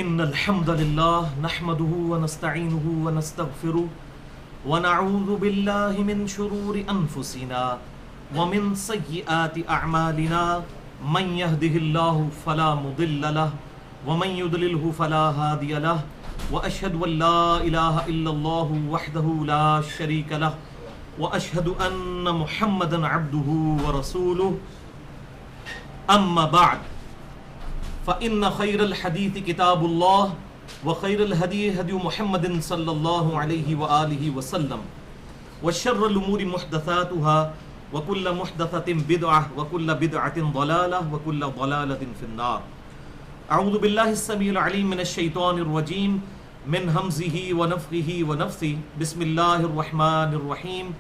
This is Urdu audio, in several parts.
إن الحمد لله نحمده ونستعينه ونستغفره ونعوذ بالله من شرور أنفسنا ومن سيئات أعمالنا من يهده الله فلا مضل له ومن يضلله فلا هادي له وأشهد أن لا إله إلا الله وحده لا شريك له وأشهد أن محمدا عبده ورسوله أما بعد فإن خير الحديث كتاب الله وخير الهدي هدي محمد صلى الله عليه وآله وسلم وشر الأمور محدثاتها وكل محدثة بدعة وكل بدعة ضلالة وكل ضلالة في النار. أعوذ بالله السميع العليم من الشيطان الرجيم من همزه ونفخه ونفثه. بسم الله الرحمن الرحيم.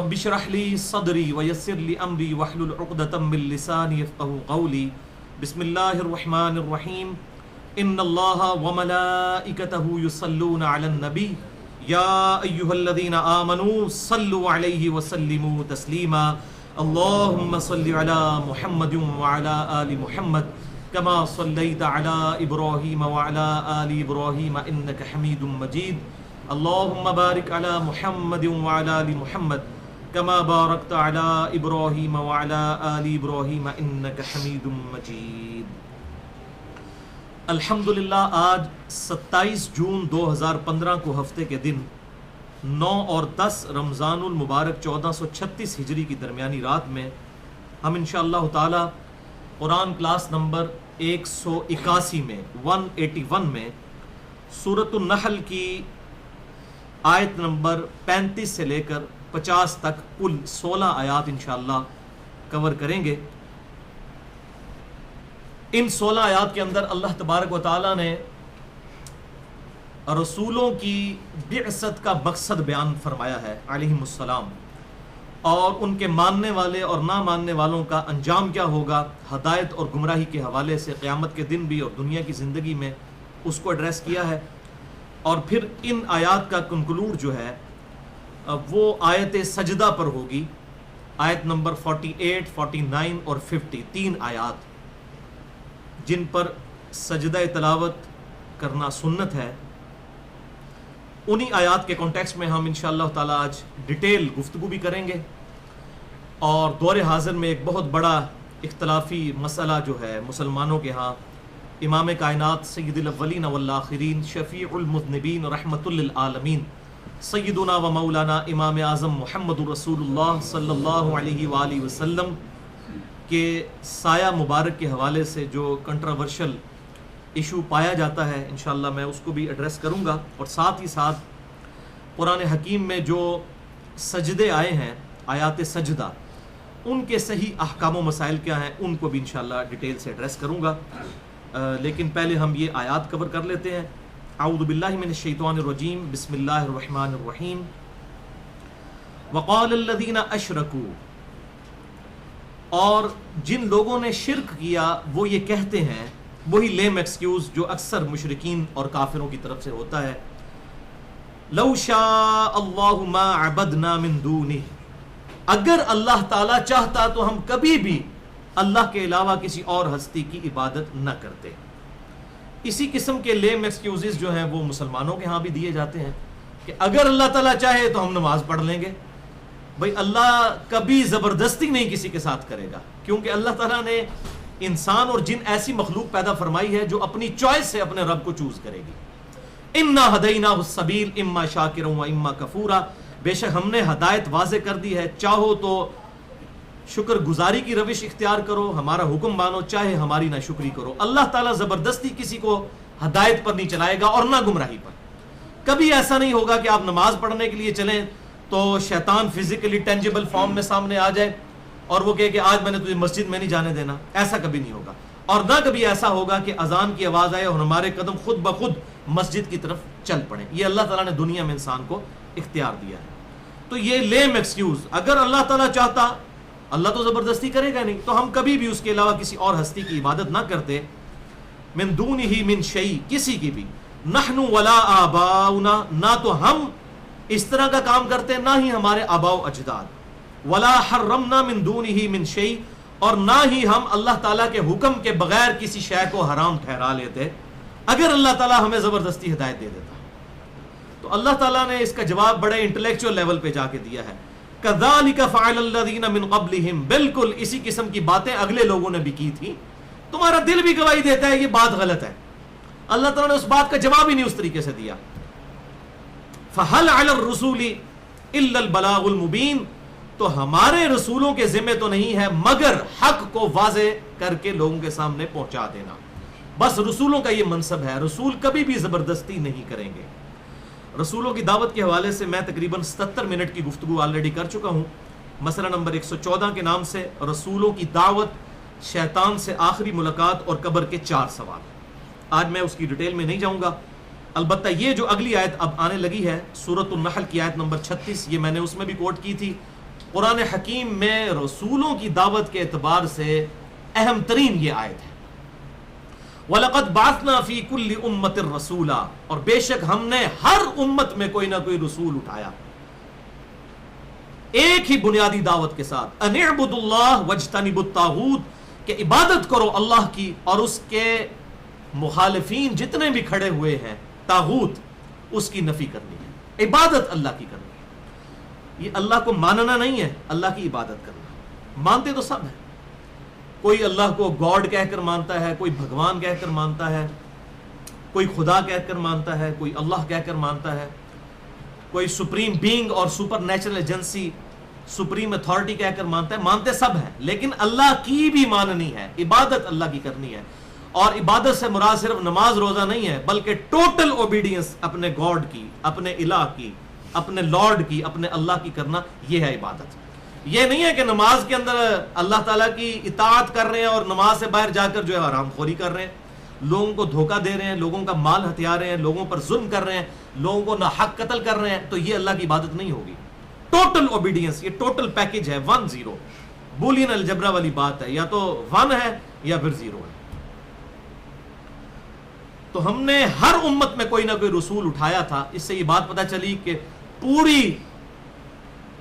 رب اشرح لي صدري ويسر لي أمري واحلل عقدة من لساني يفقهوا قولي. بسم اللہ الرحمن الرحیم. ان اللہ وملائکتہ یصلون علی النبی یا ایہا الذین آمنوا صلوا علیہ وسلموا تسلیما. اللہم صل علی محمد وعلی آل محمد کما صلیت علی ابراہیم وعلی آل ابراہیم انک حمید مجید. اللہم بارک علی محمد وعلی آل محمد کما بارکت علی ابراہیم وعلی آل ابراہیم انک حمید مجید. الحمدللہ آج 27 جون 2015 کو ہفتے کے دن 9 اور 10 رمضان المبارک 1436 ہجری کی درمیانی رات میں ہم انشاءاللہ تعالی قرآن کلاس نمبر 181 میں 181 میں سورۃ النحل کی آیت نمبر 35 سے لے کر 50 تک کل 16 آیات انشاءاللہ کور کریں گے. ان 16 آیات کے اندر اللہ تبارک و تعالی نے رسولوں کی بعثت کا مقصد بیان فرمایا ہے علیہم السلام، اور ان کے ماننے والے اور نہ ماننے والوں کا انجام کیا ہوگا ہدایت اور گمراہی کے حوالے سے قیامت کے دن بھی اور دنیا کی زندگی میں اس کو ایڈریس کیا ہے. اور پھر ان آیات کا کنکلوڈ جو ہے وہ آیت سجدہ پر ہوگی، آیت نمبر 48، 49 اور 50، 3 آیات جن پر سجدہ تلاوت کرنا سنت ہے. انہی آیات کے کانٹیکسٹ میں ہم انشاءاللہ تعالی آج ڈیٹیل گفتگو بھی کریں گے. اور دور حاضر میں ایک بہت بڑا اختلافی مسئلہ جو ہے مسلمانوں کے ہاں، امام کائنات سید الاولین والآخرین شفیع المذنبین رحمۃ للعالمین سیدنا و مولانا امام اعظم محمد رسول اللہ صلی اللہ علیہ وآلہ وسلم کے سایہ مبارک کے حوالے سے جو کنٹراورشل ایشو پایا جاتا ہے انشاءاللہ میں اس کو بھی ایڈریس کروں گا. اور ساتھ ہی ساتھ قرآن حکیم میں جو سجدے آئے ہیں آیات سجدہ ان کے صحیح احکام و مسائل کیا ہیں ان کو بھی انشاءاللہ ڈیٹیل سے ایڈریس کروں گا. لیکن پہلے ہم یہ آیات کور کر لیتے ہیں. اعوذ باللہ من الشیطان الرجیم. بسم اللہ الرحمن الرحیم. وقال الذین اشرکوا، اور جن لوگوں نے شرک کیا وہ یہ کہتے ہیں، وہی لیم ایکسکیوز جو اکثر مشرکین اور کافروں کی طرف سے ہوتا ہے، لو شاء اللہ ما عبدنا من دونہ، اگر اللہ تعالیٰ چاہتا تو ہم کبھی بھی اللہ کے علاوہ کسی اور ہستی کی عبادت نہ کرتے. اسی قسم کے لیم ایکسکیوزز جو ہیں وہ مسلمانوں کے ہاں بھی دیے جاتے ہیں کہ اگر اللہ تعالیٰ چاہے تو ہم نماز پڑھ لیں گے. بھائی اللہ کبھی زبردستی نہیں کسی کے ساتھ کرے گا، کیونکہ اللہ تعالیٰ نے انسان اور جن ایسی مخلوق پیدا فرمائی ہے جو اپنی چوائس سے اپنے رب کو چوز کرے گی. انا ہدیناہ السبیل اما شاکرا و اما کفورا، بے شک ہم نے ہدایت واضح کر دی ہے، چاہو تو شکر گزاری کی روش اختیار کرو، ہمارا حکم مانو، چاہے ہماری نہ شکری کرو. اللہ تعالیٰ زبردستی کسی کو ہدایت پر نہیں چلائے گا اور نہ گمراہی پر. کبھی ایسا نہیں ہوگا کہ آپ نماز پڑھنے کے لیے چلیں تو شیطان فزیکلی ٹینجیبل فارم میں سامنے آ جائے اور وہ کہے کہ آج میں نے تجھے مسجد میں نہیں جانے دینا. ایسا کبھی نہیں ہوگا. اور نہ کبھی ایسا ہوگا کہ اذان کی آواز آئے اور ہمارے قدم خود بخود مسجد کی طرف چل پڑیں. یہ اللہ تعالیٰ نے دنیا میں انسان کو اختیار دیا ہے. تو یہ لیم ایکسکیوز، اگر اللہ تعالیٰ چاہتا، اللہ تو زبردستی کرے گا نہیں، تو ہم کبھی بھی اس کے علاوہ کسی اور ہستی کی عبادت نہ کرتے. من دونہ من شیء، کسی کی بھی. نحن ولا آباؤنا، نہ تو ہم اس طرح کا کام کرتے نہ ہی ہمارے آباء و اجداد. ولا حرمنا من دونہ من شیء، اور نہ ہی ہم اللہ تعالیٰ کے حکم کے بغیر کسی شے کو حرام ٹھہرا لیتے. اگر اللہ تعالیٰ ہمیں زبردستی ہدایت دے دیتا. تو اللہ تعالیٰ نے اس کا جواب بڑے انٹلیکچوئل لیول پہ جا کے دیا ہے. كَذَلِكَ فَعَلَ الَّذِينَ مِن قَبْلِهِمْ، بالکل اسی قسم کی باتیں اگلے لوگوں نے بھی کی تھی. تمہارا دل بھی گواہی دیتا ہے یہ بات غلط ہے. اللہ تعالیٰ نے اس بات کا جواب ہی نہیں اس طریقے سے دیا. فَهَلْ عَلَى الرُّسُولِ إِلَّا الْبَلَاغُ الْمُبِينُ، تو ہمارے رسولوں کے ذمہ تو نہیں ہے مگر حق کو واضح کر کے لوگوں کے سامنے پہنچا دینا. بس رسولوں کا یہ منصب ہے، رسول کبھی بھی زبردستی نہیں کریں گے. رسولوں کی دعوت کے حوالے سے میں تقریباً 77 منٹ کی گفتگو آلریڈی کر چکا ہوں. مسئلہ نمبر 114 کے نام سے رسولوں کی دعوت، شیطان سے آخری ملاقات اور قبر کے 4 سوال. آج میں اس کی ڈیٹیل میں نہیں جاؤں گا. البتہ یہ جو اگلی آیت اب آنے لگی ہے سورۃ النحل کی آیت نمبر 36، یہ میں نے اس میں بھی کوٹ کی تھی. قرآن حکیم میں رسولوں کی دعوت کے اعتبار سے اہم ترین یہ آیت ہے. وَلَقَدْ بَعَثْنَا فِي كُلِّ أُمَّةٍ رَسُولًا، اور بے شک ہم نے ہر امت میں کوئی نہ کوئی رسول اٹھایا ایک ہی بنیادی دعوت کے ساتھ، أَنِ اعْبُدُوا اللَّهَ وَاجْتَنِبُوا الطَّاغُوتَ، کہ عبادت کرو اللہ کی اور اس کے مخالفین جتنے بھی کھڑے ہوئے ہیں طاغوت، اس کی نفی کرنی ہے. عبادت اللہ کی کرنی ہے. یہ اللہ کو ماننا نہیں ہے، اللہ کی عبادت کرنا. مانتے تو سب ہیں، کوئی اللہ کو گاڈ کہہ کر مانتا ہے، کوئی بھگوان کہہ کر مانتا ہے، کوئی خدا کہہ کر مانتا ہے، کوئی اللہ کہہ کر مانتا ہے، کوئی سپریم بینگ اور super natural agency, supreme authority کہہ کر مانتا ہے. مانتے سب ہیں، لیکن اللہ کی بھی ماننی ہے، عبادت اللہ کی کرنی ہے. اور عبادت سے مراد صرف نماز روزہ نہیں ہے، بلکہ ٹوٹل اوبیڈینس اپنے گاڈ کی، اپنے الہ کی، اپنے لارڈ کی، اپنے اللہ کی کرنا، یہ ہے عبادت. یہ نہیں ہے کہ نماز کے اندر اللہ تعالیٰ کی اطاعت کر رہے ہیں اور نماز سے باہر جا کر جو ہے حرام خوری کر رہے ہیں، لوگوں کو دھوکہ دے رہے ہیں، لوگوں کا مال ہتھیا رہے ہیں، لوگوں پر ظلم کر رہے ہیں، لوگوں کو ناحق قتل کر رہے ہیں. تو یہ اللہ کی عبادت نہیں ہوگی. ٹوٹل اوبیڈینس، یہ ٹوٹل پیکج ہے، 1-0 بولین الجبرا والی بات ہے، یا تو 1 ہے یا پھر 0 ہے. تو ہم نے ہر امت میں کوئی نہ کوئی رسول اٹھایا تھا. اس سے یہ بات پتہ چلی کہ پوری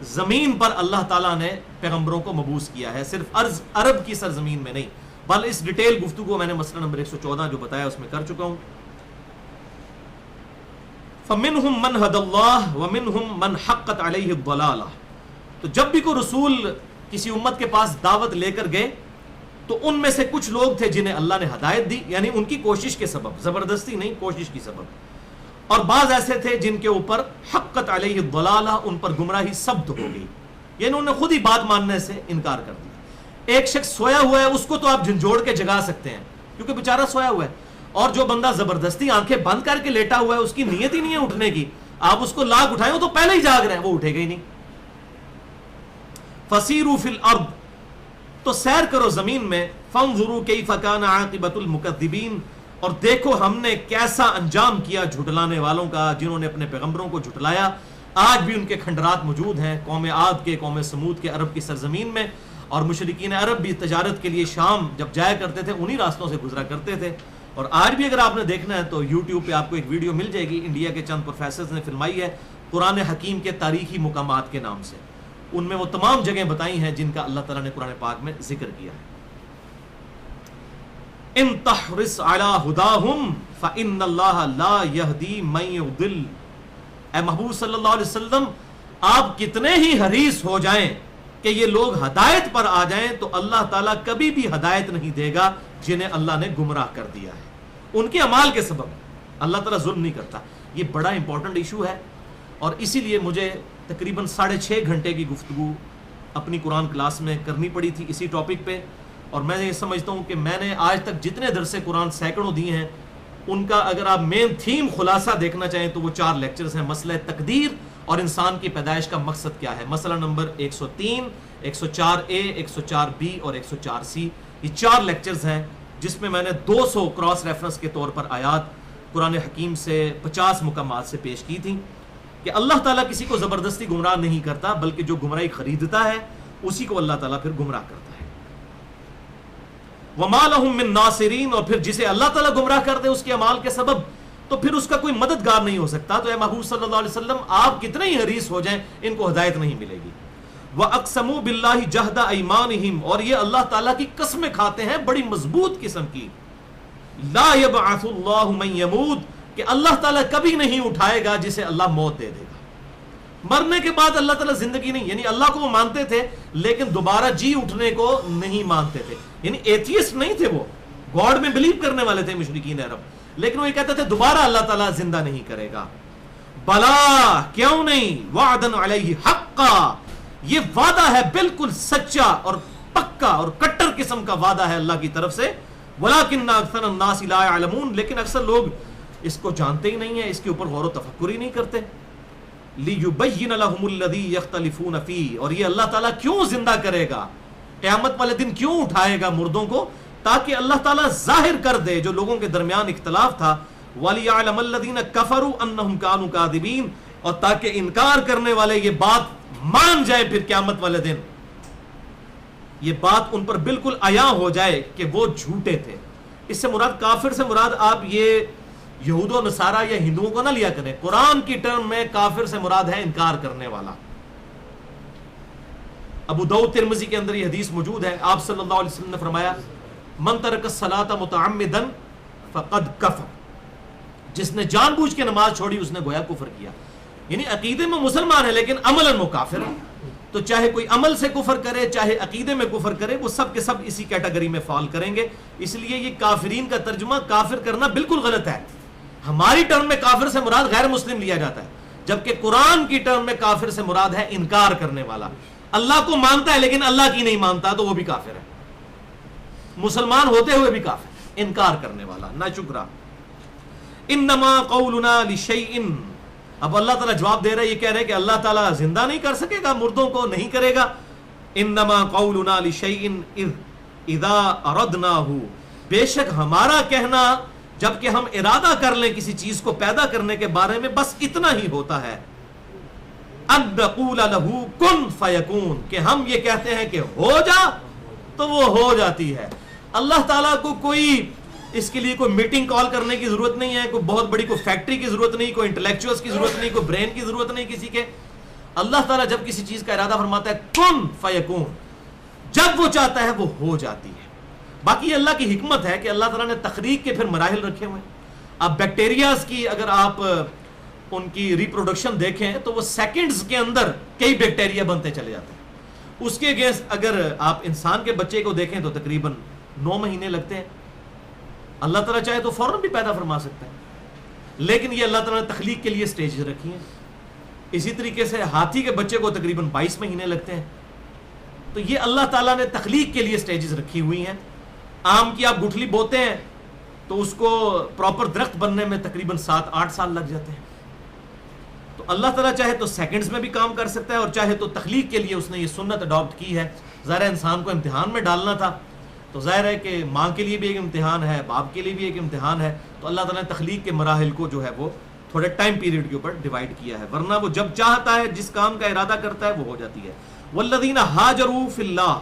زمین پر اللہ تعالیٰ نے پیغمبروں کو مبعوث کیا ہے، صرف عرب کی سرزمین میں نہیں. بل اس ڈیٹیل گفتگو میں نے مسئلہ نمبر 114 جو بتایا اس میں کر چکا ہوں. فَمِنْهُمْ مَنْ هَدَى اللَّهُ وَمِنْهُمْ مَنْ حَقَّتْ عَلَيْهِ الضَّلَالَةُ، تو جب بھی کوئی رسول کسی امت کے پاس دعوت لے کر گئے تو ان میں سے کچھ لوگ تھے جنہیں اللہ نے ہدایت دی، یعنی ان کی کوشش کے سبب، زبردستی نہیں، کوشش کی سبب. اور بعض ایسے تھے جن کے اوپر حقت علیہ الضلالہ، ان پر گمراہی ثبت ہو گئی، یعنی انہوں نے خود ہی بات ماننے سے انکار کر دیا. ایک شخص سویا ہوا ہے، اس کو تو آپ جھنجھوڑ کے جگا سکتے ہیں کیونکہ بیچارہ سویا ہوا ہے. اور جو بندہ زبردستی آنکھیں بند کر کے لیٹا ہوا ہے، اس کی نیت ہی نہیں ہے اٹھنے کی، آپ اس کو لاگ اٹھائیں تو پہلے ہی جاگ رہے ہیں، وہ اٹھے گا ہی نہیں. فَسِيرُوا فِي الْأَرْضِ، تو سیر کرو زمین میں. فَانظُرُوا كَيْفَ كَانَ عَاقِبَةُ الْمُكَذِّبِينَ، اور دیکھو ہم نے کیسا انجام کیا جھٹلانے والوں کا، جنہوں نے اپنے پیغمبروں کو جھٹلایا. آج بھی ان کے کھنڈرات موجود ہیں، قوم عاد کے، قوم سمود کے، عرب کی سرزمین میں. اور مشرکین عرب بھی تجارت کے لیے شام جب جایا کرتے تھے انہی راستوں سے گزرا کرتے تھے. اور آج بھی اگر آپ نے دیکھنا ہے تو یوٹیوب پہ آپ کو ایک ویڈیو مل جائے گی، انڈیا کے چند پروفیسرز نے فلمائی ہے، قرآن حکیم کے تاریخی مقامات کے نام سے. ان میں وہ تمام جگہیں بتائی ہیں جن کا اللہ تعالیٰ نے قرآن پاک میں ذکر کیا ہے. ان تحرص علی ہداہم فإن اللہ لا یہدی من یضل، اے محبوب صلی اللہ علیہ وسلم آپ کتنے ہی حریص ہو جائیں کہ یہ لوگ ہدایت پر آ جائیں تو اللہ تعالیٰ کبھی بھی ہدایت نہیں دے گا جنہیں اللہ نے گمراہ کر دیا ہے ان کے اعمال کے سبب. اللہ تعالیٰ ظلم نہیں کرتا. یہ بڑا امپورٹنٹ ایشو ہے اور اسی لیے مجھے تقریباً 6.5 گھنٹے کی گفتگو اپنی قرآن کلاس میں کرنی پڑی تھی اسی ٹاپک پہ. اور میں یہ سمجھتا ہوں کہ میں نے آج تک جتنے درس قرآن سینکڑوں دیے ہیں ان کا اگر آپ مین تھیم خلاصہ دیکھنا چاہیں تو وہ 4 لیکچرز ہیں. مسئلہ تقدیر اور انسان کی پیدائش کا مقصد کیا ہے، مسئلہ نمبر 103، 104A، 104B اور 104C. یہ 4 لیکچرز ہیں جس میں نے 200 کراس ریفرنس کے طور پر آیات قرآن حکیم سے 50 مقامات سے پیش کی تھیں کہ اللہ تعالیٰ کسی کو زبردستی گمراہ نہیں کرتا بلکہ جو گمراہی خریدتا ہے اسی کو اللہ تعالیٰ پھر گمراہ کرتا ہے. وَمَا لَهُم مِّن نَاصِرِينَ، اور پھر جسے اللہ تعالیٰ گمراہ کر دے اس کے اعمال کے سبب تو پھر اس کا کوئی مددگار نہیں ہو سکتا. تو اے محبوب صلی اللہ علیہ وسلم آپ کتنے ہی حریص ہو جائیں ان کو ہدایت نہیں ملے گی. وَأَقْسَمُوا بِاللَّهِ جَهْدَ أَيْمَانِهِمْ، اور یہ اللہ تعالیٰ کی قسمیں کھاتے ہیں بڑی مضبوط قسم کی. لا یبعث اللہ من یموت، کہ اللہ تعالیٰ کبھی نہیں اٹھائے گا جسے اللہ موت دے دے گا. مرنے کے بعد اللہ تعالیٰ زندگی نہیں، یعنی اللہ کو وہ مانتے تھے لیکن دوبارہ جی اٹھنے کو نہیں مانتے تھے. یعنی ایتھیسٹ نہیں تھے، وہ گاڈ میں بلیو کرنے والے تھے مشرکین عرب، لیکن وہ یہ کہتے تھے دوبارہ اللہ تعالیٰ زندہ نہیں کرے گا. بلا، کیوں نہیں، وعدن علیہ حقا، یہ وعدہ ہے بالکل سچا اور پکا اور کٹر قسم کا وعدہ ہے اللہ کی طرف سے. ولکن اکثر الناس لا يعلمون، لیکن اکثر لوگ اس کو جانتے ہی نہیں ہیں، اس کے اوپر غور و تفکر ہی نہیں کرتے. لِيُبَيِّنَ لَهُمُ الَّذِي يَخْتَلِفُونَ فِيهِ، اور یہ اللہ تعالیٰ کیوں زندہ کرے گا، قیامت والے دن کیوں اٹھائے گا مردوں کو، تاکہ اللہ تعالیٰ ظاہر کر دے جو لوگوں کے درمیان اختلاف تھا. وَلِيَعْلَمَ الَّذِينَ كَفَرُوا أَنَّهُمْ كَانُوا كَاذِبِينَ، اور تاکہ انکار کرنے والے یہ بات مان جائے پھر قیامت والے دن، یہ بات ان پر بالکل عیاں ہو جائے کہ وہ جھوٹے تھے. اس سے مراد کافر سے مراد آپ یہ یہود و نصارہ یا ہندوؤں کو نہ لیا کریں. قرآن کی ٹرم میں کافر سے مراد ہے انکار کرنے والا. ابو داؤد ترمذی کے اندر یہ حدیث موجود ہے، آپ صلی اللہ علیہ وسلم نے فرمایا من ترک الصلاۃ متعمدا فقد کفر، جس نے جان بوجھ کے نماز چھوڑی اس نے گویا کفر کیا. یعنی عقیدے میں مسلمان ہے لیکن عملاً وہ کافر ہے. تو چاہے کوئی عمل سے کفر کرے چاہے عقیدے میں کفر کرے، وہ سب کے سب اسی کیٹیگری میں فال کریں گے. اس لیے یہ کافرین کا ترجمہ کافر کرنا بالکل غلط ہے. ہماری ٹرم میں کافر سے مراد غیر مسلم لیا جاتا ہے، جبکہ قرآن کی ٹرم میں کافر سے مراد ہے انکار کرنے والا. اللہ کو مانتا ہے لیکن اللہ کی نہیں مانتا تو وہ بھی کافر ہے. مسلمان ہوتے ہوئے بھی کافر، انکار کرنے والا، ناشکرا. انما قولنا لشیء، اب اللہ تعالیٰ جواب دے رہا ہے، یہ کہہ رہے ہیں کہ اللہ تعالیٰ زندہ نہیں کر سکے گا، مردوں کو نہیں کرے گا. انما قولنا لشیء اذا اردناہ، بے شک ہمارا کہنا جب کہ ہم ارادہ کر لیں کسی چیز کو پیدا کرنے کے بارے میں بس اتنا ہی ہوتا ہے. ان نقول له کن فیکون، کہ ہم یہ کہتے ہیں کہ ہو جا تو وہ ہو جاتی ہے. اللہ تعالیٰ کو کوئی اس کے لیے کوئی میٹنگ کال کرنے کی ضرورت نہیں ہے، کوئی بہت بڑی کوئی فیکٹری کی ضرورت نہیں، کوئی انٹلیکچوئلز کی ضرورت نہیں، کوئی برین کی ضرورت نہیں کسی کے. اللہ تعالیٰ جب کسی چیز کا ارادہ فرماتا ہے کن فیکون، جب وہ چاہتا ہے وہ ہو جاتی ہے. باقی یہ اللہ کی حکمت ہے کہ اللہ تعالیٰ نے تخلیق کے پھر مراحل رکھے ہوئے ہیں. اب بیکٹیریاز کی اگر آپ ان کی ریپروڈکشن دیکھیں تو وہ سیکنڈز کے اندر کئی بیکٹیریا بنتے چلے جاتے ہیں. اس کے اگینسٹ اگر آپ انسان کے بچے کو دیکھیں تو تقریباً 9 مہینے لگتے ہیں. اللہ تعالیٰ چاہے تو فوراً بھی پیدا فرما سکتا ہے، لیکن یہ اللہ تعالیٰ نے تخلیق کے لیے سٹیجز رکھی ہیں. اسی طریقے سے ہاتھی کے بچے کو تقریباً 22 مہینے لگتے ہیں. تو یہ اللہ تعالیٰ نے تخلیق کے لیے سٹیجز رکھی ہوئی ہیں. آم کی آپ گٹھلی بوتے ہیں تو اس کو پراپر درخت بننے میں تقریباً 7-8 سال لگ جاتے ہیں. تو اللہ تعالیٰ چاہے تو سیکنڈز میں بھی کام کر سکتا ہے، اور چاہے تو تخلیق کے لیے اس نے یہ سنت اڈاپٹ کی ہے. ظاہر انسان کو امتحان میں ڈالنا تھا، تو ظاہر ہے کہ ماں کے لیے بھی ایک امتحان ہے، باپ کے لیے بھی ایک امتحان ہے. تو اللہ تعالیٰ نے تخلیق کے مراحل کو جو ہے وہ تھوڑے ٹائم پیریڈ کے اوپر ڈیوائڈ کیا ہے، ورنہ وہ جب چاہتا ہے جس کام کا ارادہ کرتا ہے وہ ہو جاتی ہے. والذین ہاجروا فی اللہ،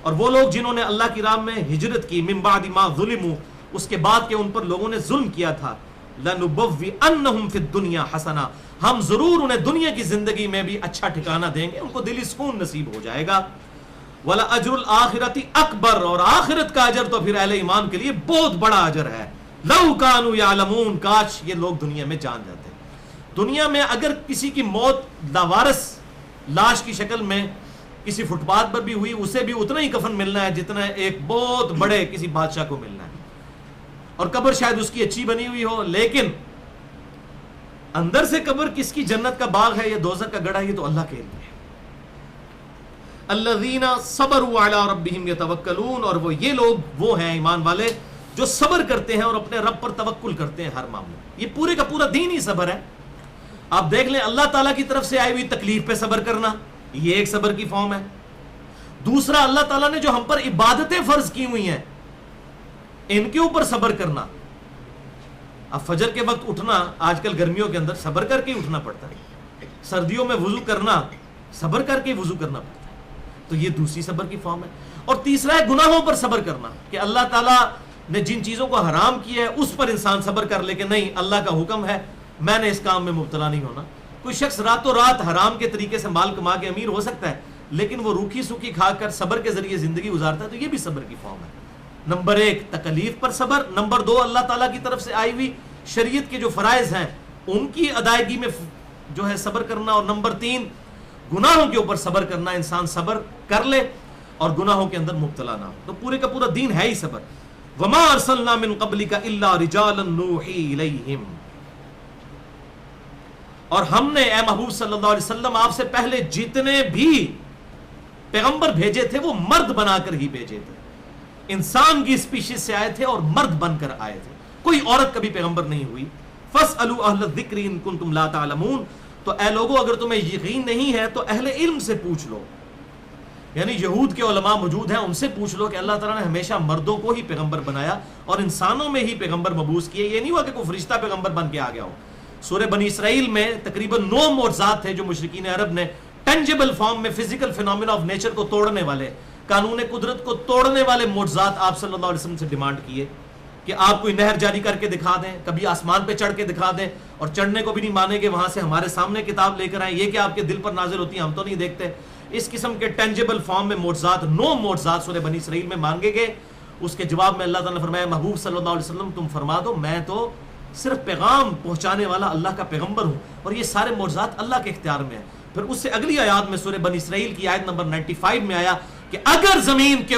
اور وہ لوگ جنہوں نے اللہ کی راہ میں ہجرت کی، من بعد ما ظلموا، اس کے بعد کہ ان پر لوگوں نے ظلم کیا تھا، لنبوئنہم فی الدنیا حسنہ، ہم ضرور انہیں دنیا کی زندگی میں بھی اچھا ٹھکانہ دیں گے، ان کو دلی سکون نصیب ہو جائے گا. وَلَأَجْرُ الْآخِرَةِ أَكْبَرُ، اور آخرت کا اجر تو پھر اہل ایمان کے لیے بہت بڑا اجر ہے. لَوْ كَانُوا يَعْلَمُونَ، کاش یہ لوگ دنیا میں جان جاتے. دنیا میں اگر کسی کی موت لاوارث لاش کی شکل میں کسی فٹ پاتھ پر بھی ہوئی، اسے بھی اتنا ہی کفن ملنا ہے جتنا ایک بہت بڑے کسی بادشاہ کو ملنا ہے. اور قبر شاید اس کی اچھی بنی ہوئی ہو، لیکن اندر سے قبر کس کی جنت کا باغ ہے یا دوزخ کا گڑھا، یہ تو اللہ کے علم ہے. الذین صبروا علی ربہم یتوکلون، اور وہ یہ لوگ وہ ہیں ایمان والے جو صبر کرتے ہیں اور اپنے رب پر توکل کرتے ہیں ہر معاملے. یہ پورے کا پورا دین ہی صبر ہے. آپ دیکھ لیں اللہ تعالیٰ کی طرف سے آئی ہوئی تکلیف پہ صبر کرنا، یہ ایک صبر کی فارم ہے. دوسرا اللہ تعالیٰ نے جو ہم پر عبادتیں فرض کی ہوئی ہیں ان کے اوپر صبر کرنا. اب فجر کے وقت اٹھنا آج کل گرمیوں کے اندر صبر کر کے اٹھنا پڑتا ہے، سردیوں میں وضو کرنا صبر کر کے وضو کرنا پڑتا ہے. تو یہ دوسری صبر کی فارم ہے. اور تیسرا ہے گناہوں پر صبر کرنا، کہ اللہ تعالیٰ نے جن چیزوں کو حرام کیا ہے اس پر انسان صبر کر لے کہ نہیں اللہ کا حکم ہے میں نے اس کام میں مبتلا نہیں ہونا. کوئی شخص راتوں رات حرام کے طریقے سے مال کما کے امیر ہو سکتا ہے، لیکن وہ روکھی سوکھی کھا کر صبر کے ذریعے زندگی گزارتا ہے، تو یہ بھی صبر کی فارم ہے. نمبر 1 تکلیف پر صبر، نمبر 2 اللہ تعالیٰ کی طرف سے آئی ہوئی شریعت کے جو فرائض ہیں ان کی ادائیگی میں جو ہے صبر کرنا، اور نمبر 3 گناہوں کے اوپر صبر کرنا، انسان صبر کر لے اور گناہوں کے اندر مبتلا نہ ہو. تو پورے کا پورا دین ہے ہی صبر. وما ارسلنا من قبلک الا رجالا نوحی الیہم، اور ہم نے اے محبوب صلی اللہ علیہ وسلم آپ سے پہلے جتنے بھی پیغمبر بھیجے تھے وہ مرد بنا کر ہی بھیجے تھے، انسان کی اسپیشیز سے آئے تھے اور مرد بن کر آئے تھے، کوئی عورت کبھی پیغمبر نہیں ہوئی. فاسألوا اہل الذکر ان کنتم لا تعلمون، تو اے لوگوں اگر تمہیں یقین نہیں ہے تو اہل علم سے پوچھ لو، یعنی یہود کے علماء موجود ہیں ان سے پوچھ لو کہ اللہ تعالیٰ نے ہمیشہ مردوں کو ہی پیغمبر بنایا اور انسانوں میں ہی پیغمبر مبعوث کیے. یہ نہیں ہوا کہ کوئی فرشتہ پیغمبر بن کے آ گیا ہو. سورہ بنی اسرائیل میں تقریباً 9 معجزات تھے جو مشرکین عرب نے ٹینجیبل فارم میں فزیکل فینومینا آف نیچر کو توڑنے والے، قانون قدرت کو توڑنے والے معجزات آپ صلی اللہ علیہ وسلم سے ڈیمانڈ کیے کہ آپ کوئی نہر جاری کر کے دکھا دیں، کبھی آسمان پہ چڑھ کے دکھا دیں، اور چڑھنے کو بھی نہیں مانے گے، وہاں سے ہمارے سامنے کتاب لے کر آئیں، یہ کہ آپ کے دل پر نازل ہوتی ہیں ہم تو نہیں دیکھتے. اس قسم کے ٹینجیبل فارم میں معجزات 9 معجزات سورہ بنی اسرائیل میں مانگے گئے. اس کے جواب میں اللہ تعالیٰ نے فرمایا محبوب صلی اللہ علیہ وسلم تم فرما دو میں تو صرف پیغام پہنچانے والا اللہ کا پیغمبر ہوں، اور یہ سارے معجزات اللہ کے اختیار میں ہیں. پھر اس سے اگلی آیات میں سورہ بنی اسرائیل کی آیت نمبر 95 میں آیا کہ اگر زمین کے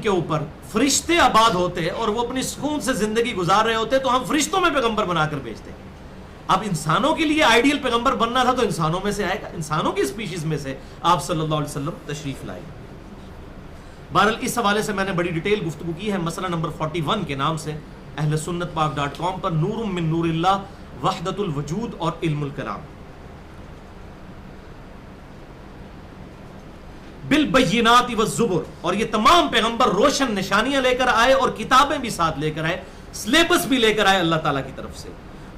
اوپر فرشتے آباد ہوتے اور وہ اپنی سکون سے زندگی گزار رہے ہوتے تو ہم فرشتوں میں پیغمبر بنا کر بھیجتے. اب انسانوں کے لیے آئیڈیل پیغمبر بننا تھا تو انسانوں میں سے آئے گا، انسانوں کی اسپیشیز میں سے آپ صلی اللہ علیہ وسلم تشریف لائے. بہرحال اس حوالے سے میں نے بڑی ڈیٹیل گفتگو کی ہے مسئلہ نمبر 41 کے نام سے اہل سنت پاک.com پر، نور من نور اللہ، وحدت الوجود اور علم الکلام. بالبینات والزبر، اور یہ تمام پیغمبر روشن نشانیاں لے کر آئے اور کتابیں بھی ساتھ لے کر آئے، سلیبس بھی لے کر آئے اللہ تعالیٰ کی طرف سے.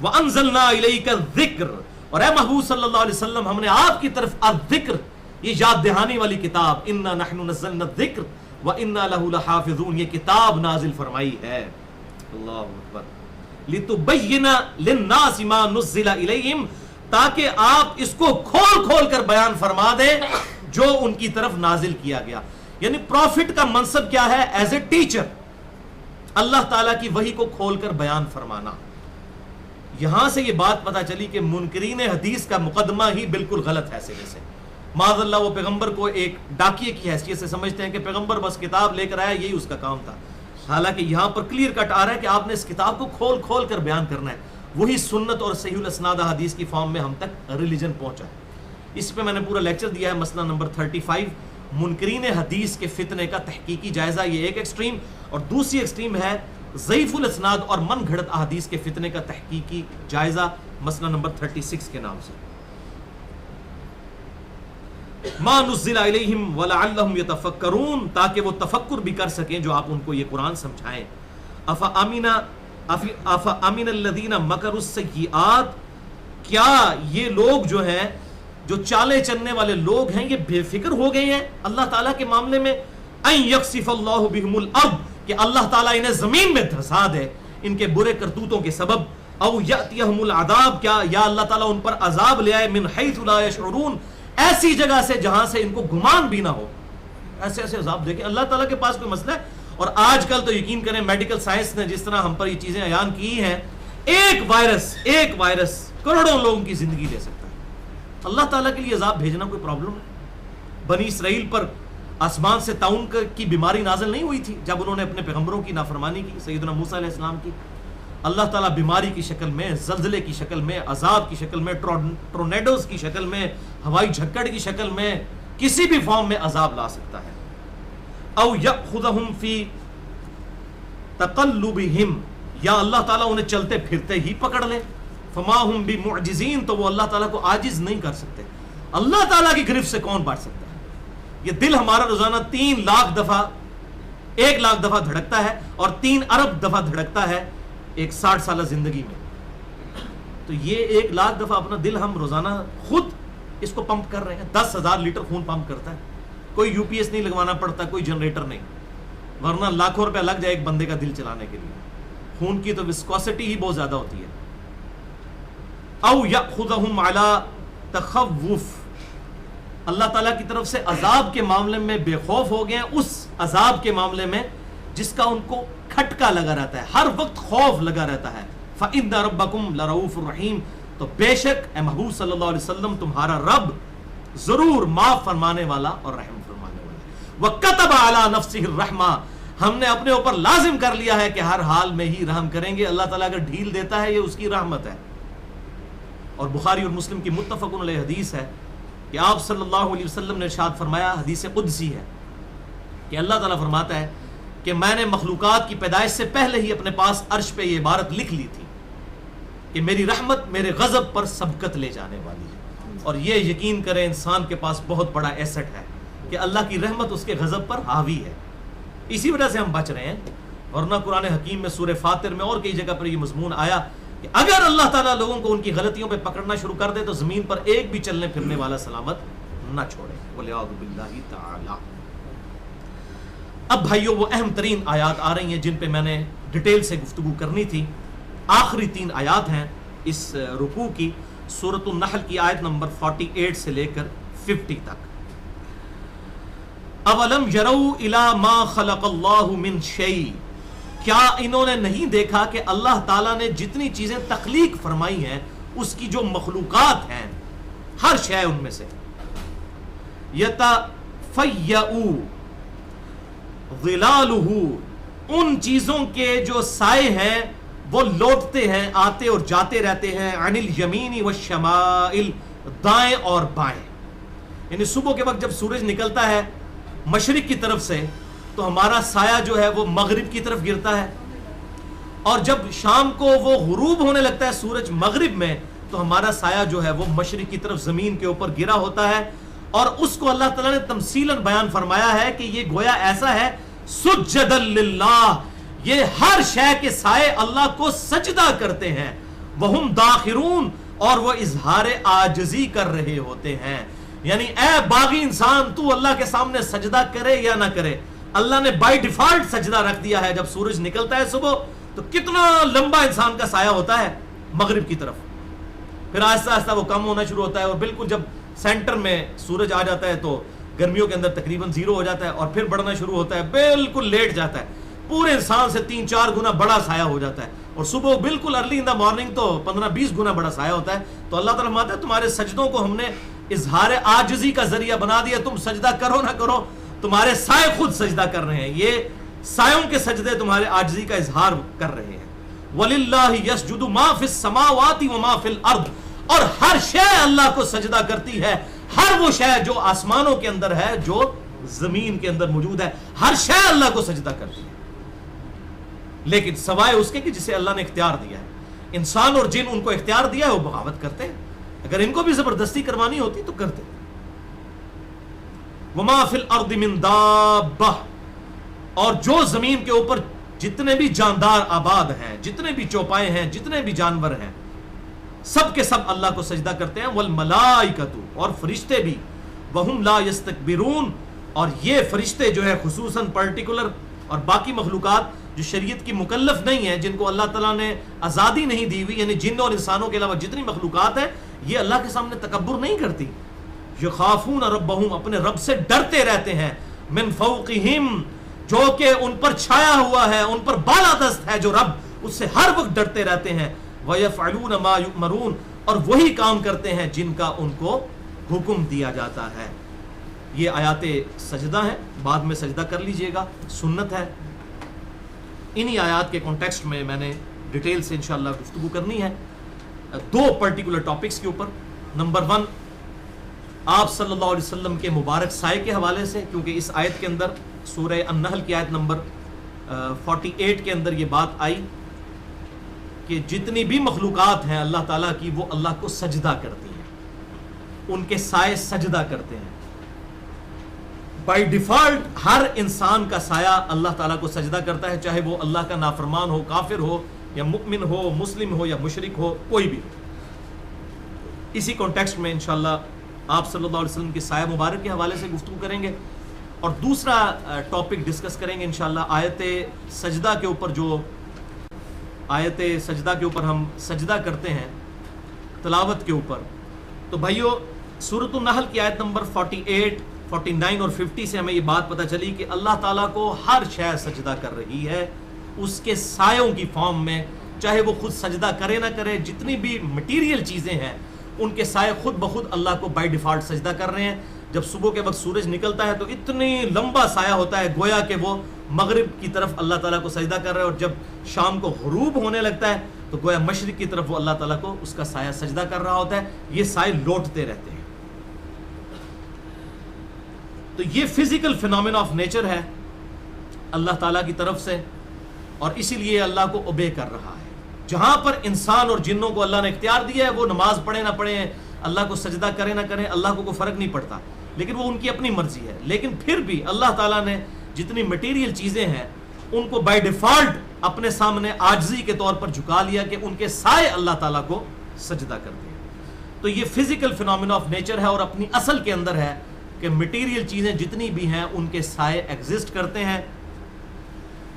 وَأَنزَلْنَا إِلَيْكَ الذِّكْرَ، اور اے محبوب صلی اللہ علیہ وسلم ہم نے آپ کی طرف الذکر، یہ یاد دہانی والی کتاب، اِنَّا نَحْنُ نَزَّلْنَا الذِّكْرَ وَإِنَّا لَهُ لَحَافِظُونَ، یہ کتاب نازل فرمائی ہے. اللہ اکبر. لِتُبَيِّنَ لِلنَّاسِ مَا نُزِّلَ إِلَيْهِمْ، تاکہ آپ اس کو کھول کھول کر بیان فرما دیں جو ان کی طرف نازل کیا گیا. یعنی پروفٹ کا منصب کیا ہے؟ ایز اے ٹیچر، اللہ تعالیٰ کی وحی کو کھول کر بیان فرمانا. یہاں سے یہ بات پتہ چلی کہ منکرین حدیث کا مقدمہ ہی بالکل غلط ہے سرے سے. معاذ اللہ وہ پیغمبر کو ایک ڈاکیے کی حیثیت سے سمجھتے ہیں کہ پیغمبر بس کتاب لے کر آیا، یہی اس کا کام تھا. حالانکہ یہاں پر کلیئر کٹ آ رہا ہے کہ آپ نے اس کتاب کو کھول کھول کر بیان کرنا ہے. وہی سنت اور صحیح الاسناد حدیث کی فارم میں ہم تک ریلیجن پہنچا ہے. اس پہ میں نے پورا لیکچر دیا ہے، مسئلہ نمبر 35 منکرین حدیث کے فتنے کا تحقیقی جائزہ، یہ ایک ایکسٹریم، اور دوسری ایکسٹریم ہے ضعیف الاسناد اور من گھڑت احادیث کے فتنے کا تحقیقی جائزہ، مسئلہ نمبر 36 کے نام سے. ما نزل الیہم ولعلہم یتفکرون، تاکہ وہ تفکر بھی کر سکیں جو آپ ان کو یہ قرآن سمجھائیں. افامن الذین مکروا السیئات، کیا یہ لوگ جو ہیں جو چالے چلنے والے لوگ ہیں یہ بے فکر ہو گئے ہیں اللہ تعالیٰ کے معاملے میں؟ ان یخسف اللہ بہم الارض، کہ اللہ تعالیٰ انہیں زمین میں دھسا دے ان کے برے کرتوتوں کے سبب. او یاتیہم العذاب، کیا یا اللہ تعالیٰ ان پر عذاب لے آئے من حیث لا یشعرون، ایسی جگہ سے جہاں سے ان کو گمان بھی نہ ہو. ایسے ایسے عذاب دے کے اللہ تعالیٰ کے پاس کوئی مسئلہ ہے؟ اور آج کل تو یقین کریں میڈیکل سائنس نے جس طرح ہم پر یہ چیزیں عیان کی ہیں، ایک وائرس کروڑوں لوگوں کی زندگی لے سکتا ہے. اللہ تعالیٰ کے لیے عذاب بھیجنا کوئی پرابلم ہے؟ بنی اسرائیل پر آسمان سے طاعون کی بیماری نازل نہیں ہوئی تھی جب انہوں نے اپنے پیغمبروں کی نافرمانی کی، سیدنا موسیٰ علیہ السلام کی؟ اللہ تعالیٰ بیماری کی شکل میں، زلزلے کی شکل میں، عذاب کی شکل میں، ٹورنیڈوز کی شکل میں، ہوائی جھکڑ کی شکل میں، کسی بھی فارم میں عذاب لا سکتا ہے. او یأخذہم فی تقلبہم، یا اللہ تعالیٰ انہیں چلتے پھرتے ہی پکڑ لے. فما ہم بمعجزین، تو وہ اللہ تعالیٰ کو عاجز نہیں کر سکتے. اللہ تعالیٰ کی گرفت سے کون بچ سکتا ہے؟ یہ دل ہمارا روزانہ 3 لاکھ دفعہ 1 لاکھ دفعہ دھڑکتا ہے اور 3 ارب دفعہ دھڑکتا ہے ایک 60 سالہ زندگی میں. تو یہ 1 لاکھ دفعہ اپنا دل ہم روزانہ خود اس کو پمپ کر رہے ہیں. 10,000 لیٹر خون پمپ کرتا ہے. کوئی یو پی ایس نہیں لگوانا پڑتا، کوئی جنریٹر نہیں، ورنہ لاکھوں روپے لگ جائے ایک بندے کا دل چلانے کے لیے. خون کی تو وسکوسٹی ہی بہت زیادہ ہوتی ہے. او یأخذہم علی تخوف، اللہ تعالیٰ کی طرف سے عذاب کے معاملے میں بے خوف ہو گئے ہیں، اس عذاب کے معاملے میں جس کا ان کو کھٹکا لگا رہتا ہے، ہر وقت خوف لگا رہتا ہے. فَإِنَّ رَبَّكُمْ لَرَؤُوفٌ رَحِيمٌ، تو بے شک اے محبوب صلی اللہ علیہ وسلم تمہارا رب ضرور معاف فرمانے والا اور رحم فرمانے والا. وَكَتَبَ عَلَى نَفْسِهِ الرَّحْمَةَ، ہم نے اپنے اوپر لازم کر لیا ہے کہ ہر حال میں ہی رحم کریں گے. اللہ تعالیٰ اگر ڈھیل دیتا ہے یہ اس کی رحمت ہے. اور بخاری اور مسلم کی متفق علیہ حدیث ہے کہ آپ صلی اللہ علیہ وسلم نے ارشاد فرمایا، حدیث قدسی ہے، کہ اللہ تعالیٰ فرماتا ہے کہ میں نے مخلوقات کی پیدائش سے پہلے ہی اپنے پاس عرش پہ یہ عبارت لکھ لی تھی کہ میری رحمت میرے غضب پر سبقت لے جانے والی ہے. اور یہ یقین کریں انسان کے پاس بہت بڑا ایسٹ ہے کہ اللہ کی رحمت اس کے غضب پر حاوی ہے. اسی وجہ سے ہم بچ رہے ہیں. ورنہ قرآن حکیم میں سورہ فاطر میں اور کئی جگہ پر یہ مضمون آیا کہ اگر اللہ تعالیٰ لوگوں کو ان کی غلطیوں پہ پکڑنا شروع کر دے تو زمین پر ایک بھی چلنے پھرنے والا سلامت نہ چھوڑے. وَلِعَوْذُ بِاللَّهِ تَعَالَى. اب بھائیو وہ اہم ترین آیات آ رہی ہیں جن پہ میں نے ڈیٹیل سے گفتگو کرنی تھی. آخری 3 آیات ہیں اس رکوع کی، سورۃ النحل کی آیت نمبر 48 سے لے کر 50 تک. اولم یروا الی ما خلق اللہ من شیء، کیا انہوں نے نہیں دیکھا کہ اللہ تعالیٰ نے جتنی چیزیں تخلیق فرمائی ہیں اس کی جو مخلوقات ہیں ہر شے ان میں سے، یتفیأ ظلالہ، ان چیزوں کے جو سائے ہیں وہ لوٹتے ہیں، آتے اور جاتے رہتے ہیں، عن الیمین والشمائل، دائیں اور بائیں. یعنی صبح کے وقت جب سورج نکلتا ہے مشرق کی طرف سے تو ہمارا سایہ جو ہے وہ مغرب کی طرف گرتا ہے، اور جب شام کو وہ غروب ہونے لگتا ہے سورج مغرب میں تو ہمارا سایہ جو ہے وہ مشرق کی طرف زمین کے اوپر گرا ہوتا ہے. اور اس کو اللہ تعالیٰ نے تمثیلاً بیان فرمایا ہے کہ یہ گویا ایسا ہے سجدا للہ، یہ ہر شے کے سائے اللہ کو سجدہ کرتے ہیں. وہم داخرون، اور وہ اظہار عاجزی کر رہے ہوتے ہیں. یعنی اے باغی انسان، تو اللہ کے سامنے سجدہ کرے یا نہ کرے، اللہ نے بائی ڈیفالٹ سجدہ رکھ دیا ہے. جب سورج نکلتا ہے صبح تو کتنا لمبا انسان کا سایہ ہوتا ہے مغرب کی طرف، پھر آہستہ آہستہ وہ کم ہونا شروع ہوتا ہے، اور بالکل جب سینٹر میں سورج آ جاتا ہے تو گرمیوں کے اندر تقریباً 0 ہو جاتا ہے، اور پھر بڑھنا شروع ہوتا ہے، بالکل لیٹ جاتا ہے، پورے انسان سے 3-4 گنا بڑا سایہ ہو جاتا ہے. اور صبح بالکل ارلی ان دا مارننگ تو 15-20 گنا بڑا سایہ ہوتا ہے. تو اللہ تعالیٰ فرماتا ہے تمہارے سجدوں کو ہم نے اظہار عاجزی کا ذریعہ بنا دیا. تم سجدہ کرو نہ کرو، تمہارے سائے خود سجدہ کر رہے ہیں. یہ سایوں کے سجدے تمہارے عاجزی کا اظہار کر رہے ہیں. وَلِلَّهِ يَسْجُدُ مَا فِي السَّمَاوَاتِ وَمَا فِي الْأَرْضِ، اور ہر شے اللہ کو سجدہ کرتی ہے. ہر وہ شے جو آسمانوں کے اندر ہے، جو زمین کے اندر موجود ہے، ہر شے اللہ کو سجدہ کرتی ہے، لیکن سوائے اس کے کہ جسے اللہ نے اختیار دیا ہے. انسان اور جن ان کو اختیار دیا ہے وہ بغاوت کرتے ہیں. اگر ان کو بھی زبردستی کروانی ہوتی تو کرتے. وَمَا فِي الْأَرْضِ مِن دَابَّةٍ، اور جو زمین کے اوپر جتنے بھی جاندار آباد ہیں، جتنے بھی چوپائے ہیں، جتنے بھی جانور ہیں، سب کے سب اللہ کو سجدہ کرتے ہیں. وَالْمَلَائِكَةُ، اور فرشتے بھی. وَهُمْ لَا يَسْتَكْبِرُونَ، اور یہ فرشتے جو ہے خصوصاً پرٹیکولر، اور باقی مخلوقات جو شریعت کی مکلف نہیں ہیں، جن کو اللہ تعالیٰ نے آزادی نہیں دی ہوئی، یعنی جن اور انسانوں کے علاوہ جتنی مخلوقات ہیں، یہ اللہ کے سامنے تکبر نہیں کرتی. یخافون ربہم، اپنے رب سے ڈرتے رہتے ہیں. من فوقہم، جو کہ ان پر چھایا ہوا ہے، ان پر بالادست ہے جو رب، اس سے ہر وقت ڈرتے رہتے ہیں. وَيَفْعَلُونَ مَا يُؤْمَرُونَ، اور وہی کام کرتے ہیں جن کا ان کو حکم دیا جاتا ہے. یہ آیات سجدہ ہیں، بعد میں سجدہ کر لیجئے گا، سنت ہے. انہی آیات کے کانٹیکسٹ میں میں نے ڈیٹیل سے انشاءاللہ گفتگو کرنی ہے 2 پرٹیکولر ٹاپکس کے اوپر. نمبر 1 آپ صلی اللہ علیہ وسلم کے مبارک سائے کے حوالے سے، کیونکہ اس آیت کے اندر سورہ النحل کی آیت نمبر 48 کے اندر یہ بات آئی کہ جتنی بھی مخلوقات ہیں اللہ تعالیٰ کی، وہ اللہ کو سجدہ کرتی ہیں، ان کے سائے سجدہ کرتے ہیں. بائی ڈیفالٹ ہر انسان کا سایہ اللہ تعالیٰ کو سجدہ کرتا ہے، چاہے وہ اللہ کا نافرمان ہو، کافر ہو، یا مؤمن ہو، مسلم ہو، یا مشرک ہو، کوئی بھی ہو. اسی کانٹیکسٹ میں انشاءاللہ آپ صلی اللہ علیہ وسلم کے سایہ مبارک کے حوالے سے گفتگو کریں گے. اور دوسرا ٹاپک ڈسکس کریں گے انشاءاللہ آیت سجدہ کے اوپر. جو آیت سجدہ کے اوپر ہم سجدہ کرتے ہیں تلاوت کے اوپر، تو بھائیو سورۃ النحل کی آیت نمبر 48 49 اور 50 سے ہمیں یہ بات پتہ چلی کہ اللہ تعالیٰ کو ہر شے سجدہ کر رہی ہے اس کے سایوں کی فارم میں، چاہے وہ خود سجدہ کرے نہ کرے، جتنی بھی مٹیریل چیزیں ہیں ان کے سائے خود بخود اللہ کو بائی ڈیفالٹ سجدہ کر رہے ہیں۔ جب صبح کے وقت سورج نکلتا ہے تو اتنی لمبا سایہ ہوتا ہے گویا کہ وہ مغرب کی طرف اللہ تعالیٰ کو سجدہ کر رہا ہے، اور جب شام کو غروب ہونے لگتا ہے تو گویا مشرق کی طرف وہ اللہ تعالیٰ کو اس کا سایہ سجدہ کر رہا ہوتا ہے۔ یہ سائے لوٹتے رہتے ہیں۔ تو یہ فزیکل فینومینا آف نیچر ہے اللہ تعالیٰ کی طرف سے، اور اسی لیے اللہ کو اوبے کر رہا ہے۔ جہاں پر انسان اور جنوں کو اللہ نے اختیار دیا ہے، وہ نماز پڑھے نہ پڑھے، اللہ کو سجدہ کرے نہ کریں، اللہ کو کوئی فرق نہیں پڑتا، لیکن وہ ان کی اپنی مرضی ہے۔ لیکن پھر بھی اللہ تعالیٰ نے جتنی مٹیریل چیزیں ہیں ان کو بائی ڈیفالٹ اپنے سامنے عاجزی کے طور پر جھکا لیا کہ ان کے سائے اللہ تعالیٰ کو سجدہ کرتے ہیں۔ تو یہ فزیکل فینومینا آف نیچر ہے، اور اپنی اصل کے اندر ہے کہ مٹیریل چیزیں جتنی بھی ہیں ان کے سائے ایگزسٹ کرتے ہیں،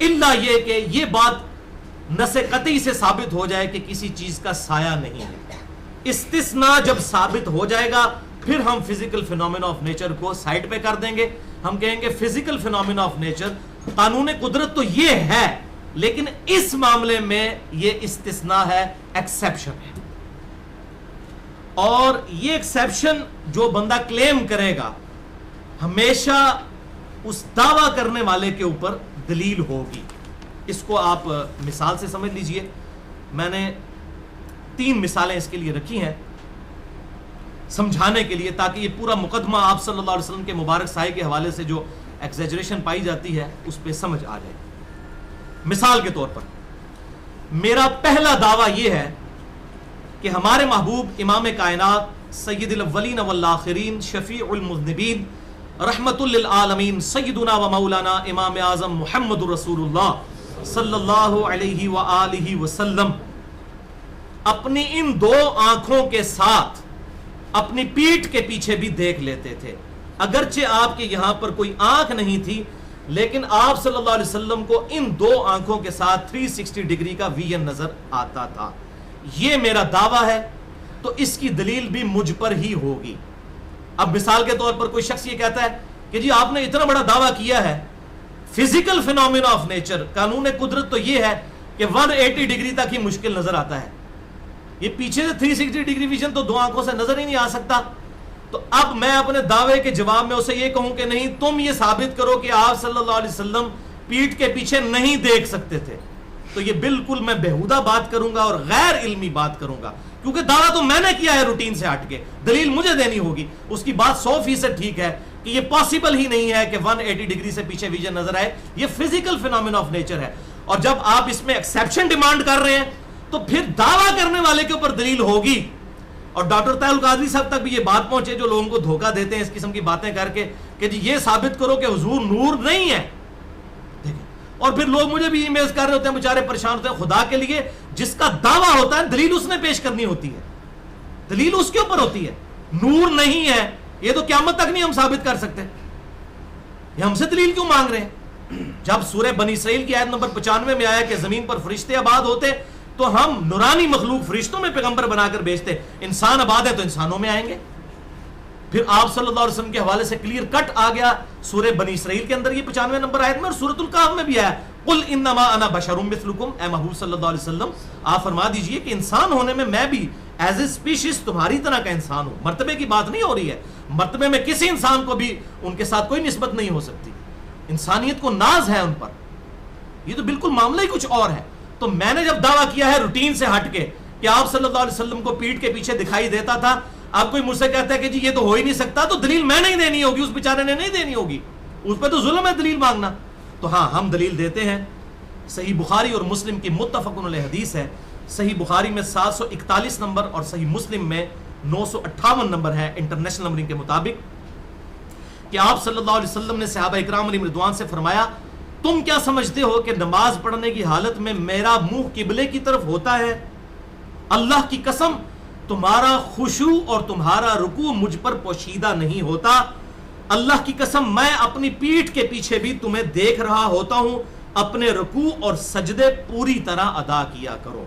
الا یہ کہ یہ بات نص قطعی سے ثابت ہو جائے کہ کسی چیز کا سایہ نہیں ہے۔ استثناء جب ثابت ہو جائے گا پھر ہم فزیکل فینومینا آف نیچر کو سائڈ پہ کر دیں گے۔ ہم کہیں گے فزیکل فینومینا آف نیچر، قانون قدرت تو یہ ہے، لیکن اس معاملے میں یہ استثناء ہے، ایکسیپشن ہے، اور یہ ایکسیپشن جو بندہ کلیم کرے گا ہمیشہ اس دعویٰ کرنے والے کے اوپر دلیل ہوگی۔ اس کو آپ مثال سے سمجھ لیجئے۔ میں نے 3 مثالیں اس کے لیے رکھی ہیں سمجھانے کے لیے، تاکہ یہ پورا مقدمہ آپ صلی اللہ علیہ وسلم کے مبارک سائے کے حوالے سے جو ایگزیجریشن پائی جاتی ہے اس پہ سمجھ آ جائے۔ مثال کے طور پر میرا پہلا دعویٰ یہ ہے کہ ہمارے محبوب امام کائنات سید الاولین والآخرین شفیع المذنبین رحمت للعالمین سیدنا و مولانا امام اعظم محمد رسول اللہ صلی اللہ علیہ وآلہ وسلم اپنی ان 2 آنکھوں کے ساتھ اپنی پیٹھ کے پیچھے بھی دیکھ لیتے تھے۔ اگرچہ آپ کے یہاں پر کوئی آنکھ نہیں تھی، لیکن آپ صلی اللہ علیہ وسلم کو ان 2 آنکھوں کے ساتھ 360 ڈگری کا ویژن نظر آتا تھا۔ یہ میرا دعویٰ ہے، تو اس کی دلیل بھی مجھ پر ہی ہوگی۔ اب مثال کے طور پر کوئی شخص یہ کہتا ہے کہ جی آپ نے اتنا بڑا دعویٰ کیا ہے فزیکل فینومینا آف نیچر، قانون قدرت تو یہ ہے کہ 180 ڈگری تک ہی مشکل نظر آتا ہے، یہ پیچھے سے 360 ڈگری ویژن تو 2 آنکھوں سے نظر ہی نہیں آ سکتا۔ تو اب میں اپنے دعوے کے جواب میں اسے یہ کہوں کہ نہیں، تم یہ ثابت کرو کہ آپ صلی اللہ علیہ وسلم پیٹھ کے پیچھے نہیں دیکھ سکتے تھے، تو یہ بالکل میں بےہودہ بات کروں گا اور غیر علمی بات کروں گا، کیونکہ دعویٰ تو میں نے کیا ہے روٹین سے ہٹ کے، دلیل مجھے دینی ہوگی۔ اس کی بات 100% ٹھیک ہے کہ یہ پاسبل ہی نہیں ہے کہ 180 ڈگری سے پیچھے ویژن نظر آئے، یہ فزیکل فینومینا آف نیچر ہے۔ اور جب آپ اس میں ایکسیپشن ڈیمانڈ کر رہے ہیں تو پھر دعویٰ کرنے والے کے اوپر دلیل ہوگی۔ اور ڈاکٹر طاہر القادری صاحب تک بھی یہ بات پہنچے جو لوگوں کو دھوکہ دیتے ہیں اس قسم کی باتیں کر کے کہ جی یہ ثابت کرو کہ حضور نور نہیں ہے، دیکھیں، اور پھر لوگ مجھے بھی ای میلز کر رہے ہوتے ہیں، بیچارے پریشان ہوتے ہیں۔ خدا کے لیے جس کا دعویٰ ہوتا ہے دلیل اس نے پیش کرنی ہوتی ہے، دلیل اس کے اوپر ہوتی ہے۔ نور نہیں ہے یہ تو قیامت تک نہیں ہم ثابت کر سکتے، یہ ہم سے دلیل کیوں مانگ رہے ہیں؟ جب سورہ بنی اسرائیل کی آیت نمبر 95 میں آیا کہ زمین پر فرشتے آباد ہوتے تو ہم نورانی مخلوق فرشتوں میں پیغمبر بنا کر بھیجتے، انسان آباد ہے تو انسانوں میں آئیں گے۔ پھر آپ صلی اللہ علیہ وسلم کے حوالے سے کلیئر کٹ آ گیا سورہ بنی اسرائیل کے اندر یہ 95 نمبر آیت میں، اور سورۃ الکہف میں بھی آیا قل انما انا بشر مثلکم، اے محبوب صلی اللہ علیہ وسلم آپ فرما دیجئے کہ انسان ہونے میں میں بھی ایز اے اسپیشیز تمہاری طرح کا انسان ہوں۔ مرتبے کی بات نہیں ہو رہی ہے، مرتبے میں کسی انسان کو بھی ان کے ساتھ کوئی نسبت نہیں ہو سکتی، انسانیت کو ناز ہے ان پر، یہ تو بالکل معاملہ ہی کچھ اور ہے۔ تو میں نے جب دعویٰ کیا ہے روٹین سے ہٹ کے کہ آپ صلی اللہ علیہ وسلم کو پیٹھ کے پیچھے دکھائی دیتا تھا، آپ کوئی مجھ سے کہتا ہے کہ جی یہ تو ہو ہی نہیں سکتا، تو دلیل میں نہیں دینی ہوگی، اس بیچارے نے نہیں دینی ہوگی، اس پہ تو ظلم ہے دلیل مانگنا۔ تو ہاں ہم دلیل دیتے ہیں۔ صحیح بخاری اور مسلم کی متفق علیہ حدیث ہے، صحیح بخاری میں 741 نمبر اور صحیح مسلم میں 958 نمبر ہے انٹرنیشنل نمبرنگ کے مطابق، کہ آپ صلی اللہ علیہ وسلم نے صحابہ اکرام علیہم رضوان سے فرمایا تم کیا سمجھتے ہو کہ نماز پڑھنے کی حالت میں میرا منہ قبلے کی طرف ہوتا ہے؟ اللہ کی قسم تمہارا خشوع اور تمہارا رکوع مجھ پر پوشیدہ نہیں ہوتا، اللہ کی قسم میں اپنی پیٹھ کے پیچھے بھی تمہیں دیکھ رہا ہوتا ہوں، اپنے رکوع اور سجدے پوری طرح ادا کیا کرو۔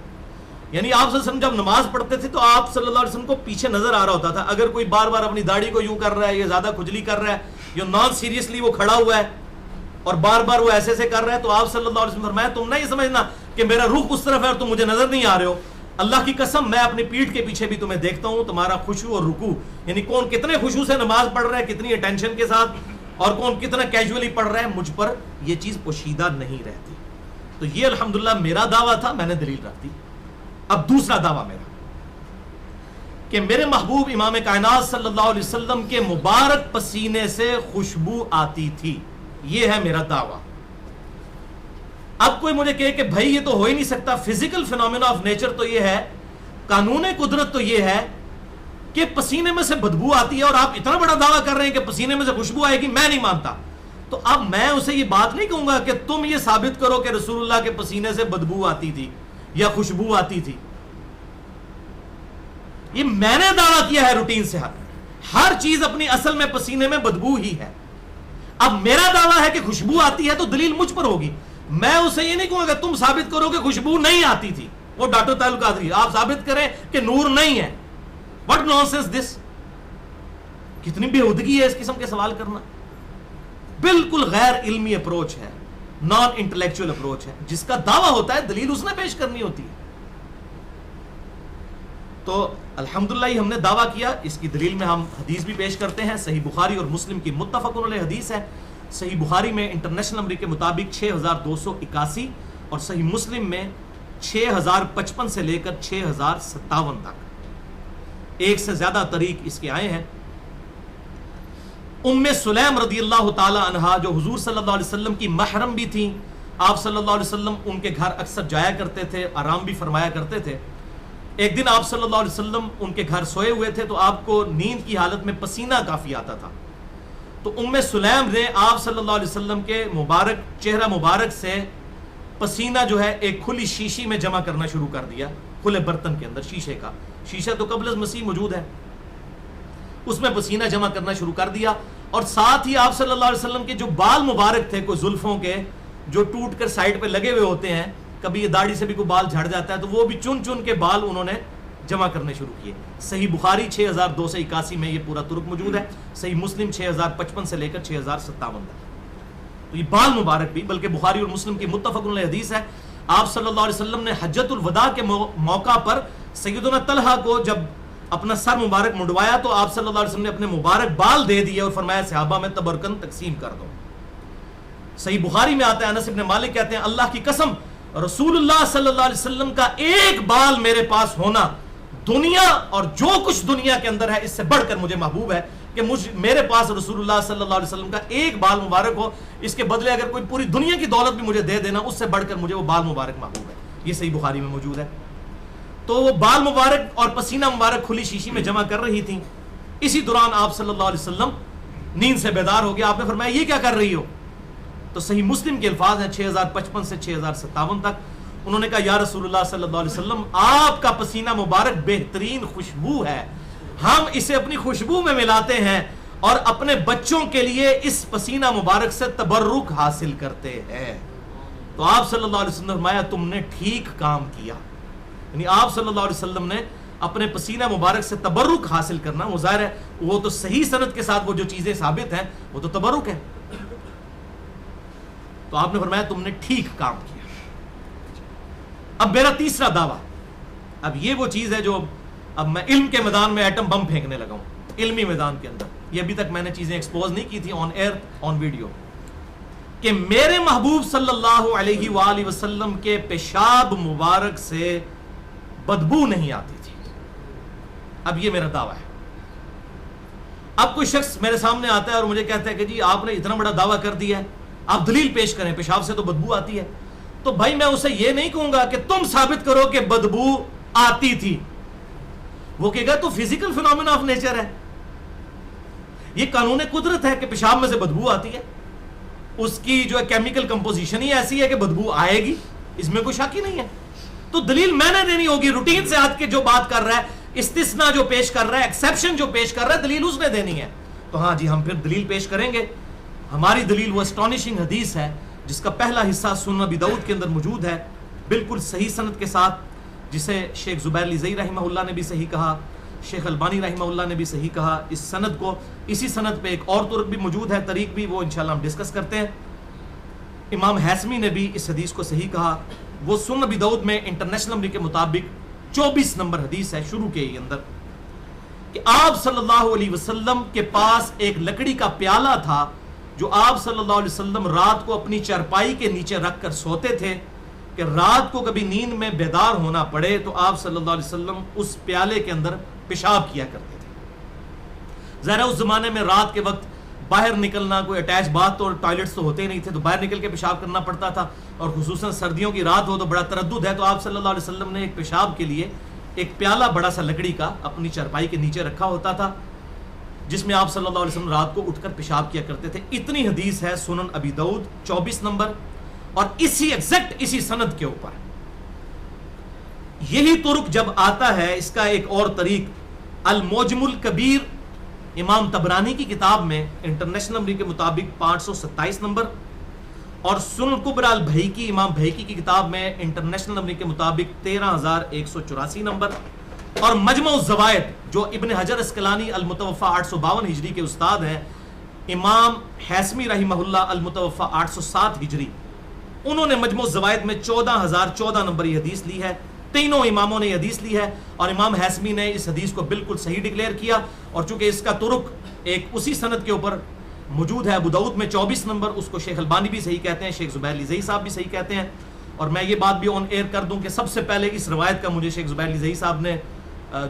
یعنی آپ صلی اللہ علیہ وسلم جب نماز پڑھتے تھے تو آپ صلی اللہ علیہ وسلم کو پیچھے نظر آ رہا ہوتا تھا. اگر کوئی بار بار اپنی داڑھی کو یوں کر رہا ہے یا زیادہ کھجلی کر رہا ہے یا نان سیریسلی وہ کھڑا ہوا ہے اور بار بار وہ ایسے سے کر رہا ہے, تو آپ صلی اللہ علیہ وسلم فرمایا تم نہ یہ سمجھنا کہ میرا رخ اس طرف ہے اور تم مجھے نظر نہیں آ رہے ہو. اللہ کی قسم میں اپنی پیٹھ کے پیچھے بھی تمہیں دیکھتا ہوں, تمہارا خشوع اور رکوع, یعنی کون کتنے خشوع سے نماز پڑھ رہا ہے, کتنی اٹینشن کے ساتھ, اور کون کتنا کیجولی پڑھ رہا ہے, مجھ پر یہ چیز پوشیدہ نہیں رہتی. تو یہ الحمدللہ میرا دعویٰ تھا, میں نے دلیل رکھ دی. اب دوسرا دعویٰ میرا کہ میرے محبوب امام کائنات صلی اللہ علیہ وسلم کے مبارک پسینے سے خوشبو آتی تھی. یہ ہے میرا دعویٰ. اب کوئی مجھے کہے کہ بھائی یہ تو ہو ہی نہیں سکتا, فزیکل فینومینا آف نیچر تو یہ ہے, قانون قدرت تو یہ ہے کہ پسینے میں سے بدبو آتی ہے, اور آپ اتنا بڑا دعویٰ کر رہے ہیں کہ پسینے میں سے خوشبو آئے گی. میں نہیں مانتا. تو اب میں اسے یہ بات نہیں کہوں گا کہ تم یہ ثابت کرو کہ رسول اللہ کے پسینے سے بدبو آتی تھی یا خوشبو آتی تھی. یہ میں نے دعویٰ کیا ہے روٹین سے ہر چیز اپنی اصل میں پسینے میں بدبو ہی ہے. اب میرا دعویٰ ہے کہ خوشبو آتی ہے تو دلیل مجھ پر ہوگی. میں اسے یہ نہیں کہوں گا کہ تم ثابت کرو کہ خوشبو نہیں آتی تھی. وہ ڈاکٹر طاہر القادری, آپ ثابت کریں کہ نور نہیں ہے. What nonsense this! کتنی بےہودگی ہے اس قسم کے سوال کرنا. بالکل غیر علمی اپروچ ہے, نان انٹلیکچوئل اپروچ ہے. جس کا دعویٰ ہوتا ہے دلیل اس نے پیش کرنی ہوتی ہے. تو الحمدللہ ہم نے دعویٰ کیا, اس کی دلیل میں ہم حدیث بھی پیش کرتے ہیں. صحیح بخاری اور مسلم کی متفق علیہ حدیث ہے. صحیح بخاری میں انٹرنیشنل نمبر کے مطابق 6281 اور صحیح مسلم میں 6055 سے لے کر 6057 تک, ایک سے زیادہ طریق اس کے آئے ہیں. ام سلیم رضی اللہ تعالی عنہا جو حضور صلی اللہ علیہ وسلم کی محرم بھی تھیں, آپ صلی اللہ علیہ وسلم ان کے گھر اکثر جایا کرتے تھے, آرام بھی فرمایا کرتے تھے. ایک دن آپ صلی اللہ علیہ وسلم ان کے گھر سوئے ہوئے تھے, تو آپ کو نیند کی حالت میں پسینہ کافی آتا تھا. تو ام سلیم نے آپ صلی اللہ علیہ وسلم کے مبارک چہرہ مبارک سے پسینہ جو ہے ایک کھلی شیشی میں جمع کرنا شروع کر دیا, کھلے برتن کے اندر شیشے کا. شیشہ تو قبل از مسیح موجود ہے, اس میں پسینہ جمع کرنا شروع کر دیا. اور ساتھ ہی آپ صلی اللہ علیہ وسلم کے جو بال مبارک تھے, کوئی زلفوں کے جو ٹوٹ کر سائڈ پہ لگے ہوئے ہوتے ہیں, کبھی یہ داڑھی سے بھی کوئی بال جھڑ جاتا ہے, تو وہ بھی چن چن کے بال انہوں نے جمع کرنے شروع کیے. صحیح بخاری 6281 میں یہ پورا ترک موجود ہے. صحیح مسلم 6055 سے لے کر 6057 تک. تو یہ بال مبارک بھی, بلکہ بخاری اور مسلم کی متفق علیہ حدیث ہے, آپ صلی اللہ علیہ وسلم نے حجۃ الوداع کے موقع پر سیدنا طلحہ کو جب اپنا سر مبارک منڈوایا تو آپ صلی اللہ علیہ وسلم نے اپنے مبارک بال دے دیے اور فرمایا صحابہ میں تبرکن تقسیم کر دو. صحیح بخاری میں آتا ہے, انس بن مالک کہتے ہیں اللہ کی قسم رسول اللہ صلی اللہ علیہ وسلم کا ایک بال میرے پاس ہونا دنیا اور جو کچھ دنیا کے اندر ہے اس سے بڑھ کر مجھے محبوب ہے کہ میرے پاس رسول اللہ صلی اللہ علیہ وسلم کا ایک بال مبارک ہو, اس کے بدلے اگر کوئی پوری دنیا کی دولت بھی مجھے دے دینا اس سے بڑھ کر مجھے وہ بال مبارک محبوب ہے. یہ صحیح بخاری میں موجود ہے. تو وہ بال مبارک اور پسینہ مبارک کھلی شیشی میں جمع کر رہی تھیں. اسی دوران آپ صلی اللہ علیہ وسلم نیند سے بیدار ہو گیا. آپ نے فرمایا یہ کیا کر رہی ہو؟ تو صحیح مسلم کے الفاظ ہیں 6055 سے 6057 تک. انہوں نے کہا یا رسول اللہ صلی اللہ علیہ وسلم آپ کا پسینہ مبارک بہترین خوشبو ہے, ہم اسے اپنی خوشبو میں ملاتے ہیں اور اپنے بچوں کے لیے اس پسینہ مبارک سے تبرک حاصل کرتے ہیں. تو آپ صلی اللہ علیہ وسلم نے فرمایا تم نے ٹھیک کام کیا. یعنی آپ صلی اللہ علیہ وسلم نے اپنے پسینہ مبارک سے تبرک حاصل کرنا, وہ ظاہر ہے وہ تو صحیح سند کے ساتھ وہ جو چیزیں ثابت ہیں وہ تو تبرک ہے. تو آپ نے فرمایا تم نے ٹھیک کام کیا. اب میرا تیسرا دعویٰ, اب یہ وہ چیز ہے جو اب میں علم کے میدان میں ایٹم بم پھینکنے لگا ہوں, علمی میدان کے اندر. یہ ابھی تک میں نے چیزیں ایکسپوز نہیں کی تھی آن ایئر آن ویڈیو, کہ میرے محبوب صلی اللہ علیہ وآلہ وسلم کے پیشاب مبارک سے بدبو نہیں آتی تھی. اب یہ میرا دعویٰ ہے. اب کوئی شخص میرے سامنے آتا ہے اور مجھے کہتا ہے کہ جی آپ نے اتنا بڑا دعویٰ کر دیا ہے, آپ دلیل پیش کریں پیشاب سے تو بدبو آتی ہے. تو بھائی میں اسے یہ نہیں کہوں گا کہ تم ثابت کرو کہ بدبو آتی تھی. وہ کہے گا تو فزیکل فینومینا آف نیچر ہے, یہ قانون قدرت ہے کہ پیشاب میں سے بدبو آتی ہے, اس کی جو کیمیکل کمپوزیشن ہی ایسی ہے کہ بدبو آئے گی, اس میں کوئی شک ہی نہیں ہے. تو دلیل میں نے دینی ہوگی. روٹین سے ہٹ کے جو بات کر رہا ہے, استثناء جو پیش کر رہا ہے, ایکسیپشن جو پیش کر رہا ہے, دلیل اس نے دینی ہے. تو ہاں جی ہم پھر دلیل پیش کریں گے. ہماری دلیل وہ اسٹانشنگ حدیث ہے جس کا پہلا حصہ سنن ابی داؤد کے اندر موجود ہے, بالکل صحیح سند کے ساتھ, جسے شیخ زبیر لیزئی رحمہ اللہ نے بھی صحیح کہا، شیخ البانی رحمہ اللہ نے بھی صحیح کہا. اس سند کو، اسی سند پہ ایک اور طرق بھی موجود ہے، طریق بھی، وہ انشاءاللہ ہم ڈسکس کرتے ہیں. امام حیثمی نے بھی اس حدیث کو صحیح کہا. وہ سنن ابی داؤد میں انٹرنیشنل نمبر کے مطابق 24 نمبر حدیث ہے شروع کے اندر، کہ آپ صلی اللہ علیہ وسلم کے پاس ایک لکڑی کا پیالہ تھا جو آپ صلی اللہ علیہ وسلم رات کو اپنی چارپائی کے نیچے رکھ کر سوتے تھے، کہ رات کو کبھی نیند میں بیدار ہونا پڑے تو آپ صلی اللہ علیہ وسلم اس پیالے کے اندر پیشاب کیا کرتے تھے. ظاہر اس زمانے میں رات کے وقت باہر نکلنا، کوئی اٹیچ باتھ اور ٹوائلٹس تو ہوتے ہی نہیں تھے، تو باہر نکل کے پیشاب کرنا پڑتا تھا، اور خصوصاً سردیوں کی رات ہو تو بڑا تردد ہے. تو آپ صلی اللہ علیہ وسلم نے ایک پیشاب کے لیے ایک پیالہ بڑا سا لکڑی کا اپنی چارپائی کے نیچے رکھا ہوتا تھا، جس میں آپ صلی اللہ علیہ وسلم رات کو اٹھ کر پیشاب کیا کرتے تھے. اتنی حدیث ہے سنن ابی داؤد 24 نمبر، اور اسی ایگزیکٹ اسی سند کے اوپر. یہی طرق جب آتا ہے، اس کا ایک اور طریق الموجم الکبیر امام طبرانی کی کتاب میں انٹرنیشنل نمبر کے مطابق 527 نمبر، اور سنن کبری البیہقی امام بہقی کی کتاب میں انٹرنیشنل نمبر کے مطابق 13184 نمبر، اور مجمع الزوائد جو ابن حجر اسقلانی المتوفی 852 ہجری کے استاد ہیں، امام حیثمی رحمہ اللہ المتوفی 807 ہجری، انہوں نے مجموع الزوائد میں 14014 نمبر یہ حدیث لی ہے. تینوں اماموں نے یہ حدیث لی ہے، اور امام حیثمی نے اس حدیث کو بالکل صحیح ڈکلیئر کیا. اور چونکہ اس کا طرق ایک اسی سند کے اوپر موجود ہے ابو داؤد میں 24 نمبر، اس کو شیخ البانی بھی صحیح کہتے ہیں، شیخ زبیر لیزئی صاحب بھی صحیح کہتے ہیں. اور میں یہ بات بھی آن ایئر کر دوں کہ سب سے پہلے اس روایت کا مجھے شیخ زبیر لیزئی صاحب نے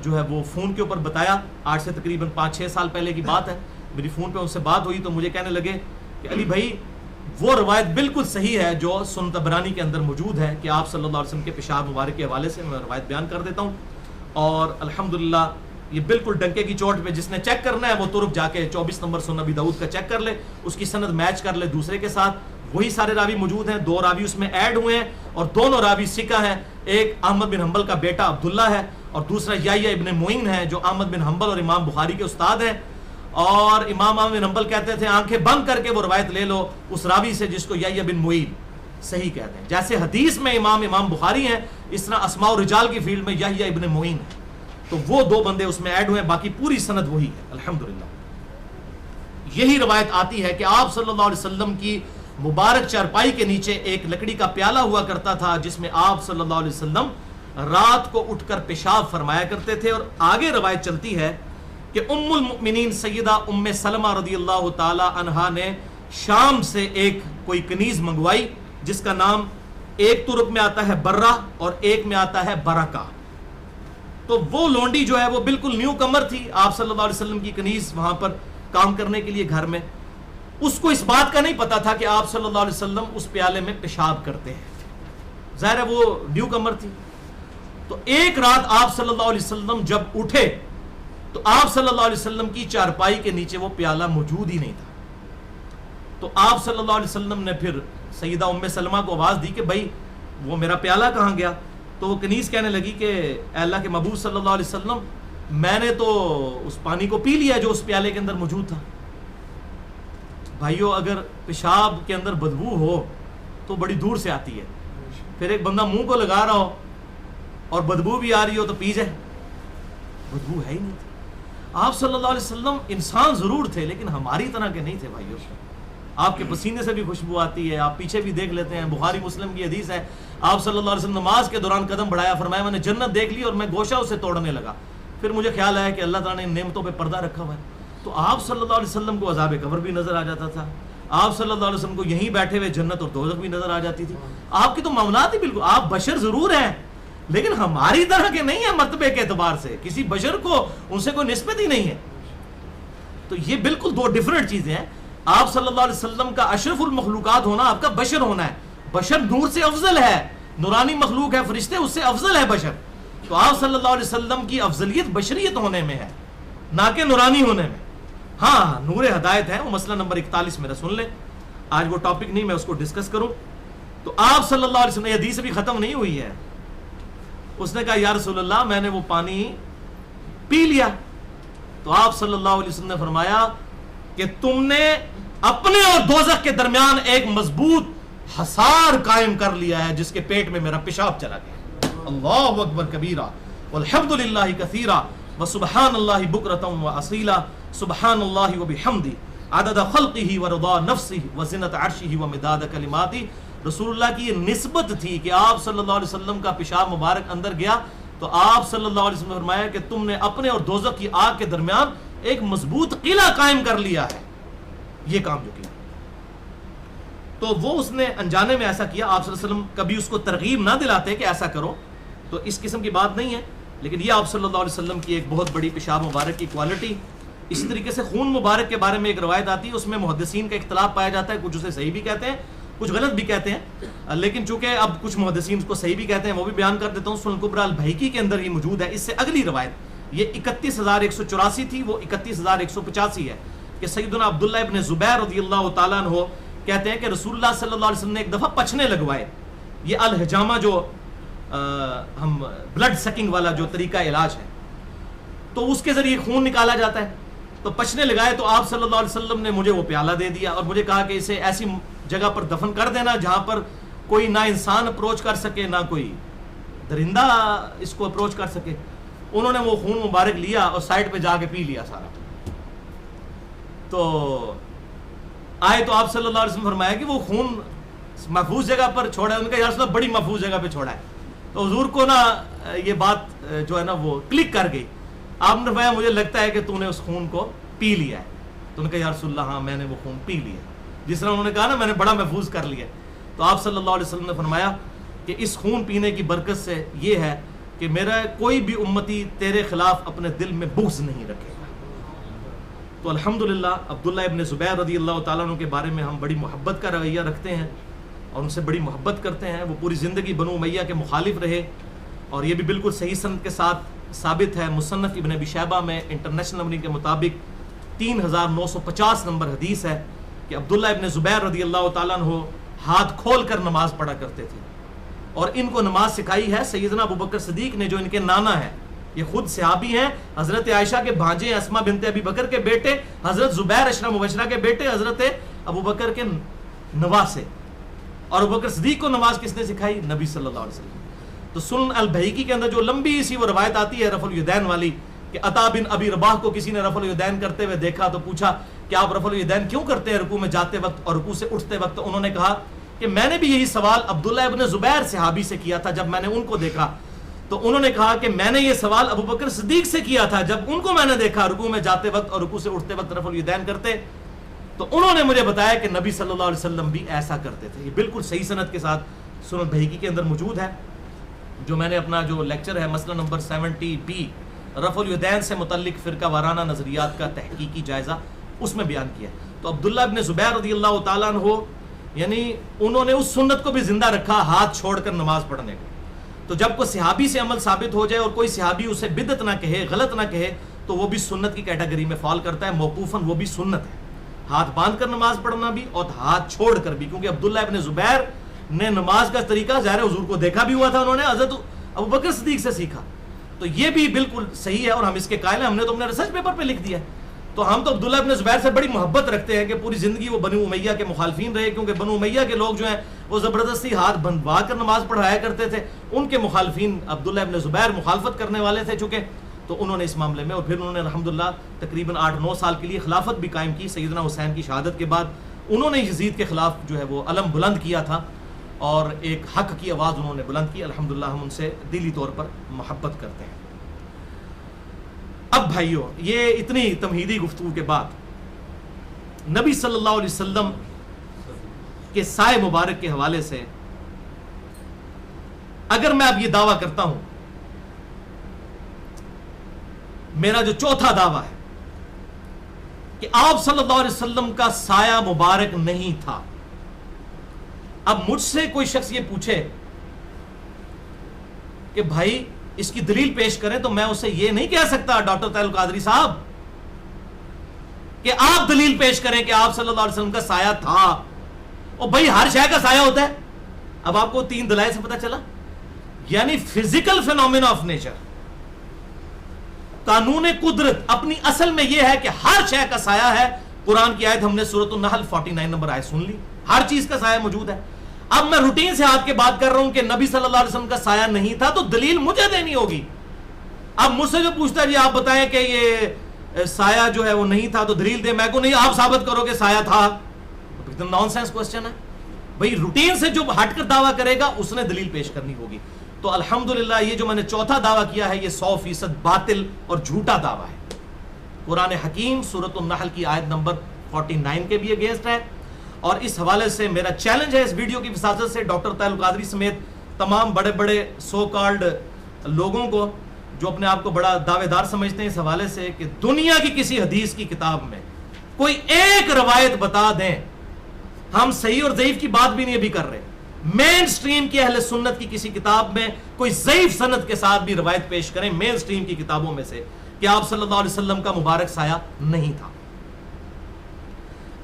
جو ہے وہ فون کے اوپر بتایا. آج سے تقریباً 5-6 سال پہلے کی بات ہے، میری فون پہ ان سے بات ہوئی تو مجھے کہنے لگے کہ علی بھائی وہ روایت بالکل صحیح ہے جو سنن طبرانی کے اندر موجود ہے، کہ آپ صلی اللہ علیہ وسلم کے پیشاب مبارک کے حوالے سے میں روایت بیان کر دیتا ہوں. اور الحمدللہ یہ بالکل ڈنکے کی چوٹ پہ جس نے چیک کرنا ہے وہ ترک جا کے 24 نمبر سنن ابی داؤد کا چیک کر لے، اس کی سند میچ کر لے دوسرے کے ساتھ. وہی سارے راوی موجود ہیں، 2 راوی اس میں ایڈ ہوئے ہیں، اور دونوں راوی ثقہ ہیں. ایک احمد بن حنبل کا بیٹا عبداللہ ہے، اور دوسرا یحییٰ ابن معین ہے جو احمد بن حنبل اور امام بخاری کے استاد ہیں. اور امام احمد بن حنبل کہتے تھے آنکھیں بند کر کے وہ روایت لے لو اس راوی سے جس کو یحییٰ بن معین صحیح کہتے ہیں. جیسے حدیث میں امام بخاری ہیں، اس طرح اسماء و رجال کی فیلڈ میں یحییٰ ابن معین ہے. تو وہ 2 بندے اس میں ایڈ ہوئے ہیں، باقی پوری سند وہی ہے الحمدللہ. یہی روایت آتی ہے کہ آپ صلی اللہ علیہ وسلم کی مبارک چارپائی کے نیچے ایک لکڑی کا پیالہ ہوا کرتا تھا، جس میں آپ صلی اللہ علیہ وسلم رات کو اٹھ کر پیشاب فرمایا کرتے تھے. اور آگے روایت چلتی ہے کہ ام المؤمنین سیدہ ام سلمہ رضی اللہ تعالی عنہا نے شام سے ایک کوئی کنیز منگوائی، جس کا نام ایک ترک میں آتا ہے برہ اور ایک میں آتا ہے برکہ. تو وہ لونڈی جو ہے وہ بالکل نیو کمر تھی آپ صلی اللہ علیہ وسلم کی کنیز وہاں پر کام کرنے کے لیے گھر میں. اس کو اس بات کا نہیں پتا تھا کہ آپ صلی اللہ علیہ وسلم اس پیالے میں پیشاب کرتے ہیں، ظاہر ہے وہ نیو کمر تھی. تو ایک رات آپ صلی اللہ علیہ وسلم جب اٹھے تو آپ صلی اللہ علیہ وسلم کی چارپائی کے نیچے وہ پیالہ موجود ہی نہیں تھا. تو آپ صلی اللہ علیہ وسلم نے پھر سیدہ ام سلمہ کو آواز دی کہ بھائی وہ میرا پیالہ کہاں گیا؟ تو وہ کنیز کہنے لگی کہ اے اللہ کے محبوب صلی اللہ علیہ وسلم، میں نے تو اس پانی کو پی لیا جو اس پیالے کے اندر موجود تھا. بھائیو اگر پیشاب کے اندر بدبو ہو تو بڑی دور سے آتی ہے، پھر ایک بندہ منہ کو لگا رہا ہو اور بدبو بھی آ رہی ہو تو پی جائے، بدبو ہے ہی نہیں تھی. آپ صلی اللہ علیہ وسلم انسان ضرور تھے لیکن ہماری طرح کے نہیں تھے بھائیو. آپ کے پسینے سے بھی خوشبو آتی ہے، آپ پیچھے بھی دیکھ لیتے ہیں، بخاری مسلم کی حدیث ہے آپ صلی اللہ علیہ وسلم نماز کے دوران قدم بڑھایا، فرمایا میں نے جنت دیکھ لی اور میں گوشہ اسے توڑنے لگا. پھر مجھے خیال آیا کہ اللہ تعالیٰ نے ان نعمتوں پہ پردہ رکھا ہوا ہے. تو آپ صلی اللہ علیہ وسلم کو عذاب قبر بھی نظر آ جاتا تھا، آپ صلی اللہ علیہ وسلم کو یہیں بیٹھے ہوئے جنت اور دوزخ بھی نظر آ جاتی تھی. آپ کی تو معاملات ہی بالکل، آپ بشر ضرور ہیں لیکن ہماری طرح کے نہیں ہیں مرتبے کے اعتبار سے، کسی بشر کو ان سے کوئی نسبت ہی نہیں ہے. تو یہ بالکل 2 ڈیفرنٹ چیزیں ہیں. آپ صلی اللہ علیہ وسلم کا اشرف المخلوقات ہونا آپ کا بشر ہونا ہے. بشر نور سے افضل ہے، نورانی مخلوق ہے، فرشتے اس سے افضل ہے بشر. تو آپ صلی اللہ علیہ وسلم کی افضلیت بشریت ہونے میں ہے نہ کہ نورانی ہونے میں. ہاں نور ہدایت ہے، وہ مسئلہ نمبر 41 میرا سن لیں، آج وہ ٹاپک نہیں میں اس کو ڈسکس کروں. تو آپ صلی اللہ علیہ وسلم، یہ حدیث بھی ختم نہیں ہوئی ہے. اس نے کہا یا رسول اللہ میں نے وہ پانی پی لیا. تو آپ صلی اللہ علیہ وسلم نے فرمایا کہ تم نے اپنے اور دوزخ کے درمیان ایک مضبوط حصار قائم کر لیا ہے جس کے پیٹ میں میرا پیشاب چلا گیا. اللہ اکبر کبیرہ والحمد للہ کثیرہ وسبحان اللہ بکرۃ واصیلا سبحان اللہ وبحمدہ عدد خلقہ ورضا نفسہ وزنۃ عرشہ ومداد کلماتہ. رسول اللہ کی یہ نسبت تھی کہ آپ صلی اللہ علیہ وسلم کا پیشاب مبارک اندر گیا تو آپ صلی اللہ علیہ وسلم نے فرمایا کہ تم نے اپنے اور دوزخ کی آگ کے درمیان ایک مضبوط قلعہ قائم کر لیا ہے. یہ کام جو کیا تو وہ اس نے انجانے میں ایسا کیا. آپ صلی اللہ علیہ وسلم کبھی اس کو ترغیب نہ دلاتے کہ ایسا کرو, تو اس قسم کی بات نہیں ہے, لیکن یہ آپ صلی اللہ علیہ وسلم کی ایک بہت بڑی پیشاب مبارک کی کوالٹی. اسی طریقے سے خون مبارک کے بارے میں ایک روایت آتی ہے, اس میں محدثین کا اختلاف پایا جاتا ہے, کچھ اسے صحیح بھی کہتے ہیں کچھ غلط بھی کہتے ہیں, لیکن چونکہ اب کچھ محدثین اس کو صحیح بھی کہتے ہیں وہ بھی بیان کر دیتا ہوں. سنن کبریٰ البیہقی کے اندر یہ موجود ہے. اس سے اگلی روایت یہ 31,184 تھی, وہ 31,185 ہے کہ سیدنا عبداللہ ابن زبیر رضی اللہ تعالیٰ عنہ کہتے ہیں کہ رسول اللہ صلی اللہ علیہ وسلم نے ایک دفعہ پچھنے لگوائے. یہ الحجامہ جو ہم بلڈ سکنگ والا جو طریقہ علاج ہے تو اس کے ذریعے خون نکالا جاتا ہے, تو پچھنے لگائے تو آپ صلی اللہ علیہ وسلم نے مجھے وہ پیالہ دے دیا اور مجھے کہا کہ اسے ایسی جگہ پر دفن کر دینا جہاں پر کوئی نہ انسان اپروچ کر سکے نہ کوئی درندہ اس کو اپروچ کر سکے. انہوں نے وہ خون مبارک لیا اور سائڈ پہ جا کے پی لیا سارا. تو آئے تو آپ صلی اللہ علیہ وسلم فرمایا کہ وہ خون محفوظ جگہ پر چھوڑا ہے. ان کا یا رسول اللہ بڑی محفوظ جگہ پہ چھوڑا ہے. تو حضور کو نا یہ بات جو ہے نا وہ کلک کر گئی. آپ نے فرمایا مجھے لگتا ہے کہ تو نے اس خون کو پی لیا ہے. تو ان کا یا رسول اللہ ہاں میں نے وہ خون پی لیا, جس طرح انہوں نے کہا نا میں نے بڑا محفوظ کر لیا. تو آپ صلی اللہ علیہ وسلم نے فرمایا کہ اس خون پینے کی برکت سے یہ ہے کہ میرا کوئی بھی امتی تیرے خلاف اپنے دل میں بغض نہیں رکھے گا. تو الحمدللہ عبداللہ ابن زبیر رضی اللہ تعالیٰ عنہ کے بارے میں ہم بڑی محبت کا رویہ رکھتے ہیں اور ان سے بڑی محبت کرتے ہیں. وہ پوری زندگی بنو امیہ کے مخالف رہے اور یہ بھی بالکل صحیح سند کے ساتھ ثابت ہے. مصنف ابن ابی شیبہ میں انٹرنیشنل نمبر کے مطابق 3950 نمبر حدیث ہے کہ عبداللہ ابن زبیر رضی اللہ تعالیٰ عنہ ہاتھ کھول کر نماز پڑھا کرتے تھے اور ان کو نماز سکھائی ہے سیدنا ابوبکر صدیق نے جو ان کے نانا ہے. یہ خود صحابی ہیں, حضرت عائشہ کے بھانجے اسما بنت ابی بکر کے بیٹے, حضرت زبیر عشرہ مبشرہ کے بیٹے, حضرت ابوبکر کے نواسے. اور ابوبکر صدیق کو نماز کس نے سکھائی؟ نبی صلی اللہ علیہ وسلم. تو سنن البیہقی کے اندر جو لمبی سی وہ روایت آتی ہے رفع الیدین والی کہ عطا بن ابی رباح کو کسی نے رفع الیدین کرتے ہوئے دیکھا تو پوچھا کہ آپ رفع الیدین کیوں کرتے ہیں رکوع میں جاتے وقت اور رکوع سے اٹھتے وقت؟ انہوں نے کہا کہ میں نے بھی یہی سوال عبداللہ ابن زبیر صحابی سے کیا تھا جب میں نے ان کو دیکھا. تو انہوں نے کہا کہ میں نے یہ سوال ابوبکر صدیق سے کیا تھا جب ان کو میں نے دیکھا رکوع میں جاتے وقت اور رکوع سے اٹھتے وقت رفع الیدین کرتے, تو انہوں نے مجھے بتایا کہ نبی صلی اللہ علیہ وسلم بھی ایسا کرتے تھے. یہ بالکل صحیح سند کے ساتھ سنن البیہقی کے اندر موجود ہے. جو میں نے اپنا جو لیکچر ہے مسئلہ نمبر 70B رفع الیدین سے متعلق فرقہ وارانہ نظریات کا تحقیقی جائزہ اس میں بیان کیا. تو عبداللہ ابن زبیر رضی اللہ تعالیٰ عنہ یعنی انہوں نے اس سنت کو بھی زندہ رکھا ہاتھ چھوڑ کر نماز پڑھنے کو. تو جب کوئی صحابی سے عمل ثابت ہو جائے اور کوئی صحابی اسے بدعت نہ کہے, غلط نہ کہے, تو وہ بھی سنت کی کیٹیگری میں فال کرتا ہے. موقوفاً وہ بھی سنت ہے, ہاتھ باندھ کر نماز پڑھنا بھی اور ہاتھ چھوڑ کر بھی, کیونکہ عبداللہ ابن زبیر نے نماز کا طریقہ ظاہر حضور کو دیکھا بھی ہوا تھا, انہوں نے حضرت ابوبکر صدیق سے سیکھا. تو یہ بھی بالکل صحیح ہے اور ہم اس کے قائل ہیں, ہم نے تو اپنے ریسرچ پیپر پہ لکھ دیا ہے. تو ہم تو عبداللہ ابن زبیر سے بڑی محبت رکھتے ہیں کہ پوری زندگی وہ بنو امیہ کے مخالفین رہے, کیونکہ بنو امیہ کے لوگ جو ہیں وہ زبردستی ہاتھ بندھوا کر نماز پڑھایا کرتے تھے. ان کے مخالفین عبداللہ ابن زبیر مخالفت کرنے والے تھے چونکہ, تو انہوں نے اس معاملے میں اور پھر انہوں نے الحمدللہ تقریباً 8-9 سال کے لیے خلافت بھی قائم کی. سیدنا حسین کی شہادت کے بعد انہوں نے یزید کے خلاف جو ہے وہ علم بلند کیا تھا اور ایک حق کی آواز انہوں نے بلند کی. الحمدللہ ہم ان سے دلی طور پر محبت کرتے ہیں. اب بھائیو, یہ اتنی تمہیدی گفتگو کے بعد نبی صلی اللہ علیہ وسلم کے سائے مبارک کے حوالے سے اگر میں اب یہ دعویٰ کرتا ہوں, میرا جو چوتھا دعویٰ ہے کہ آپ صلی اللہ علیہ وسلم کا سایہ مبارک نہیں تھا. اب مجھ سے کوئی شخص یہ پوچھے کہ بھائی اس کی دلیل پیش کریں, تو میں اسے یہ نہیں کہہ سکتا ڈاکٹر طاہر القادری صاحب کہ آپ دلیل پیش کریں کہ آپ صلی اللہ علیہ وسلم کا سایہ تھا. اور بھائی ہر شے کا سایہ ہوتا ہے. اب آپ کو 3 دلائل سے پتہ چلا, یعنی فزیکل فینومینا آف نیچر, قانون قدرت اپنی اصل میں یہ ہے کہ ہر شے کا سایہ ہے. قرآن کی آیت ہم نے سورۃ النحل 49 نمبر آیت سن لی, ہر چیز کا سایہ موجود ہے. اب میں روٹین سے آپ کے بات کر رہا ہوں کہ نبی صلی اللہ علیہ وسلم کا سایہ نہیں تھا، تو دلیل مجھے دینی ہوگی. اب مجھ سے جو پوچھتا ہے جی آپ بتائیں کہ یہ سایہ جو ہے وہ نہیں تھا تو دلیل دے، میں کو نہیں، آپ ثابت کرو کہ سایہ تھا. نان سینس کوسچن ہے بھئی. روٹین سے جو ہٹ کر دعویٰ کرے گا اس نے دلیل پیش کرنی ہوگی. تو الحمدللہ یہ جو میں نے چوتھا دعویٰ کیا ہے یہ 100% باطل اور جھوٹا دعویٰ ہے. قرآن حکیم سورۃ النحل کی آیت نمبر 49 کے بھی اگینسٹ ہے. اور اس حوالے سے میرا چیلنج ہے اس ویڈیو کی وساطت سے ڈاکٹر طاہر القادری سمیت تمام بڑے بڑے سو کالڈ لوگوں کو جو اپنے آپ کو بڑا دعوے دار سمجھتے ہیں اس حوالے سے کہ دنیا کی کسی حدیث کی کتاب میں کوئی ایک روایت بتا دیں. ہم صحیح اور ضعیف کی بات بھی نہیں ابھی کر رہے. مین سٹریم کی اہل سنت کی کسی کتاب میں کوئی ضعیف سند کے ساتھ بھی روایت پیش کریں مین سٹریم کی کتابوں میں سے کہ آپ صلی اللہ علیہ وسلم کا مبارک سایہ نہیں تھا.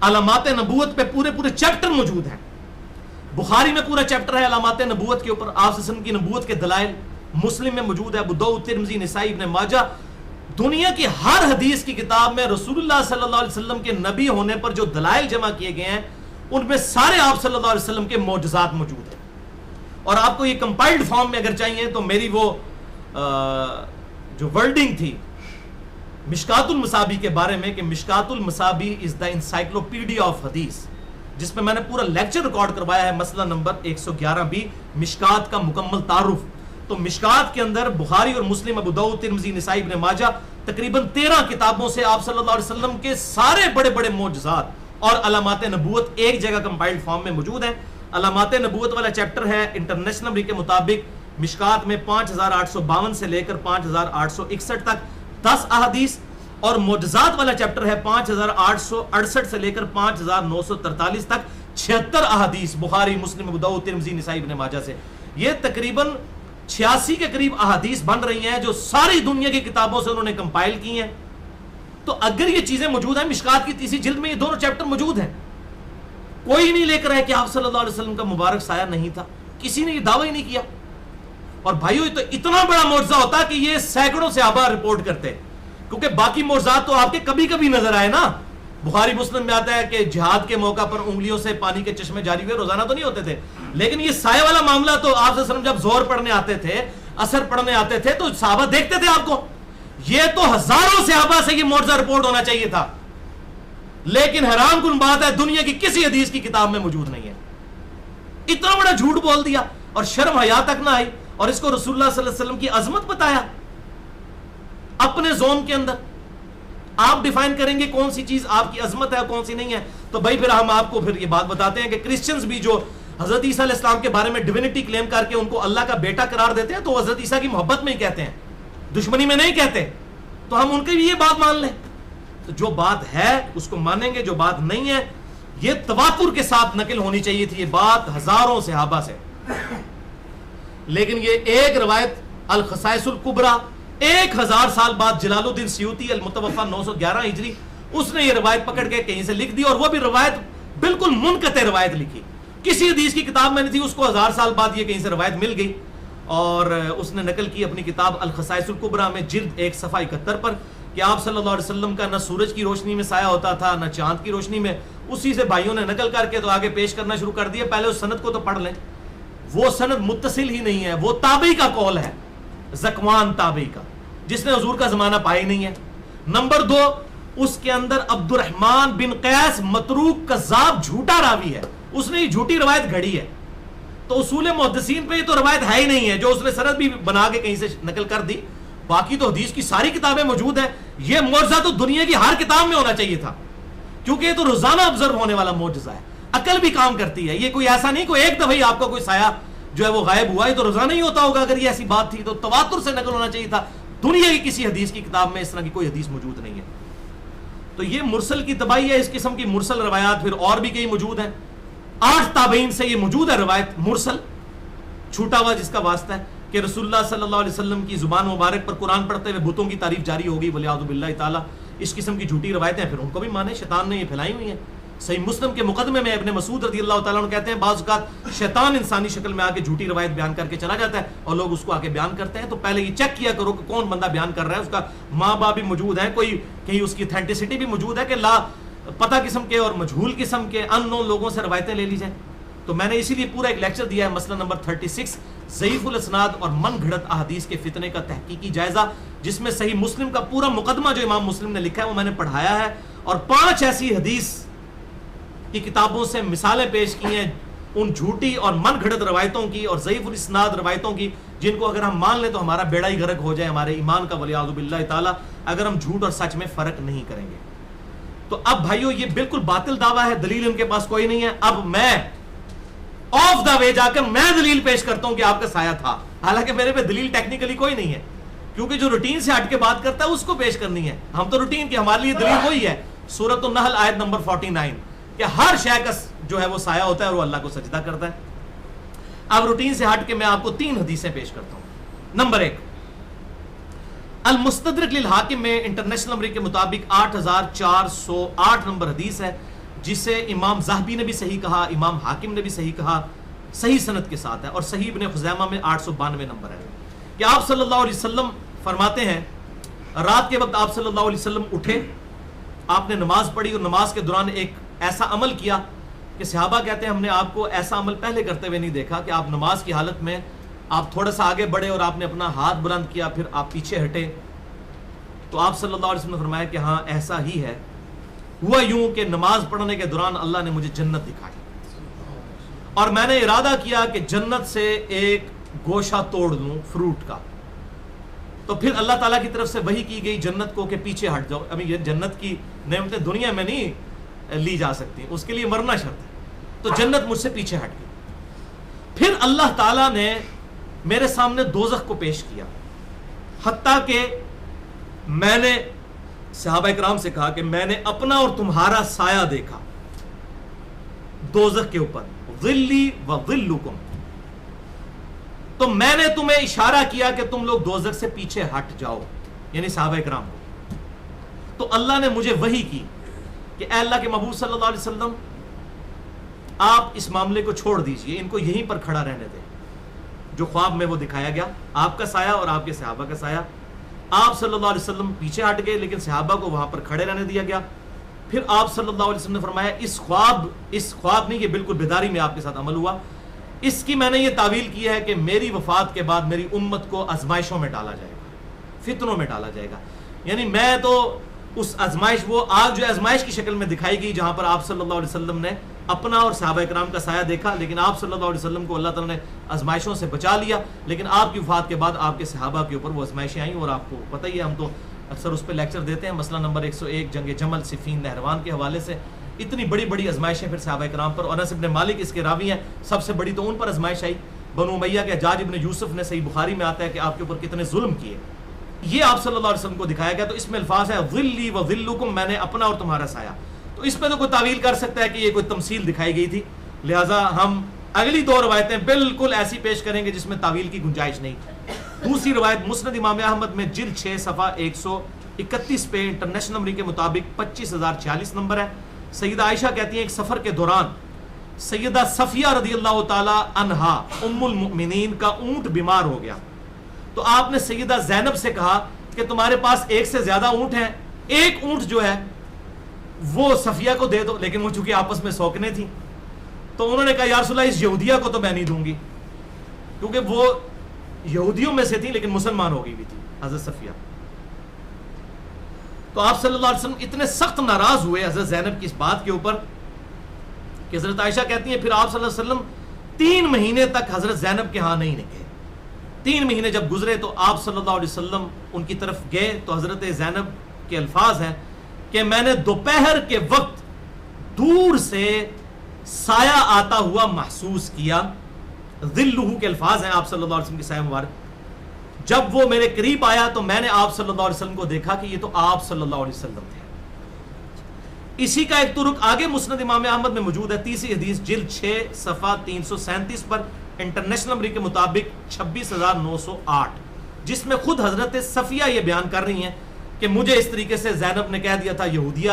علامات نبوت پہ پورے چیپٹر موجود ہیں. بخاری میں پورا چیپٹر ہے علامات نبوت کے اوپر، آپ صلی اللہ علیہ وسلم کی نبوت کے دلائل. مسلم میں موجود ہے، ابو داؤد، ترمذی، نسائی، ابن ماجہ. دنیا کی ہر حدیث کی کتاب میں رسول اللہ صلی اللہ علیہ وسلم کے نبی ہونے پر جو دلائل جمع کیے گئے ہیں ان میں سارے آپ صلی اللہ علیہ وسلم کے معجزات موجود ہیں. اور آپ کو یہ کمپائلڈ فارم میں اگر چاہیے تو میری وہ جو ورڈنگ تھی مشکات المصابی کے بارے میں کہ مشکات المصابی از دا انسائکلوپیڈیا آف حدیث، جس میں نے پورا لیکچر ریکارڈ کروایا ہے، مسئلہ نمبر 111 مشکات کا مکمل تعارف. تو مشکات کے اندر بخاری اور مسلم، ابو داؤد، ترمذی، نسائی، ابن ماجہ تقریباً 13 کتابوں سے آپ صلی اللہ علیہ وسلم کے سارے بڑے بڑے معجزات اور علامات نبوت ایک جگہ کمپائلڈ فارم میں موجود ہیں. علامات نبوت والا چیپٹر ہے انٹرنیشنل نمبر کے مطابق مشکات میں 5852 سے لے کر 5861 تک 10 احادیث، اور معجزات والا چیپٹر ہے 5868 سے لے کر 5943 تک 76 احادیث بخاری، مسلم، ابو داؤد، ترمذی، نسائی، ابن ماجہ سے. یہ تقریباً 86 کے قریب احادیث بن رہی ہیں جو ساری دنیا کی کتابوں سے انہوں نے کمپائل کی ہیں. تو اگر یہ چیزیں موجود ہیں، مشکات کی تیسری جلد میں یہ دونوں چیپٹر موجود ہیں. کوئی نہیں لے کر ہے کہ آپ صلی اللہ علیہ وسلم کا مبارک سایہ نہیں تھا، کسی نے یہ دعویٰ ہی نہیں کیا. اور بھائیو یہ تو اتنا بڑا معجزہ ہوتا کہ یہ سینکڑوں صحابہ رپورٹ کرتے، کیونکہ باقی معجزات تو آپ کے کبھی کبھی نظر آئے نا. بخاری مسلم میں آتا ہے کہ جہاد کے موقع پر انگلیوں سے پانی کے چشمے جاری ہوئے، روزانہ تو نہیں ہوتے تھے. لیکن یہ سایہ والا معاملہ تو آپ صلی اللہ علیہ وسلم جب زہر پڑھنے آتے تھے، عصر پڑھنے آتے تھے تو صحابہ دیکھتے تھے آپ کو. یہ تو ہزاروں صحابہ سے یہ معجزہ رپورٹ ہونا چاہیے تھا، لیکن حیران کن بات ہے دنیا کی کسی حدیث کی کتاب میں موجود نہیں ہے. اتنا بڑا جھوٹ بول دیا اور شرم حیا تک نہ آئی، اور اس کو رسول اللہ صلی اللہ علیہ وسلم کی عظمت بتایا اپنے زون کے اندر. آپ ڈیفائن کریں گے کون سی چیز آپ کی عظمت ہے اور کون سی نہیں ہے. تو بھائی پھر ہم آپ کو پھر یہ بات بتاتے ہیں کہ کرسچنز بھی جو حضرت عیسیٰ علیہ السلام کے بارے میں ڈیوینٹی کلیم کر کے ان کو اللہ کا بیٹا قرار دیتے ہیں تو وہ حضرت عیسیٰ کی محبت میں ہی کہتے ہیں، دشمنی میں نہیں کہتے. تو ہم ان کی بھی یہ بات مان لیں. تو جو بات ہے اس کو مانیں گے، جو بات نہیں ہے یہ تواتر کے ساتھ نقل ہونی چاہیے تھی، یہ بات ہزاروں صحابہ سے. لیکن یہ ایک روایت الخصائص الکبریٰ 1000 سال بعد جلال الدین سیوطی المتوفا 911 ہجری اس نے یہ روایت پکڑ کے کہیں سے لکھ دی، اور وہ بھی روایت بالکل منقطع روایت لکھی، کسی حدیث کی کتاب میں نہیں تھی. اس کو 1000 سال بعد یہ کہیں سے روایت مل گئی اور اس نے نقل کی اپنی کتاب الخصائص الکبریٰ میں جلد 1 صفحہ 71 پر کہ آپ صلی اللہ علیہ وسلم کا نہ سورج کی روشنی میں سایہ ہوتا تھا نہ چاند کی روشنی میں. اسی سے بھائیوں نے نقل کر کے تو آگے پیش کرنا شروع کر دیا. پہلے اس سند کو تو پڑھ لیں، وہ سند متصل ہی نہیں ہے، وہ تابعی کا قول ہے، زکوان تابعی کا، جس نے حضور کا زمانہ پایا ہی نہیں ہے. نمبر 2، اس کے اندر عبد الرحمن بن قیس متروک کذاب جھوٹا راوی ہے، اس نے یہ جھوٹی روایت گھڑی ہے. تو اصول محدثین پہ یہ تو روایت ہے ہی نہیں ہے، جو اس نے سند بھی بنا کے کہیں سے نقل کر دی. باقی تو حدیث کی ساری کتابیں موجود ہیں. یہ معجزہ تو دنیا کی ہر کتاب میں ہونا چاہیے تھا، کیونکہ یہ تو روزانہ آبزرو ہونے والا معجزہ ہے. عقل بھی کام کرتی ہے. یہ کوئی ایسا نہیں کوئی ایک دفعہ ہی آپ کا کوئی سایہ جو ہے وہ غائب ہوا ہے تو روزانہ ہی ہوتا ہوگا. اگر یہ ایسی بات تھی تو تواتر سے نقل ہونا چاہیے تھا. دنیا کی کسی حدیث کی کتاب میں اس طرح کی کوئی حدیث موجود نہیں ہے. تو یہ مرسل کی تباہی ہے. اس قسم کی مرسل روایات پھر اور بھی کئی موجود ہیں. 8 تابعین سے یہ موجود ہے روایت مرسل، چھوٹا ہوا جس کا واسطہ ہے کہ رسول اللہ صلی اللہ علیہ وسلم کی زبان مبارک پر قرآن پڑھتے ہوئے بتوں کی تعریف جاری ہوگی ولیعوذ باللہ تعالی. اس قسم کی جھوٹی روایتیں پھر ان کو بھی مانے، شیطان نے یہ پھیلائی ہوئی ہیں. صحیح مسلم کے مقدمے میں ابن مسعود رضی اللہ تعالیٰ عنہ کہتے ہیں بعض اوقات شیطان انسانی شکل میں آ کے جھوٹی روایت بیان کر کے چلا جاتا ہے اور لوگ اس کو آ کے بیان کرتے ہیں. تو پہلے یہ چیک کیا کرو کہ کون بندہ بیان کر رہا ہے، اس کا ماں باپ بھی موجود ہیں، کوئی کہیں اس کی اتھینٹسٹی بھی موجود ہے کہ لا پتہ قسم کے اور مجہول قسم کے ان نون لوگوں سے روایتیں لے لی جائیں. تو میں نے اسی لیے پورا ایک لیکچر دیا ہے، مسئلہ نمبر 36 ضعیف الاسناد اور من گھڑت احادیث کے فتنے کا تحقیقی جائزہ، جس میں صحیح مسلم کا پورا مقدمہ جو امام مسلم نے لکھا ہے وہ میں نے پڑھایا ہے، اور 5 ایسی حدیث کی کتابوں سے مثالیں پیش کی ہیں ان جھوٹی اور من گھڑت روایتوں کی اور ضعیف الاسناد روایتوں کی، جن کو اگر ہم مان لیں تو ہمارا بیڑا ہی غرق ہو جائے ہمارے ایمان کا، ولیعوذ باللہ تعالی، اگر ہم جھوٹ اور سچ میں فرق نہیں کریں گے۔ تو اب بھائیو یہ بالکل باطل دعویٰ ہے، دلیل ان کے پاس کوئی نہیں ہے۔ اب میں آف دا وے جا کر میں دلیل پیش کرتا ہوں کہ آپ کا سایہ تھا، حالانکہ میرے پہ دلیل ٹیکنیکلی کوئی نہیں ہے، کیونکہ جو روٹین سے ہٹ کے بات کرتا ہے اس کو پیش کرنی ہے۔ ہم تو روٹین کی، ہمارے لیے دلیل وہی ہے، سورۃ النحل آیت نمبر 49 کہ ہر شے کا جو ہے وہ سایہ ہوتا ہے اور وہ اللہ کو سجدہ کرتا ہے۔ اب روٹین سے ہٹ کے میں آپ کو 3 حدیثیں پیش کرتا ہوں۔ نمبر 1، المستدرک للحاکم میں انٹرنیشنل نمبر کے مطابق 8408 نمبر حدیث ہے، جسے امام ذہبی نے بھی صحیح کہا، امام حاکم نے بھی صحیح کہا، صحیح سند کے ساتھ ہے، اور صحیح ابن خزیمہ میں 892 نمبر ہے کہ آپ صلی اللہ علیہ وسلم فرماتے ہیں رات کے وقت آپ صلی اللہ علیہ وسلم اٹھے، آپ نے نماز پڑھی اور نماز کے دوران ایک ایسا عمل کیا کہ صحابہ کہتے ہیں ہم نے آپ کو ایسا عمل پہلے کرتے ہوئے نہیں دیکھا کہ آپ نماز کی حالت میں آپ تھوڑا سا آگے بڑھے اور آپ نے اپنا ہاتھ بلند کیا، پھر آپ پیچھے ہٹے۔ تو آپ صلی اللہ علیہ وسلم نے فرمایا کہ ہاں ایسا ہی ہے، ہوا یوں کہ نماز پڑھنے کے دوران اللہ نے مجھے جنت دکھائی اور میں نے ارادہ کیا کہ جنت سے ایک گوشہ توڑ لوں فروٹ کا، تو پھر اللہ تعالیٰ کی طرف سے وحی کی گئی جنت کو کہ پیچھے ہٹ جاؤ، ابھی یہ جنت کی نعمتیں دنیا میں نہیں لی جا سکتی، اس کے لیے مرنا شرط ہے، تو جنت مجھ سے پیچھے ہٹ گئی۔ پھر اللہ تعالیٰ نے میرے سامنے دوزخ کو پیش کیا، حتیٰ کہ میں نے صحابہ کرام سے کہا کہ میں نے اپنا اور تمہارا سایہ دیکھا دوزخ کے اوپر، ظلی و ظلکم، تو میں نے تمہیں اشارہ کیا کہ تم لوگ دوزخ سے پیچھے ہٹ جاؤ، یعنی صحابہ کرام کو۔ تو اللہ نے مجھے وحی کی کہ اے اللہ کے محبوب صلی اللہ علیہ وسلم آپ اس معاملے کو چھوڑ دیجئے، ان کو یہیں پر کھڑا رہنے دیں، جو خواب میں وہ دکھایا گیا آپ کا سایہ اور آپ کے صحابہ کا سایہ۔ آپ صلی اللہ علیہ وسلم پیچھے ہٹ گئے لیکن صحابہ کو وہاں پر کھڑے رہنے دیا گیا۔ پھر آپ صلی اللہ علیہ وسلم نے فرمایا اس خواب نہیں، یہ بالکل بیداری میں آپ کے ساتھ عمل ہوا، اس کی میں نے یہ تعویل کی ہے کہ میری وفات کے بعد میری امت کو آزمائشوں میں ڈالا جائے گا، فتنوں میں ڈالا جائے گا، یعنی میں تو اس آزمائش، وہ آگ جو آزمائش کی شکل میں دکھائی گئی جہاں پر آپ صلی اللہ علیہ وسلم نے اپنا اور صحابہ کرام کا سایہ دیکھا، لیکن آپ صلی اللہ علیہ وسلم کو اللہ تعالیٰ نے آزمائشوں سے بچا لیا، لیکن آپ کی وفات کے بعد آپ کے صحابہ کے اوپر وہ آزمائشیں آئیں، اور آپ کو پتہ ہی ہے ہم تو اکثر اس پہ لیکچر دیتے ہیں، مسئلہ نمبر 101 جنگ جمل، صفین، نہروان کے حوالے سے اتنی بڑی بڑی آزمائشیں پھر صحابہ کرام پر، اور انس بن مالک اس کے راوی ہیں، سب سے بڑی تو ان پر آزمائش آئی، بنو امیہ کے حجاج ابن یوسف نے، صحیح بخاری میں آتا ہے کہ آپ کے اوپر کتنے ظلم کیے، یہ آپ صلی اللہ علیہ وسلم کو دکھایا گیا۔ تو اس میں الفاظ ہے ظلی و ظلکم، میں نے اپنا اور تمہارا سایہ، تو اس پہ تو کوئی تعویل کر سکتا ہے کہ یہ کوئی تمثیل دکھائی گئی تھی، لہٰذا ہم اگلی 2 روایتیں بالکل ایسی پیش کریں گے جس میں تعویل کی گنجائش نہیں۔ دوسری روایت مسند امام احمد میں جلد 6 صفحہ 131 پہ انٹرنیشنل نمبر کے مطابق 25046 نمبر ہے، سیدہ عائشہ کہتی ہیں ایک سفر کے دوران سیدہ صفیہ رضی اللہ تعالی عنہا ام المؤمنین کا اونٹ بیمار ہو گیا، تو آپ نے سیدہ زینب سے کہا کہ تمہارے پاس ایک سے زیادہ اونٹ ہیں، ایک اونٹ جو ہے وہ صفیہ کو دے دو، لیکن وہ چونکہ آپس میں سوکنے تھیں تو انہوں نے کہا یا رسول اللہ اس یہودیہ کو تو میں نہیں دوں گی، کیونکہ وہ یہودیوں میں سے تھی لیکن مسلمان ہو گئی بھی تھی حضرت صفیہ۔ تو آپ صلی اللہ علیہ وسلم اتنے سخت ناراض ہوئے حضرت زینب کی اس بات کے اوپر کہ حضرت عائشہ کہتی ہیں پھر آپ صلی اللہ علیہ وسلم 3 مہینے تک حضرت زینب کے ہاں نہیں نکلے۔ 3 مہینے جب گزرے تو آپ صلی اللہ علیہ وسلم ان کی طرف گئے تو حضرت زینب کے الفاظ ہیں کہ میں نے دوپہر کے وقت دور سے سایہ آتا ہوا محسوس کیا، ظلہ کے الفاظ ہیں آپ صلی اللہ علیہ وسلم کے سایہ مبارک، جب وہ میرے قریب آیا تو میں نے آپ صلی اللہ علیہ وسلم کو دیکھا کہ یہ تو آپ صلی اللہ علیہ وسلم تھے۔ اسی کا ایک طرق آگے مسند امام احمد میں موجود ہے، تیسری حدیث جلد 6 صفحہ 337 پر انٹرنیشنل نمبر کے مطابق 26908، جس میں خود حضرت صفیہ یہ بیان کر رہی ہیں کہ مجھے اس طریقے سے زینب نے کہہ دیا تھا یہودیہ،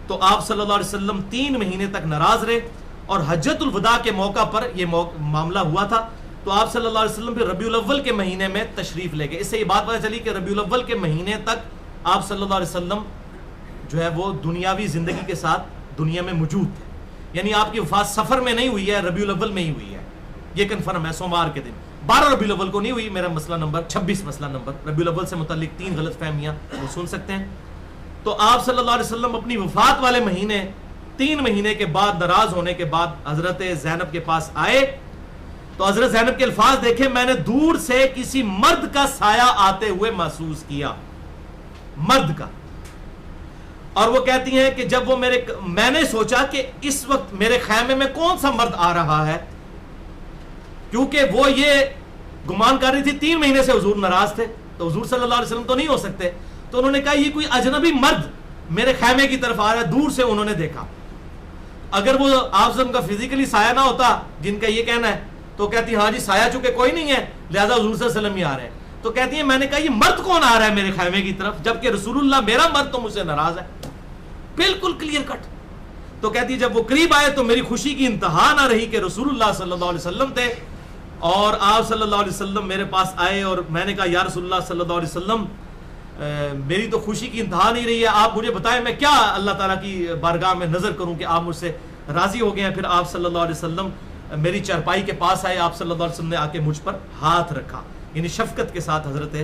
تو آپ صلی اللہ علیہ وسلم 3 مہینے تک ناراض رہے، اور حجۃ الوداع کے موقع پر یہ معاملہ ہوا تھا، تو آپ صلی اللہ علیہ وسلم پھر ربیع الاول کے مہینے میں تشریف لے گئے۔ اس سے یہ بات پتہ چلی کہ ربیع الاول کے مہینے تک آپ صلی اللہ علیہ وسلم جو ہے وہ دنیاوی زندگی کے ساتھ دنیا میں موجود تھے، یعنی آپ کی وفات سفر میں نہیں ہوئی ہے، ربیع الاول میں ہی ہوئی ہے، یہ کنفرم ہے، سوموار کے دن 12 ربیع الاول کو نہیں ہوئی. میرا مسئلہ نمبر 26 مسئلہ نمبر ربیع الاول سے متعلق 3 غلط فہمیاں وہ سن سکتے ہیں. تو آپ صلی اللہ علیہ وسلم اپنی وفات والے مہینے 3 مہینے کے بعد ناراض ہونے کے بعد حضرت زینب کے پاس آئے تو حضرت زینب کے الفاظ دیکھیں، میں نے دور سے کسی مرد کا سایہ آتے ہوئے محسوس کیا، مرد کا. اور وہ کہتی ہیں کہ جب وہ میں نے سوچا کہ اس وقت میرے خیمے میں کون سا مرد آ رہا ہے، کیونکہ وہ یہ گمان کر رہی تھی 3 مہینے سے حضور ناراض تھے تو حضور صلی اللہ علیہ وسلم تو نہیں ہو سکتے. تو انہوں نے کہا یہ کوئی اجنبی مرد میرے خیمے کی طرف آ رہا ہے. دور سے انہوں نے دیکھا. اگر وہ آپ وسلم کا فزیکلی سایہ نہ ہوتا جن کا یہ کہنا ہے تو کہتی ہاں جی سایہ چونکہ کوئی نہیں ہے لہذا حضور صلی اللہ علیہ وسلم ہی آ رہے ہیں. تو کہتی ہیں میں نے کہا یہ مرد کون آ رہا ہے میرے خیمے کی طرف جبکہ رسول اللہ میرا مرد تو مجھ سے ناراض ہے، بالکل کلیئر کٹ. تو کہتی ہے جب وہ قریب آئے تو میری خوشی کی انتہا نہ رہی کہ رسول اللہ صلی اللہ علیہ وسلم تھے اور آپ صلی اللہ علیہ وسلم میرے پاس آئے. اور میں نے کہا یا رسول اللہ صلی اللہ علیہ وسلم میری تو خوشی کی انتہا نہیں رہی ہے، آپ مجھے بتائیں میں کیا اللہ تعالیٰ کی بارگاہ میں نظر کروں کہ آپ مجھ سے راضی ہو گئے ہیں. پھر آپ صلی اللہ علیہ وسلم میری چارپائی کے پاس آئے، آپ صلی اللہ علیہ وسلم نے آ کے مجھ پر ہاتھ رکھا، یعنی شفقت کے ساتھ حضرت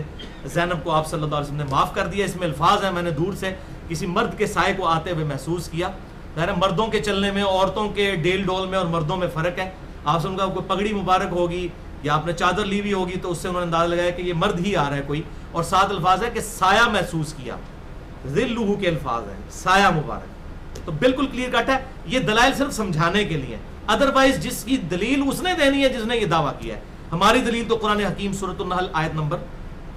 زینب کو آپ صلی اللہ علیہ وسلم نے معاف کر دیا. اس میں الفاظ ہیں میں نے دور سے کسی مرد کے سائے کو آتے ہوئے محسوس کیا. ظاہر ہے مردوں کے چلنے میں عورتوں کے ڈیل ڈول میں اور مردوں میں فرق ہے. آپ سے ان کا کوئی پگڑی مبارک ہوگی یا آپ نے چادر لی ہوئی ہوگی تو اس سے انہوں نے اندازہ لگایا کہ یہ مرد ہی آ رہا ہے کوئی. اور ساتھ الفاظ ہے کہ سایہ محسوس کیا، ذلہ کے الفاظ ہیں، سایہ مبارک. تو بالکل کلیئر کٹ ہے. یہ دلائل صرف سمجھانے کے لیے، ادروائز جس کی دلیل اس نے دینی ہے جس نے یہ دعویٰ کیا ہے. ہماری دلیل تو قرآن حکیم سورۃ النحل آیت نمبر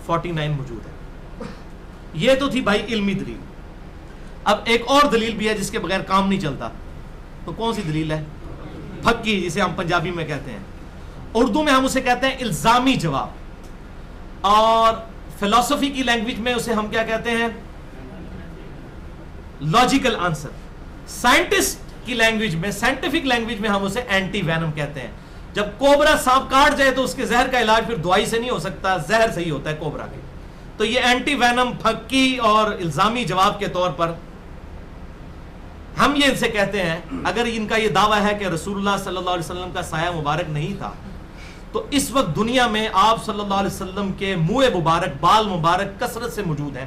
49 موجود ہے. یہ تو تھی بھائی علمی دلیل. اب ایک اور دلیل بھی ہے جس کے بغیر کام نہیں چلتا. تو کون سی دلیل ہے؟ پھکی، جسے ہم پنجابی میں کہتے ہیں، اردو میں ہم اسے کہتے ہیں الزامی جواب، اور فلسفی کی لینگویج میں اسے ہم کیا کہتے ہیں؟ Logical answer. سائنٹسٹ کی لینگویج میں، سائنٹیفک لینگویج میں ہم اسے اینٹی وینم کہتے ہیں. جب کوبرا سانپ کاٹ جائے تو اس کے زہر کا علاج پھر دوائی سے نہیں ہو سکتا، زہر سے ہی ہوتا ہے کوبرا کے. تو یہ اینٹی وینم، پھکی اور الزامی جواب کے طور پر ہم یہ ان سے کہتے ہیں اگر ان کا یہ دعویٰ ہے کہ رسول اللہ صلی اللہ علیہ وسلم کا سایہ مبارک نہیں تھا تو اس وقت دنیا میں آپ صلی اللہ علیہ وسلم کے منہ مبارک، بال مبارک کثرت سے موجود ہیں،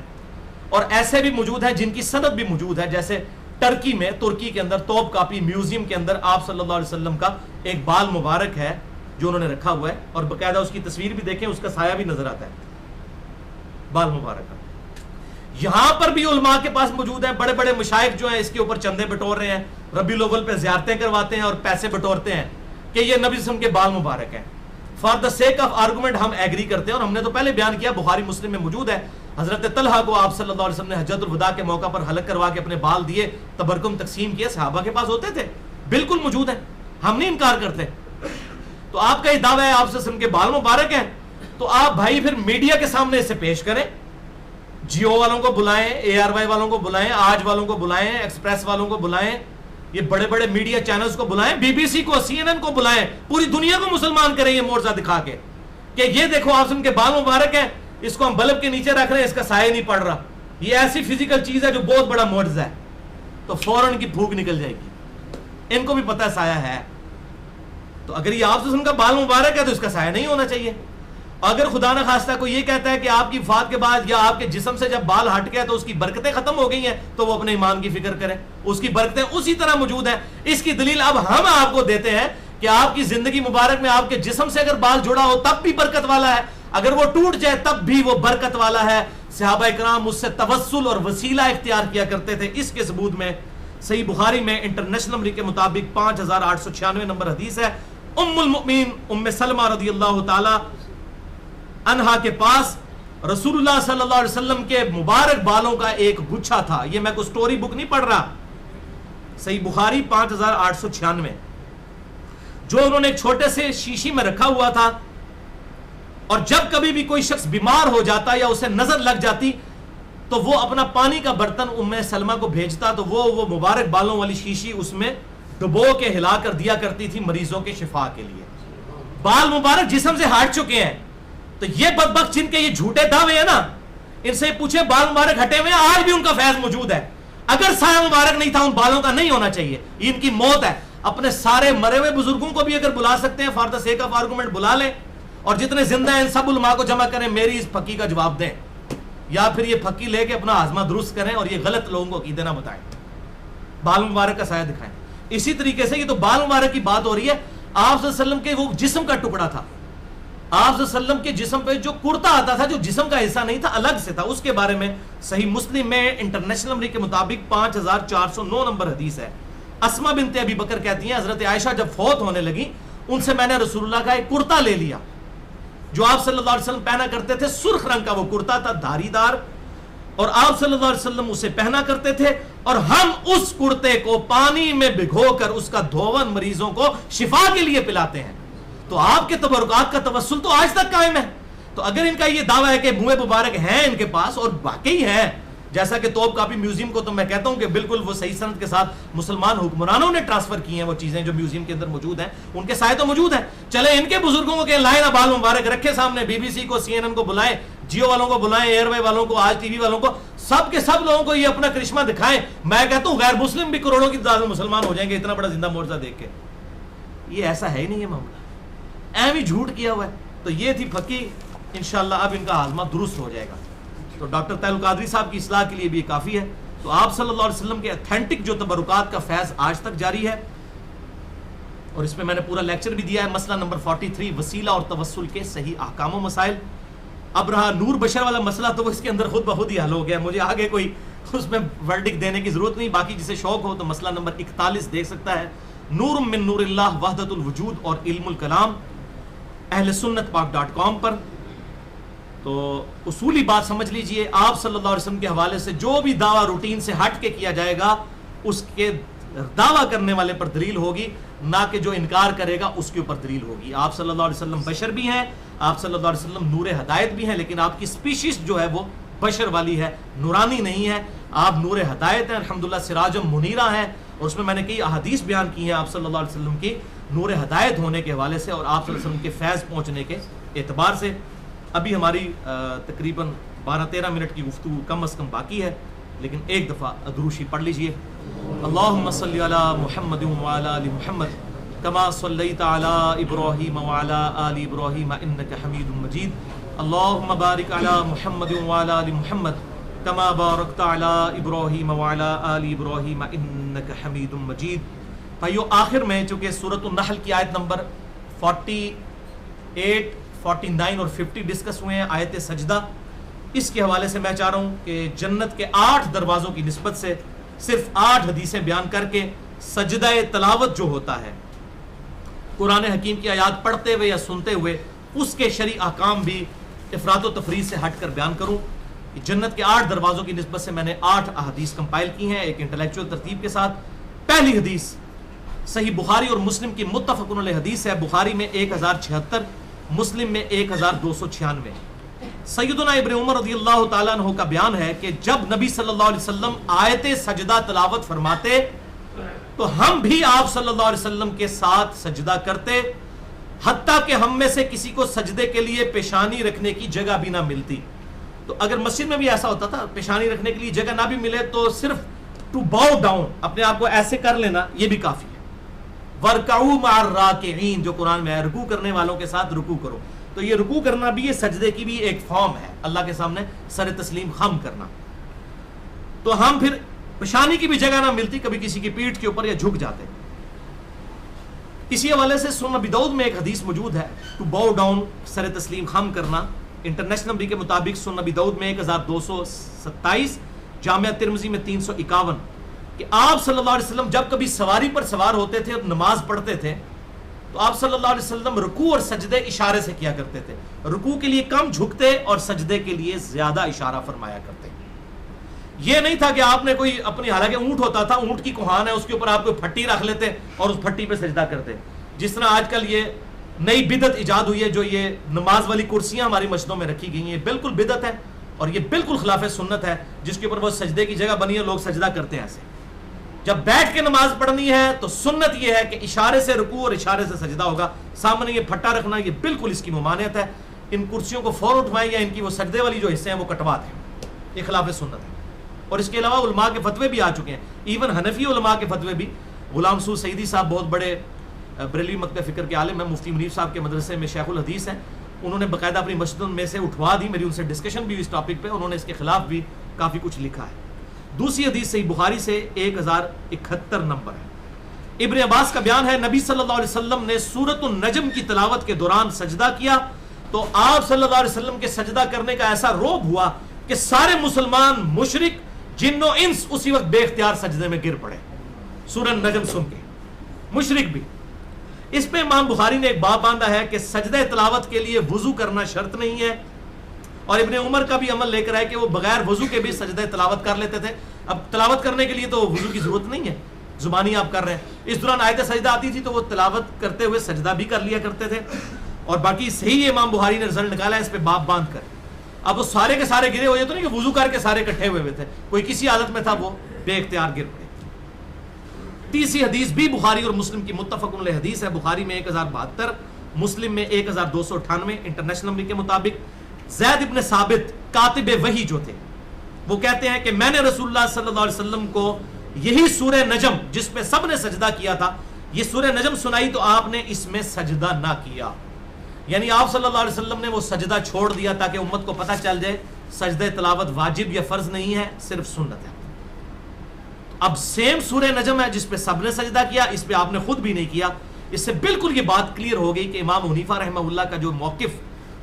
اور ایسے بھی موجود ہیں جن کی سند بھی موجود ہے. جیسے ٹرکی میں، ترکی کے اندر توپ کاپی میوزیم کے اندر آپ صلی اللہ علیہ وسلم کا ایک بال مبارک ہے جو انہوں نے رکھا ہوا ہے، اور باقاعدہ اس کی تصویر بھی دیکھیں، اس کا سایہ بھی نظر آتا ہے بال مبارک کا. یہاں پر بھی علماء کے پاس موجود ہیں، بڑے بڑے مشائخ جو ہیں اس کے اوپر چندے بٹور رہے ہیں، ربیع الاول پہ زیارتیں کرواتے ہیں اور پیسے بٹورتے ہیں کہ یہ نبی صلی اللہ علیہ وسلم کے بال مبارک ہیں. For the sake of argument ہم ایگری کرتے ہیں، اور ہم نے تو پہلے بیان کیا، بخاری مسلم میں موجود ہے، حضرت طلحہ کو آپ صلی اللہ علیہ وسلم نے حجۃ الوداع کے موقع پر حلق کروا کے اپنے بال دیے، تبرکم تقسیم کیے، صحابہ کے پاس ہوتے تھے، بالکل موجود ہیں، ہم نہیں انکار کرتے. تو آپ کا یہ دعویٰ ہے آپ صلی اللہ علیہ وسلم کے بال مبارک ہیں، تو آپ بھائی پھر میڈیا کے سامنے اسے پیش کریں، جیو والوں کو بلائیں، اے آر وائی والوں کو بلائیں، آج والوں کو بلائیں، ایکسپریس والوں کو بلائیں، یہ بڑے بڑے میڈیا چینلز کو بلائیں، بی بی سی کو، سی این این کو بلائیں، پوری دنیا کو مسلمان کریں یہ معجزہ دکھا کے کہ یہ دیکھو آپ ان کے بال مبارک ہیں، اس کو ہم بلب کے نیچے رکھ رہے ہیں، اس کا سایہ نہیں پڑ رہا، یہ ایسی فزیکل چیز ہے جو بہت بڑا معجزہ ہے. تو فوراً کی پھونک نکل جائے گی، ان کو بھی پتہ ہے سایہ ہے. تو اگر یہ آپ کا بال مبارک ہے تو اس کا سایہ نہیں ہونا چاہیے. اگر خدا نہ خواستہ کوئی یہ کہتا ہے کہ آپ کی وفات کے بعد یا آپ کے جسم سے جب بال ہٹ گئے تو اس کی برکتیں ختم ہو گئی ہیں، تو وہ اپنے ایمان کی فکر کریں، اس کی برکتیں اسی طرح موجود ہیں. اس کی دلیل اب ہم آپ کو دیتے ہیں کہ آپ کی زندگی مبارک میں آپ کے جسم سے اگر بال جڑا ہو تب بھی برکت والا ہے، اگر وہ ٹوٹ جائے تب بھی وہ برکت والا ہے. صحابہ کرام اس سے توسل اور وسیلہ اختیار کیا کرتے تھے. اس کے ثبوت میں صحیح بخاری میں انٹرنیشنل نمبر کے مطابق 5896 نمبر حدیث ہے. ام المؤمنین ام سلمہ رضی اللہ تعالی عنہا کے پاس رسول اللہ صلی اللہ علیہ وسلم کے مبارک بالوں کا ایک گچھا تھا. یہ میں کوئی سٹوری بک نہیں پڑھ رہا، صحیح بخاری 5896، جو انہوں نے ایک چھوٹے سے شیشی میں رکھا ہوا تھا، اور جب کبھی بھی کوئی شخص بیمار ہو جاتا یا اسے نظر لگ جاتی تو وہ اپنا پانی کا برتن ام سلمہ کو بھیجتا تو وہ مبارک بالوں والی شیشی اس میں ڈبو کے ہلا کر دیا کرتی تھی مریضوں کے شفا کے لیے. بال مبارک جسم سے ہٹ چکے ہیں، تو یہ بدبخت جن کے یہ جھوٹے دعوے ہیں نا، ان سے پوچھے بال مبارک ہٹے ہوئے ہیں، آج بھی ان کا فیض موجود ہے. اگر سایہ مبارک نہیں تھا ان بالوں کا نہیں ہونا چاہیے، ان کی موت ہے. اپنے سارے مرے ہوئے بزرگوں کو بھی اگر بلا سکتے ہیں for the sake of argument بلا لیں, اور جتنے زندہ ہیں ان سب علماء کو جمع کریں, میری اس پھکی کا جواب دیں, یا پھر یہ پھکی لے کے اپنا ہاضمہ درست کریں اور یہ غلط لوگوں کو عقیدے نہ بتائیں, بال مبارک کا سایہ دکھائیں. اسی طریقے سے یہ تو بال مبارک کی بات ہو رہی ہے, آپ صلی اللہ علیہ وسلم کے وہ جسم کا ٹکڑا تھا, آپ صلی اللہ علیہ وسلم کے جسم پہ جو کرتا آتا تھا جو جسم کا حصہ نہیں تھا الگ سے تھا, اس کے بارے میں صحیح مسلم میں انٹرنیشنل نمبر کے مطابق 5409 نمبر حدیث ہے. اسما بنت ابی بکر کہتی ہیں حضرت عائشہ جب فوت ہونے لگی ان سے میں نے رسول اللہ کا ایک کرتا لے لیا جو آپ صلی اللہ علیہ وسلم پہنا کرتے تھے, سرخ رنگ کا وہ کرتا تھا, دھاری دار, اور آپ صلی اللہ علیہ وسلم اسے پہنا کرتے تھے, اور ہم اس کرتے کو پانی میں بھگو کر اس کا دھون مریضوں کو شفا کے لیے پلاتے ہیں. تو آپ کے تبرکات کا توسل تو آج تک قائم ہے. تو اگر ان کا یہ دعویٰ ہے کہ منہ مبارک ہیں ان کے پاس, اور واقعی ہے, جیسا کہ توپ کاپی میوزیم کو تو میں کہتا ہوں کہ بالکل وہ صحیح سند کے ساتھ مسلمان حکمرانوں نے ٹرانسفر کی ہیں وہ چیزیں جو میوزیم کے اندر موجود ہیں, ان کے سائے تو موجود ہیں. چلے ان کے بزرگوں کو کہ لائیں نہ بال مبارک رکھے سامنے, بی بی سی کو, سی این این کو بلائیں, جیو والوں کو بلائیں, ایئر وے والوں کو, آج ٹی وی والوں کو, سب کے سب لوگوں کو یہ اپنا کرشمہ دکھائیں. میں کہتا ہوں غیر مسلم بھی کروڑوں کی تعداد میں مسلمان ہو جائیں گے اتنا بڑا زندہ معجزہ دیکھ کے. یہ ایسا ہے ہی نہیں یہ معاملہ, ایم ہی جھوٹ کیا ہوا ہے. تو یہ تھی پھکی, انشاءاللہ اب ان کا ہاضمہ درست ہو جائے گا. تو ڈاکٹر طاہر القادری صاحب کی اصلاح کے لیے بھی کافی ہے. تو آپ صلی اللہ علیہ وسلم کے اتھینٹک جو تبرکات کا فیض آج تک جاری ہے, اور اس میں میں نے پورا لیکچر بھی دیا ہے. مسئلہ نمبر 43 وسیلہ اور توسل کے صحیح احکام و مسائل. اب رہا نور بشر والا مسئلہ, تو وہ اس کے اندر خود بخود ہی حل ہو گیا, مجھے آگے کوئی اس میں ورڈک دینے کی ضرورت نہیں. باقی جسے شوق ہو تو مسئلہ نمبر 41 دیکھ سکتا ہے, نور من نور اللہ وحدت الوجود اور علم الکلام, اہل سنت پاک.com پر. تو اصولی بات سمجھ لیجئے, آپ صلی اللہ علیہ وسلم کے حوالے سے جو بھی دعویٰ روٹین سے ہٹ کے کیا جائے گا اس کے دعویٰ کرنے والے پر دلیل ہوگی, نہ کہ جو انکار کرے گا اس کے اوپر دلیل ہوگی. آپ صلی اللہ علیہ وسلم بشر بھی ہیں, آپ صلی اللہ علیہ وسلم نور ہدایت بھی ہیں, لیکن آپ کی سپیشیز جو ہے وہ بشر والی ہے, نورانی نہیں ہے. آپ نور ہدایت ہیں, الحمدللہ سراجم منیرہ ہیں, اور اس میں میں نے کئی احادیث بیان کی ہیں آپ صلی اللہ علیہ وسلم کی نور ہدایت ہونے کے حوالے سے اور آپ صلی اللہ علیہ وسلم کے فیض پہنچنے کے اعتبار سے. ابھی ہماری تقریباً 12-13 منٹ کی گفتگو کم از کم باقی ہے, لیکن ایک دفعہ ادروشی پڑھ لیجئے. اللہم صلی علی محمد وعلی آل محمد کما صلیت علی ابراہیم وعلی آل ابراہیم انک حمید مجید. اللہم بارک علی محمد وعلی آل محمد کما بارکت علی ابراہیم وعلی آل ابراہیم انک حمید مجید. بھائیو, آخر میں چونکہ سورۃ النحل کی آیت نمبر 48, 49 اور 50 ڈسکس ہوئے ہیں, آیت سجدہ, اس کے حوالے سے میں چاہ رہا ہوں کہ جنت کے 8 دروازوں کی نسبت سے صرف 8 حدیثیں بیان کر کے سجدہ تلاوت جو ہوتا ہے قرآن حکیم کی آیات پڑھتے ہوئے یا سنتے ہوئے, اس کے شرعی احکام بھی افراد و تفریح سے ہٹ کر بیان کروں. جنت کے 8 دروازوں کی نسبت سے میں نے 8 احادیث کمپائل کی ہیں ایک انٹلیکچوئل ترتیب کے ساتھ. پہلی حدیث صحیح بخاری اور مسلم کی متفق علیہ حدیث ہے, بخاری میں 1076, مسلم میں 1296. سیدنا ابن عمر رضی اللہ تعالیٰ عنہ کا بیان ہے کہ جب نبی صلی اللہ علیہ وسلم آیت سجدہ تلاوت فرماتے تو ہم بھی آپ صلی اللہ علیہ وسلم کے ساتھ سجدہ کرتے, حتیٰ کہ ہم میں سے کسی کو سجدے کے لیے پیشانی رکھنے کی جگہ بھی نہ ملتی. تو اگر مسجد میں بھی ایسا ہوتا تھا, پیشانی رکھنے کے لیے جگہ نہ بھی ملے تو صرف ٹو باؤ ڈاؤن, اپنے آپ کو ایسے کر لینا, یہ بھی کافی ہے. وَرْكَعُوا مَعَ الرَّاكِعِينَ, جو قرآن میں ہے رکوع کرنے والوں کے ساتھ رکوع کرو. تو یہ رکوع کرنا بھی, یہ سجدے کی بھی ایک فارم ہے, اللہ کے سامنے سر تسلیم خم کرنا. تو ہم پھر پیشانی کی بھی جگہ نہ ملتی, کبھی کسی کی پیٹھ کے اوپر یا جھک جاتے. اسی حوالے سے سنن ابی داؤد میں ایک حدیث موجود ہے, ٹو باؤ ڈاؤن, سر تسلیم خم کرنا. انٹرنیشنل نمبر کے مطابق سنن ابی داؤد میں 1227, جامعہ ترمذی میں 351, کہ آپ صلی اللہ علیہ وسلم جب کبھی سواری پر سوار ہوتے تھے اور نماز پڑھتے تھے تو آپ صلی اللہ علیہ وسلم رکوع اور سجدے اشارے سے کیا کرتے تھے. رکوع کے لیے کم جھکتے اور سجدے کے لیے زیادہ اشارہ فرمایا کرتے. یہ نہیں تھا کہ آپ نے کوئی اپنی, حالانکہ اونٹ ہوتا تھا, اونٹ کی کوہان ہے, اس کے اوپر آپ کوئی پھٹی رکھ لیتے اور اس پھٹی پہ سجدہ کرتے, جس طرح آج کل یہ نئی بدعت ایجاد ہوئی ہے جو یہ نماز والی کرسیاں ہماری مسجدوں میں رکھی گئی ہیں. یہ بالکل بدعت ہے اور یہ بالکل خلاف سنت ہے, جس کے اوپر وہ سجدے کی جگہ بنی ہے, لوگ سجدہ کرتے ہیں ایسے. جب بیٹھ کے نماز پڑھنی ہے تو سنت یہ ہے کہ اشارے سے رکوع اور اشارے سے سجدہ ہوگا. سامنے یہ پھٹا رکھنا, یہ بالکل اس کی ممانعت ہے. ان کرسیوں کو فوراً اٹھوائیں یا ان کی وہ سجدے والی جو حصے ہیں وہ کٹوا دیں, یہ خلاف سنت ہے. اور اس کے علاوہ علماء کے فتوے بھی آ چکے ہیں, ایون حنفی علماء کے فتوے بھی, غلام سود سعیدی صاحب بہت بڑے بریلوی مکتب فکر کے عالم ہیں، مفتی منیف صاحب کے مدرسے میں شیخ الحدیث ہیں، انہوں نے باقاعدہ اپنی مسجدوں میں سے اٹھوا دی، میری ان سے ڈسکشن بھی ہوئی اس ٹاپک پہ، انہوں نے اس کے خلاف بھی کافی کچھ لکھا ہے۔ دوسری حدیث صحیح بخاری سے 1071 نمبر ہے، ابن عباس کا بیان ہے نبی صلی اللہ علیہ وسلم نے سورۃ النجم کی تلاوت کے دوران سجدہ کیا تو آپ صلی اللہ علیہ وسلم کے سجدہ کرنے کا ایسا روب ہوا کہ سارے مسلمان مشرک جن و انس اسی وقت بے اختیار سجدے میں گر پڑے، سورۃ النجم سن کے، مشرک بھی۔ اس پہ امام بخاری نے ایک باب باندھا ہے کہ سجدہ تلاوت کے لیے وضو کرنا شرط نہیں ہے، اور ابن عمر کا بھی عمل لے کر آئے کہ وہ بغیر وضو کے بھی سجدہ تلاوت کر لیتے تھے۔ اب تلاوت کرنے کے لیے تو وضو کی ضرورت نہیں ہے، زبانی آپ کر رہے ہیں، اس دوران آیت سجدہ آتی تھی تو وہ تلاوت کرتے ہوئے سجدہ بھی کر لیا کرتے تھے، اور باقی صحیح امام بخاری نے رزلٹ نکالا ہے اس پہ باب باندھ کر۔ اب وہ سارے کے سارے گرے ہوئے تو نہیں کہ وضو کر کے سارے اکٹھے ہوئے تھے، کوئی کسی حالت میں تھا وہ بے اختیار گر پڑے۔ تیسری حدیث بھی بخاری اور مسلم کی متفق علیہ حدیث ہے، بخاری میں 1072، مسلم میں 1298 انٹرنیشنل نمبر کے مطابق۔ زید ابن ثابت کاتب وحی جو تھے وہ کہتے ہیں کہ میں نے رسول اللہ صلی اللہ علیہ وسلم کو یہی سورہ نجم جس پہ سب نے سجدہ کیا تھا، یہ سورہ نجم سنائی تو آپ نے اس میں سجدہ نہ کیا، یعنی آپ صلی اللہ علیہ وسلم نے وہ سجدہ چھوڑ دیا تاکہ امت کو پتہ چل جائے سجدہ تلاوت واجب یا فرض نہیں ہے، صرف سنت ہے۔ اب سیم سورہ نجم ہے جس پہ سب نے سجدہ کیا، اس پہ آپ نے خود بھی نہیں کیا، اس سے بالکل یہ بات کلیئر ہو گئی کہ امام حنیفہ رحمہ اللہ کا جو موقف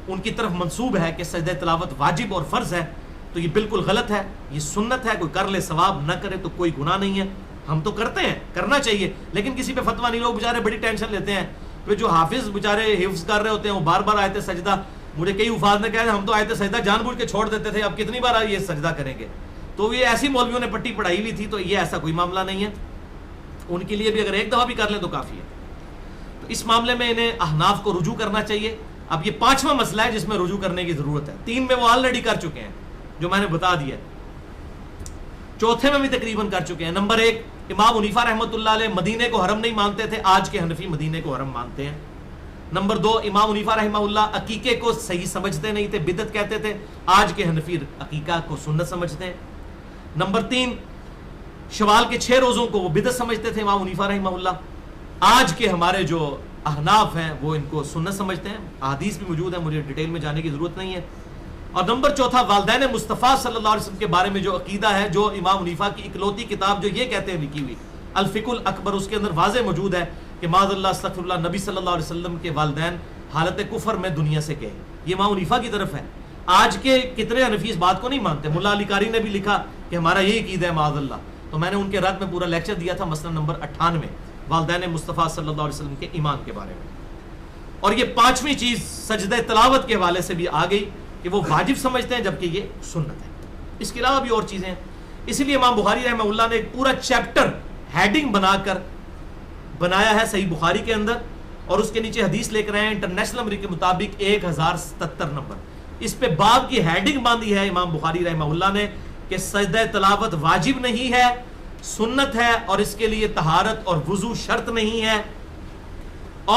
ان کی طرف منسوب ہے کہ سجدہ تلاوت واجب اور فرض ہے تو یہ بالکل غلط ہے، یہ سنت ہے، کوئی کر لے ثواب، نہ کرے تو کوئی گناہ نہیں ہے۔ ہم تو کرتے ہیں، کرنا چاہیے، لیکن کسی پہ فتویٰ نہیں، لوگ بیچارے بڑی ٹینشن لیتے ہیں، پھر جو حافظ بیچارے حفظ کر رہے ہوتے ہیں وہ بار بار آیت سجدہ، مجھے کئی حفاظ نے کہا ہم تو آیت سجدہ جان بوجھ کے چھوڑ دیتے تھے، اب کتنی بار یہ سجدہ کریں گے؟ تو یہ ایسی مولویوں نے پٹی پڑھائی ہوئی تھی، تو یہ ایسا کوئی معاملہ نہیں ہے، ان کے لیے بھی اگر ایک دفعہ بھی کر لیں تو کافی ہے۔ تو اس معاملے میں انہیں احناف کو رجوع کرنا چاہیے۔ اب یہ 5واں مسئلہ ہے جس میں رجوع کرنے کی ضرورت ہے، 3 میں وہ آلریڈی کر چکے ہیں جو میں نے بتا دیا، 4تھے میں بھی تقریباً کر چکے ہیں۔ نمبر 1، امام حنیفہ رحمۃ اللہ علیہ مدینے کو حرم نہیں مانتے تھے، آج کے حنفی مدینے کو حرم مانتے ہیں۔ نمبر 2، امام حنیفہ رحمہ اللہ عقیقے کو صحیح سمجھتے نہیں تھے، بدعت کہتے تھے، آج کے حنفی عقیقہ کو سنت سمجھتے ہیں۔ نمبر 3، شوال کے 6 روزوں کو وہ بدعت سمجھتے تھے امام حنیفہ رحمہ اللہ، آج کے ہمارے جو احناف ہیں وہ ان کو سنت سمجھتے ہیں، احادیث بھی موجود ہیں، مجھے ڈیٹیل میں جانے کی ضرورت نہیں ہے۔ اور نمبر 4، والدین مصطفیٰ صلی اللہ علیہ وسلم کے بارے میں جو عقیدہ ہے، جو امام حنیفہ کی اکلوتی کتاب جو یہ کہتے ہیں لکھی ہوئی الفقہ الاکبر، اس کے اندر واضح موجود ہے کہ معاذ اللہ استغفر اللہ، نبی صلی اللہ علیہ وسلم کے والدین حالت کفر میں دنیا سے گئے، یہ امام حنیفہ کی طرف ہے۔ آج کے کتنے حنفی اس بات کو نہیں مانتے، ملا علی قاری نے بھی لکھا کہ ہمارا یہی عقیدہ ہے معاذ اللہ، تو میں نے ان کے رد میں پورا لیکچر دیا تھا، مسئلہ نمبر 98 والدین مصطفیٰ صلی اللہ علیہ وسلم کے ایمان کے بارے میں۔ اور یہ 5ویں چیز سجدہ تلاوت کے حوالے سے بھی آ گئی کہ وہ واجب سمجھتے ہیں جبکہ یہ سنت ہے، اس کے علاوہ بھی اور چیزیں ہیں۔ اسی لیے امام بخاری رحمہ اللہ نے ایک پورا چیپٹر ہیڈنگ بنا کر بنایا ہے صحیح بخاری کے اندر، اور اس کے نیچے حدیث لے کر آئے ہیں انٹرنیشنل نمبر کے مطابق 1077 نمبر، اس پہ باب کی ہیڈنگ باندھی ہے امام بخاری رحمہ اللہ نے کہ سجدہ تلاوت واجب نہیں ہے، سنت ہے، اور اس کے لیے طہارت اور وضو شرط نہیں ہے،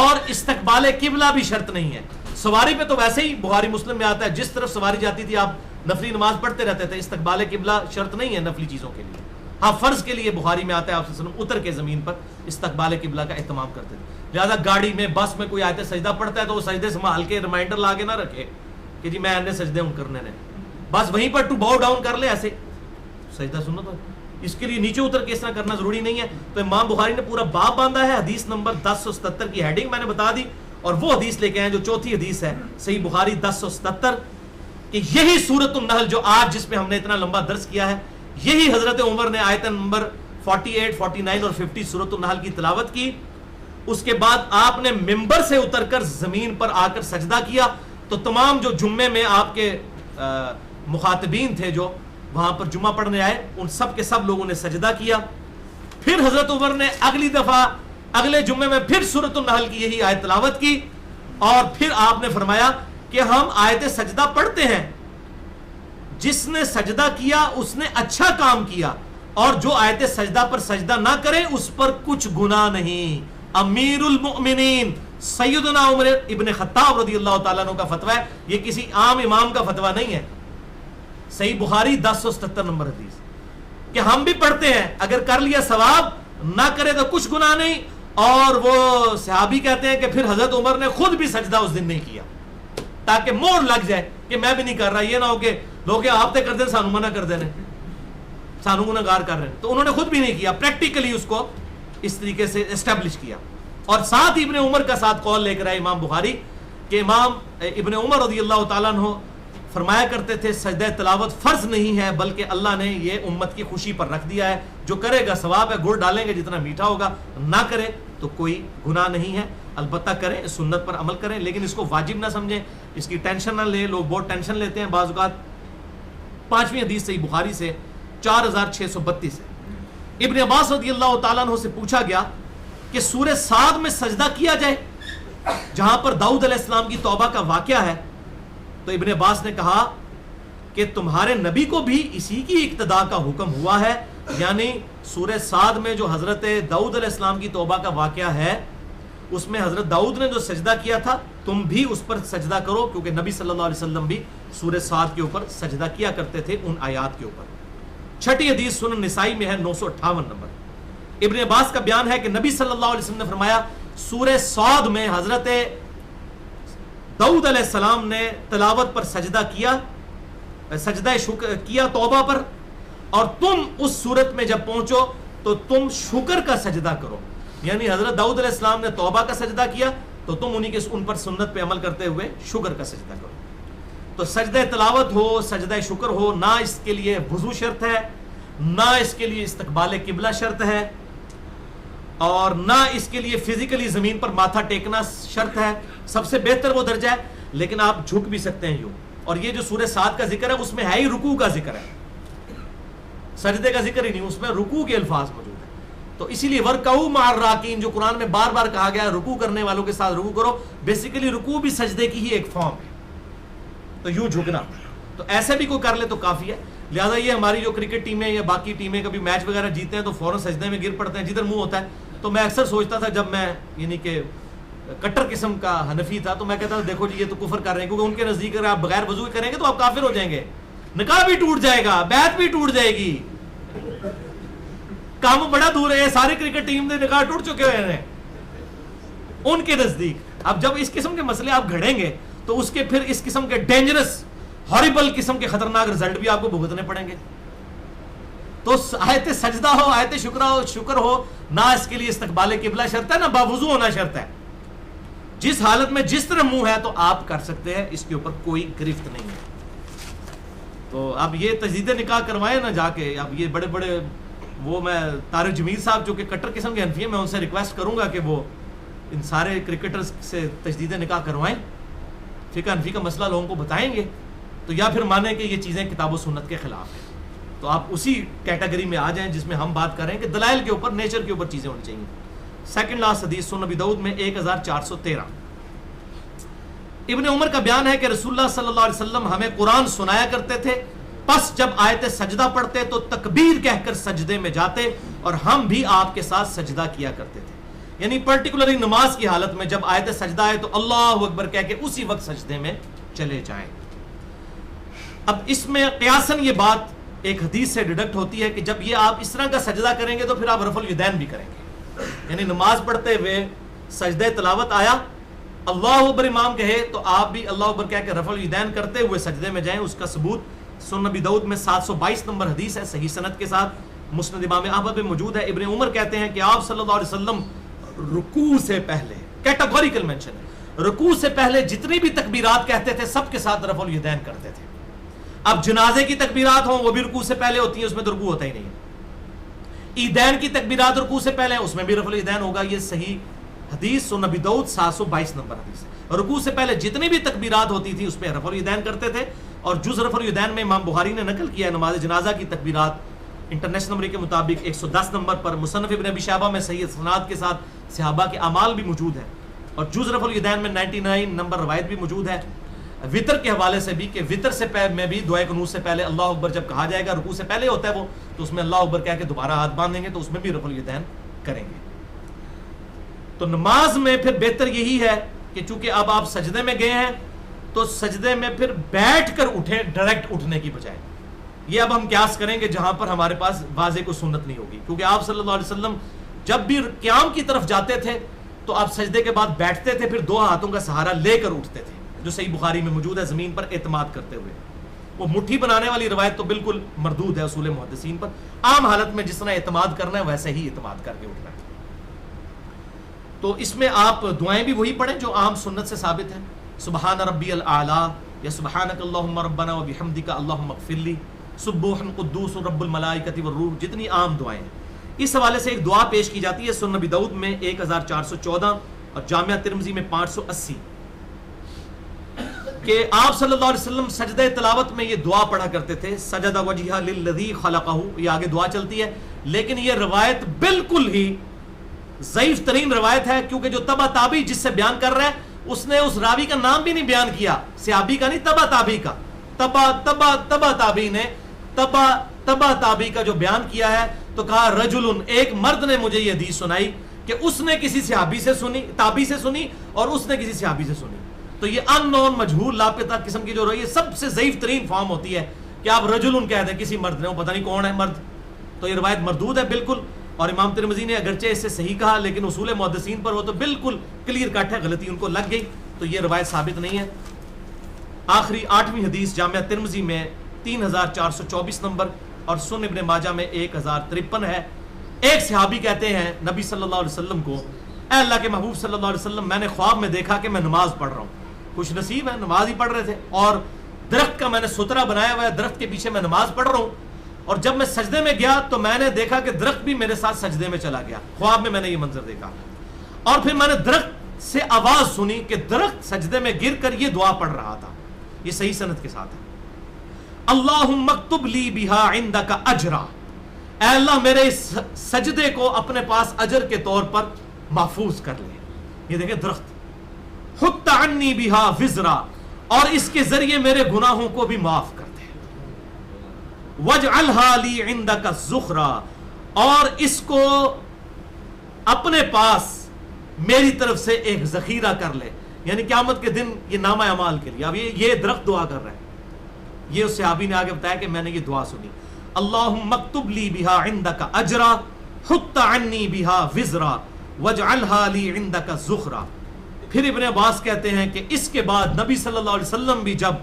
اور استقبال قبلہ بھی شرط نہیں ہے۔ سواری پہ تو ویسے ہی بخاری مسلم میں آتا ہے، جس طرف سواری جاتی تھی آپ نفلی نماز پڑھتے رہتے تھے، استقبال قبلہ شرط نہیں ہے نفلی چیزوں کے لیے، ہاں فرض کے لیے بخاری میں آتا ہے آپ صلی اللہ علیہ وسلم اتر کے زمین پر استقبال قبلہ کا اہتمام کرتے تھے، لہذا گاڑی میں بس میں کوئی آیت سجدہ پڑھتا ہے تو وہ سجدے سنبھال کے ریمائنڈر لا کے نہ رکھے کہ جی میں نے سجدے ان کرنے نے، بس وہیں پر ٹو باؤ ڈاؤن کر لے، ایسے سجدہ سنت ہو، اس کے لیے نیچے اتر کے اس طرح کرنا ضروری نہیں ہے۔ تو امام بخاری نے پورا باب باندھا ہے، حدیث نمبر 1077 کی ہیڈنگ میں نے بتا دی، اور وہ حدیث لے کے آئے جو 4تھی حدیث ہے صحیح بخاری 1077 کہ یہی سورۃ النحل جو آج جس پہ ہم نے اتنا لمبا درس کیا ہے، یہی حضرت عمر نے آیت نمبر 48، 49 اور 50 سورۃ النحل کی تلاوت کی، اس کے بعد آپ نے ممبر سے اتر کر زمین پر آ کر سجدہ کیا، تو تمام جو جمعے میں آپ کے مخاطبین تھے جو وہاں پر جمعہ پڑھنے آئے، ان سب کے سب لوگوں نے سجدہ کیا۔ پھر حضرت عمر نے اگلی دفعہ اگلے جمعے میں پھر سورۃ النحل کی یہی آیت تلاوت کی، اور پھر آپ نے فرمایا کہ ہم آیت سجدہ پڑھتے ہیں، جس نے سجدہ کیا اس نے اچھا کام کیا، اور جو آیت سجدہ پر سجدہ نہ کرے اس پر کچھ گناہ نہیں۔ امیر المؤمنین سیدنا عمر ابن خطاب رضی اللہ تعالیٰ عنہ کا فتویٰ ہے، یہ کسی عام امام کا فتویٰ نہیں ہے۔ صحیح بخاری 1077 نمبر حدیث کہ ہم بھی پڑھتے ہیں، اگر کر لیا ثواب نہ کرے تو کچھ گناہ نہیں. اور وہ صحابی کہتے ہیں کہ پھر حضرت عمر نے خود بھی سجدہ اس دن نہیں کیا تاکہ مور لگ جائے کہ میں بھی نہیں کر رہا, یہ نہ ہو کہ لوگ آپ تے کر دیں سانو منع کر دینے, سانو گناہگار کر رہے ہیں. تو انہوں نے خود بھی نہیں کیا, پریکٹیکلی اس کو اس طریقے سے اسٹیبلش کیا. اور ساتھ ابن عمر کا ساتھ قول لے کر آئے امام بخاری کہ امام ابن عمر رضی اللہ تعالیٰ عنہ فرمایا کرتے تھے سجدہ تلاوت فرض نہیں ہے بلکہ اللہ نے یہ امت کی خوشی پر رکھ دیا ہے, جو کرے گا ثواب ہے, گڑ ڈالیں گے جتنا میٹھا ہوگا, نہ کرے تو کوئی گناہ نہیں ہے. البتہ کریں, سنت پر عمل کریں, لیکن اس کو واجب نہ سمجھیں, اس کی ٹینشن نہ لیں. لوگ بہت ٹینشن لیتے ہیں بعض اوقات. 5ویں حدیث صحیح بخاری سے 4632 ہے. ابن عباس رضی اللہ تعالیٰ عنہ سے پوچھا گیا کہ سورہ صاد میں سجدہ کیا جائے جہاں پر داؤد علیہ السلام کی توبہ کا واقعہ ہے. تو ابن عباس نے کہا کہ تمہارے نبی کو بھی اسی کی اقتداء کا حکم ہوا ہے, یعنی سورہ صاد میں جو حضرت داؤد علیہ السلام کی توبہ کا واقعہ ہے اس میں حضرت داؤد نے جو سجدہ کیا تھا تم بھی اس پر سجدہ کرو, کیونکہ نبی صلی اللہ علیہ وسلم بھی سورہ صاد کے اوپر سجدہ کیا کرتے تھے ان آیات کے اوپر. 6ٹھی حدیث سنن نسائی میں ہے 958 نمبر. ابن عباس کا بیان ہے کہ نبی صلی اللہ علیہ وسلم نے فرمایا سورہ صاد میں حضرت داؤد علیہ السلام نے تلاوت پر سجدہ کیا, سجدہ شکر کیا توبہ پر, اور تم اس صورت میں جب پہنچو تو تم شکر کا سجدہ کرو. یعنی حضرت داؤد علیہ السلام نے توبہ کا سجدہ کیا تو تم ان پر سنت پہ عمل کرتے ہوئے شکر کا سجدہ کرو. تو سجدہ تلاوت ہو, سجدہ شکر ہو, نہ اس کے لیے وضو شرط ہے, نہ اس کے لیے استقبال قبلہ شرط ہے, اور نہ اس کے لیے فزیکلی زمین پر ماتھا ٹیکنا شرط ہے. سب سے بہتر وہ درجہ ہے, لیکن آپ جھک بھی سکتے ہیں یوں. اور یہ جو سورہ صاد کا ذکر ہے اس میں ہے ہی رکوع کا ذکر ہے, سجدے کا ذکر ہی نہیں, اس میں رکوع کے الفاظ موجود ہیں. تو اسی لیے ورکعوا مع الراکعین جو قرآن میں بار بار کہا گیا ہے رکوع کرنے والوں کے ساتھ رکوع کرو, بیسیکلی رکوع بھی سجدے کی ہی ایک فارم ہے. تو یوں جھکنا, تو ایسے بھی کوئی کر لے تو کافی ہے. لہٰذا یہ ہماری جو کرکٹ ٹیمیں یا باقی ٹیمیں کبھی میچ وغیرہ جیتے ہیں تو فوراً سجدے میں گر پڑتے ہیں جدھر منہ ہوتا ہے. تو میں اکثر سوچتا تھا جب میں یعنی کہ کٹر قسم کا حنفی تھا تو میں کہتا تھا دیکھو جی یہ تو کفر کر رہے ہیں, کیونکہ ان کے نزدیک اگر آپ بغیر وضو کریں گے تو آپ کافر ہو جائیں گے, نکاح بھی ٹوٹ جائے گا, بیعت بھی ٹوٹ جائے گی. کام بڑا دور ہے, ساری کرکٹ ٹیم نے نکاح ٹوٹ چکے ہوئے ہیں ان کے نزدیک. اب جب اس قسم کے مسئلے آپ گھڑیں گے تو اس کے پھر اس قسم کے ڈینجرس ہاریبل قسم کے خطرناک رزلٹ بھی آپ کو بھگتنے پڑیں گے. تو آیت سجدہ ہو, آیت شکر ہو, نہ اس کے لیے استقبال قبلہ شرط ہے, نہ باوضو ہونا شرط ہے. جس حالت میں جس طرح منہ ہے تو آپ کر سکتے ہیں, اس کے اوپر کوئی گرفت نہیں ہے. تو اب یہ تجدید نکاح کروائے نا جا کے, اب یہ بڑے بڑے وہ میں طارق جمیل صاحب جو کہ کٹر قسم کے حنفی ہیں, میں ان سے ریکویسٹ کروں گا کہ وہ ان سارے کرکٹرز سے تجدید نکاح کروائیں, فقہ حنفی کا مسئلہ لوگوں کو بتائیں گے تو یا پھر مانیں کہ یہ چیزیں کتاب و سنت کے خلاف ہیں. تو آپ اسی کیٹیگری میں آ جائیں جس میں ہم بات کریں کہ دلائل کے اوپر, نیچر کے اوپر چیزیں ہونی چاہیے. سیکنڈ لاسٹ حدیث سنن نبی داؤد میں 1413. ابن عمر کا بیان ہے کہ رسول اللہ صلی اللہ علیہ وسلم ہمیں قرآن سنایا کرتے تھے, پس جب آیت سجدہ پڑھتے تو تکبیر کہہ کر سجدے میں جاتے اور ہم بھی آپ کے ساتھ سجدہ کیا کرتے تھے. یعنی پرٹیکولرلی نماز کی حالت میں جب آیت سجدہ آئے تو اللہ اکبر کہہ کے اسی وقت سجدے میں چلے جائیں. اب اس میں قیاساً یہ بات ایک حدیث سے ڈیڈکٹ ہوتی ہے کہ جب یہ آپ اس طرح کا سجدہ کریں گے تو پھر آپ رفع الیدین بھی کریں گے. یعنی نماز پڑھتے ہوئے سجدہ تلاوت آیا, اللہ اکبر امام کہے تو آپ بھی اللہ اکبر کہہ کے رفع الیدین کرتے ہوئے سجدے میں جائیں. اس کا ثبوت سنن نبی داؤد میں 722 نمبر حدیث ہے, صحیح سند کے ساتھ, مسند امام احمد میں موجود ہے. ابن عمر کہتے ہیں کہ آپ صلی اللہ علیہ وسلم رکوع سے پہلے, کیٹیگوریکل مینشن ہے, رکوع سے پہلے جتنی بھی تکبیرات کہتے تھے سب کے ساتھ رفع الیدین کرتے تھے. اب جنازے کی تکبیرات ہوں وہ بھی رکوع سے پہلے ہوتی ہیں, اس میں تو رکوع ہوتا ہی نہیں ہے. عیدین کی تکبیرات رکوع سے پہلے ہیں, اس میں بھی رفع الیدین ہوگا. یہ صحیح حدیث سنن نبی داؤد 722 نمبر حدیث ہے. رکوع سے پہلے جتنی بھی تکبیرات ہوتی تھی اس میں رفع الیدین کرتے تھے. اور جز رفع الیدین میں امام بخاری نے نقل کیا ہے نماز جنازہ کی تکبیرات انٹرنیشنل نمبر کے مطابق 110 نمبر پر. مصنف ابن ابی شیبہ میں صحیح اسناد کے ساتھ صحابہ کے اعمال بھی موجود ہیں. اور جز رفع الیدین میں 99 نمبر روایت بھی موجود ہے. وطر کے حوالے سے بھی کہ وطر سے میں بھی دعائے قنوت سے پہلے اللہ اکبر جب کہا جائے گا, رکوع سے پہلے ہوتا ہے وہ, تو اس میں اللہ اکبر کہہ کے دوبارہ ہاتھ باندھیں گے تو اس میں بھی رفع الیدین کریں گے. تو نماز میں پھر بہتر یہی ہے کہ چونکہ اب آپ سجدے میں گئے ہیں تو سجدے میں پھر بیٹھ کر اٹھیں ڈائریکٹ اٹھنے کی بجائے. یہ اب ہم قیاس کریں گے جہاں پر ہمارے پاس واضح کوئی سنت نہیں ہوگی, کیونکہ آپ صلی اللہ علیہ وسلم جب بھی قیام کی طرف جاتے تھے تو آپ سجدے کے بعد بیٹھتے تھے، پھر 2 ہاتھوں کا سہارا لے کر اٹھتے تھے، جو صحیح بخاری میں موجود ہے، زمین پر اعتماد کرتے ہوئے۔ وہ مٹھی بنانے والی روایت تو بالکل مردود ہے اصول محدثین پر، عام حالت میں جس طرح اعتماد کرنا ہے ویسے ہی اعتماد کر کے اٹھنا ہے۔ تو اس میں آپ دعائیں بھی وہی پڑھیں جو عام سنت سے ثابت ہیں، سبحان ربی الاعلیٰ یا سبحانک اللہم ربنا و بحمدک اللہم اغفر لی، سبوح قدوس رب الملائکۃ والروح، جتنی عام دعائیں ہیں۔ اس حوالے سے ایک دعا پیش کی جاتی ہے سنن نبی داؤد میں 1414 اور جامعہ ترمذی میں 580 کہ آپ صلی اللہ علیہ وسلم سجدہ تلاوت میں یہ دعا پڑھا کرتے تھے، سجد وجہہ للذی خلقہ، یہ آگے دعا چلتی ہے، لیکن یہ روایت بالکل ہی ضعیف ترین روایت ہے، کیونکہ جو تبع تابعی جس سے بیان کر رہا ہے اس نے اس راوی کا نام بھی نہیں بیان کیا، صحابی کا نہیں، تبع تابعی کا، تبع تابعی نے تبع تابعی کا جو بیان کیا ہے تو کہا رجل، ایک مرد نے مجھے یہ حدیث سنائی کہ اس نے کسی صحابی سے سنی، تابعی سے سنی، اور اس نے کسی صحابی سے سنی۔ تو یہ ان نون مجہول لاپتہ قسم کی جو رہی ہے سب سے ضعیف ترین فارم ہوتی ہے کہ آپ رجل کہہ دیں کسی مرد نے، وہ پتہ نہیں کون ہے مرد، تو یہ روایت مردود ہے بالکل۔ اور امام ترمذی نے اگرچہ اس سے صحیح کہا لیکن اصول محدثین پر وہ تو بالکل کلیئر کٹ ہے، غلطی ان کو لگ گئی، تو یہ روایت ثابت نہیں ہے۔ آخری 8ویں حدیث جامعہ ترمذی میں 3424 نمبر اور سنن ابن ماجہ میں 1053 ہے۔ ایک صحابی کہتے ہیں نبی صلی اللہ علیہ وسلم کو، اے اللہ کے محبوب صلی اللہ علیہ وسلم، میں نے خواب میں دیکھا کہ میں نماز پڑھ رہا ہوں، خوش نصیب ہے، نماز ہی پڑھ رہے تھے، اور درخت کا میں نے سترہ بنایا ہوا ہے، درخت کے پیچھے میں نماز پڑھ رہا ہوں، اور جب میں سجدے میں گیا تو میں نے دیکھا کہ درخت بھی میرے ساتھ سجدے میں چلا گیا، خواب میں میں نے یہ منظر دیکھا، اور پھر میں نے درخت سے آواز سنی کہ درخت سجدے میں گر کر یہ دعا پڑھ رہا تھا، یہ صحیح سند کے ساتھ ہے، اللہم اکتب لی بہا عندک اجرا، اے اللہ میرے اس سجدے کو اپنے پاس اجر کے طور پر محفوظ کر لے۔ یہ دیکھیں درخت، حط عنی بہا وزرا، اور اس کے ذریعے میرے گناہوں کو بھی معاف کر دے، وجعلھا لی عندک الذخرا، اور اس کو اپنے پاس میری طرف سے ایک ذخیرہ کر لے، یعنی قیامت کے دن یہ نامہ اعمال کے لیے۔ اب یہ درخت دعا کر رہا ہے، یہ اس صحابی نے آگے بتایا کہ میں نے یہ دعا سنی، اللہم اکتب لی بہا عندک اجرا، حط عنی بہا وزرا، وجعلھا لی عندک الذخرا۔ پھر ابن عباس کہتے ہیں کہ اس کے بعد نبی صلی اللہ علیہ وسلم بھی جب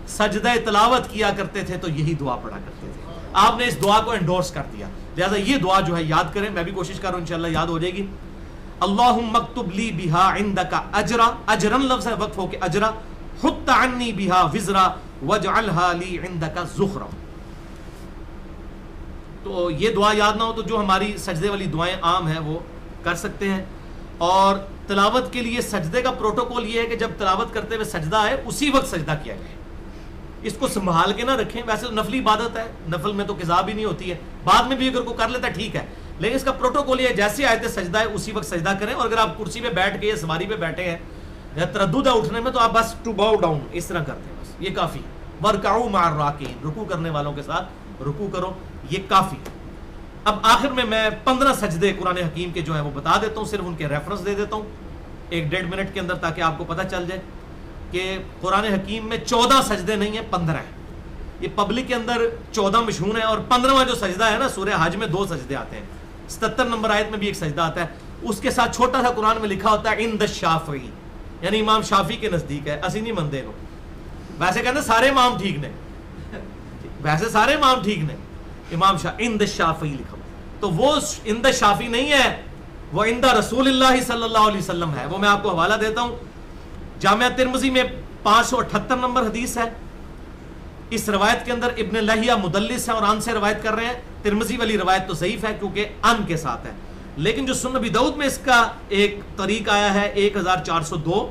سجدہ تلاوت کیا کرتے تھے تو یہی دعا پڑھا کرتے تھے، آپ نے اس دعا کو انڈورس کر دیا، لہذا یہ دعا جو ہے یاد کریں، میں بھی کوشش کر رہا ہوں انشاءاللہ یاد ہو جائے گی۔ اللہم اکتب لی بہا عندک اجرا، اجرن لفظ ہے وقف ہو کے اجرا، حط عنی بہا وزرا، وجعلھا لی عندک الذخرا۔ تو یہ دعا یاد نہ ہو تو جو ہماری سجدے والی دعائیں عام ہیں وہ کر سکتے ہیں۔ اور تلاوت کے لیے سجدے کا پروٹوکول یہ ہے کہ جب تلاوت کرتے ہوئے سجدہ آئے اسی وقت سجدہ کیا جائے، اس کو سنبھال کے نہ رکھیں، ویسے تو نفلی عبادت ہے، نفل میں تو قضا بھی نہیں ہوتی ہے، بعد میں بھی اگر کوئی کر لیتا ہے ٹھیک ہے، لیکن اس کا پروٹوکول یہ ہے جیسے آیت سجدہ ہے اسی وقت سجدہ کریں، اور اگر آپ کرسی پہ بیٹھ کے یا سواری پہ بیٹھے ہیں یا تردد ہے اٹھنے میں تو آپ بس ٹو باؤ ڈاؤن اس طرح کرتے ہیں، بس یہ کافی ہے، وَارْكَعُوا مَعَ الرَّاكِعِينَ، رکوع کرنے والوں کے ساتھ رکوع کرو، یہ کافی ہے۔ اب آخر میں 15 سجدے قرآن حکیم کے جو ہیں وہ بتا دیتا ہوں، صرف ان کے ریفرنس دے دیتا ہوں 1.5 منٹ کے اندر، تاکہ آپ کو پتہ چل جائے کہ قرآن حکیم میں 14 سجدے نہیں ہیں، 15 ہیں۔ یہ پبلک کے اندر 14 مشہور ہیں، اور 15واں جو سجدہ ہے نا سورہ حج میں 2 سجدے آتے ہیں، 77 نمبر آیت میں بھی ایک سجدہ آتا ہے، اس کے ساتھ چھوٹا سا قرآن میں لکھا ہوتا ہے عند الشافعی، یعنی امام شافعی کے نزدیک ہے، اسی نہیں مندے لو، ویسے کہتے ہیں سارے امام ٹھیک نے، ویسے سارے امام ٹھیک نے، امام عند الشافعی لکھا، تو وہ عند الشافعی نہیں ہے، وہ عند رسول اللہ صلی اللہ علیہ وسلم ہے، وہ میں آپ کو حوالہ دیتا ہوں، جامعہ ترمذی میں 578 نمبر حدیث ہے۔ اس روایت کے اندر ابن لہیہ مدلس ہے اور ان سے روایت کر رہے ہیں، ترمذی والی روایت تو ضعیف ہے کیونکہ ان کے ساتھ ہے، لیکن جو سنن نبی داؤد میں اس کا ایک طریق آیا ہے 1402،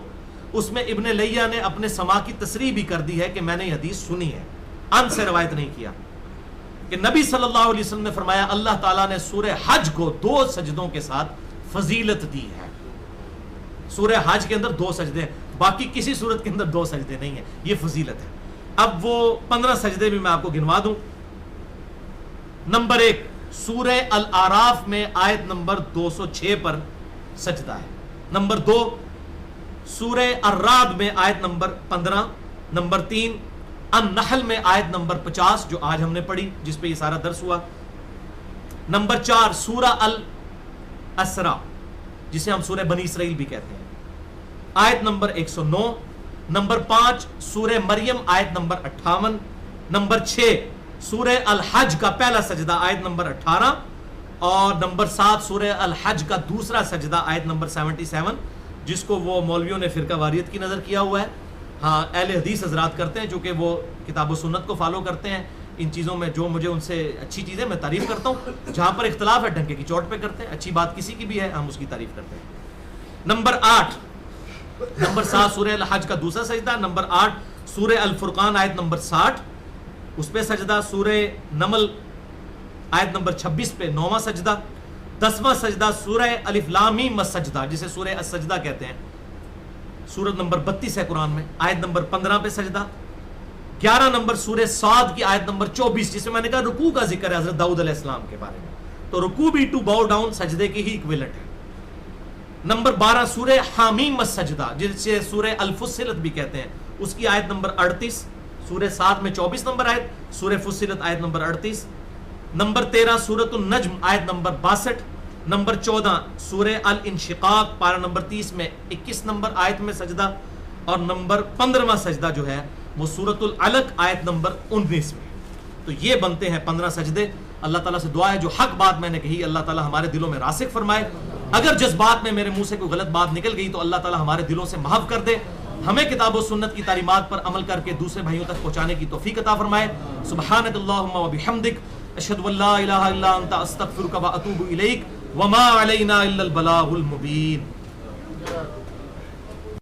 اس میں ابن لہیہ نے اپنے سما کی تصریح بھی کر دی ہے کہ میں نے یہ حدیث سنی ہے، ان سے روایت نہیں کیا، کہ نبی صلی اللہ علیہ وسلم نے فرمایا اللہ تعالیٰ نے سورہ حج کو 2 سجدوں کے ساتھ فضیلت دی ہے، سورہ حج کے اندر 2 سجدے ہیں، باقی کسی صورت کے اندر 2 سجدے نہیں ہیں، یہ فضیلت ہے۔ اب وہ 15 سجدے بھی میں آپ کو گنوا دوں۔ نمبر 1 سورہ الاعراف میں آیت نمبر 206 پر سجدہ ہے۔ نمبر 2 سورہ الرعد میں آیت نمبر 15۔ نمبر 3 النحل میں آیت نمبر 50 جو آج ہم نے پڑھی، جس پہ یہ سارا درس ہوا۔ نمبر 4 سورہ اسرا جسے ہم سورہ بنی اسرائیل بھی کہتے ہیں، آیت نمبر 109. نمبر 5 سورہ مریم آیت نمبر 58. نمبر 6 سورہ الحج کا پہلا سجدہ آیت نمبر 18. اور نمبر 7 سورہ الحج کا دوسرا سجدہ آیت نمبر 77، جس کو وہ مولویوں نے فرقہ واریت کی نظر کیا ہوا ہے. ہاں اہل حدیث حضرات کرتے ہیں، چونکہ وہ کتاب و سنت کو فالو کرتے ہیں. ان چیزوں میں جو مجھے ان سے اچھی چیزیں میں تعریف کرتا ہوں، جہاں پر اختلاف ہے ڈنکے کی چوٹ پہ کرتے ہیں. اچھی بات کسی کی بھی ہے ہم اس کی تعریف کرتے ہیں. نمبر 8 نمبر 7 سورہ الحج کا دوسرا سجدہ. نمبر 8 سورہ الفرقان آیت نمبر 60 اس پہ سجدہ. سورہ نمل آیت نمبر 26 پہ 9واں سجدہ. 10واں سجدہ سورہ الف لام میم السجدہ جسے سورہ السجدہ کہتے ہیں، سورت نمبر 32 ہے قرآن میں، آیت نمبر 15 پہ سجدہ. 11 نمبر سورہ صاد کی آیت نمبر 24 جس میں نے کہا رکوع کا ذکر ہے حضرت داؤد علیہ السلام کے بارے میں، تو رکوع بھی ٹو باؤ ڈاؤن سجدے کی ہی ایکویلنٹ ہے. نمبر 12 سورہ حامیم السجدہ جسے سورہ الفصلت بھی کہتے ہیں، اس کی آیت نمبر 38. سورہ 7 میں 24 نمبر آیت، سورہ فصلت آیت نمبر 38. نمبر 13 سورۃ النجم آیت نمبر 62. نمبر 14 سورہ الانشقاق پارہ نمبر 30 میں 21 نمبر آیت میں سجدہ. اور نمبر 15واں سجدہ جو ہے وہ سورۃ العلق آیت نمبر 19 میں. تو یہ بنتے ہیں 15 سجدے. اللہ تعالیٰ سے دعا ہے جو حق بات میں نے کہی اللہ تعالیٰ ہمارے دلوں میں راسخ فرمائے. اگر جس بات میں میرے منہ سے کوئی غلط بات نکل گئی تو اللہ تعالیٰ ہمارے دلوں سے محو کر دے. ہمیں کتاب و سنت کی تعلیمات پر عمل کر کے دوسرے بھائیوں تک پہنچانے کی توفیق عطا فرمائے. سبحانک اللہم و بحمدک اشہد ان لا الہ الا انت استغفرک و اتوب الیک وما علینا الا البلاغ المبین.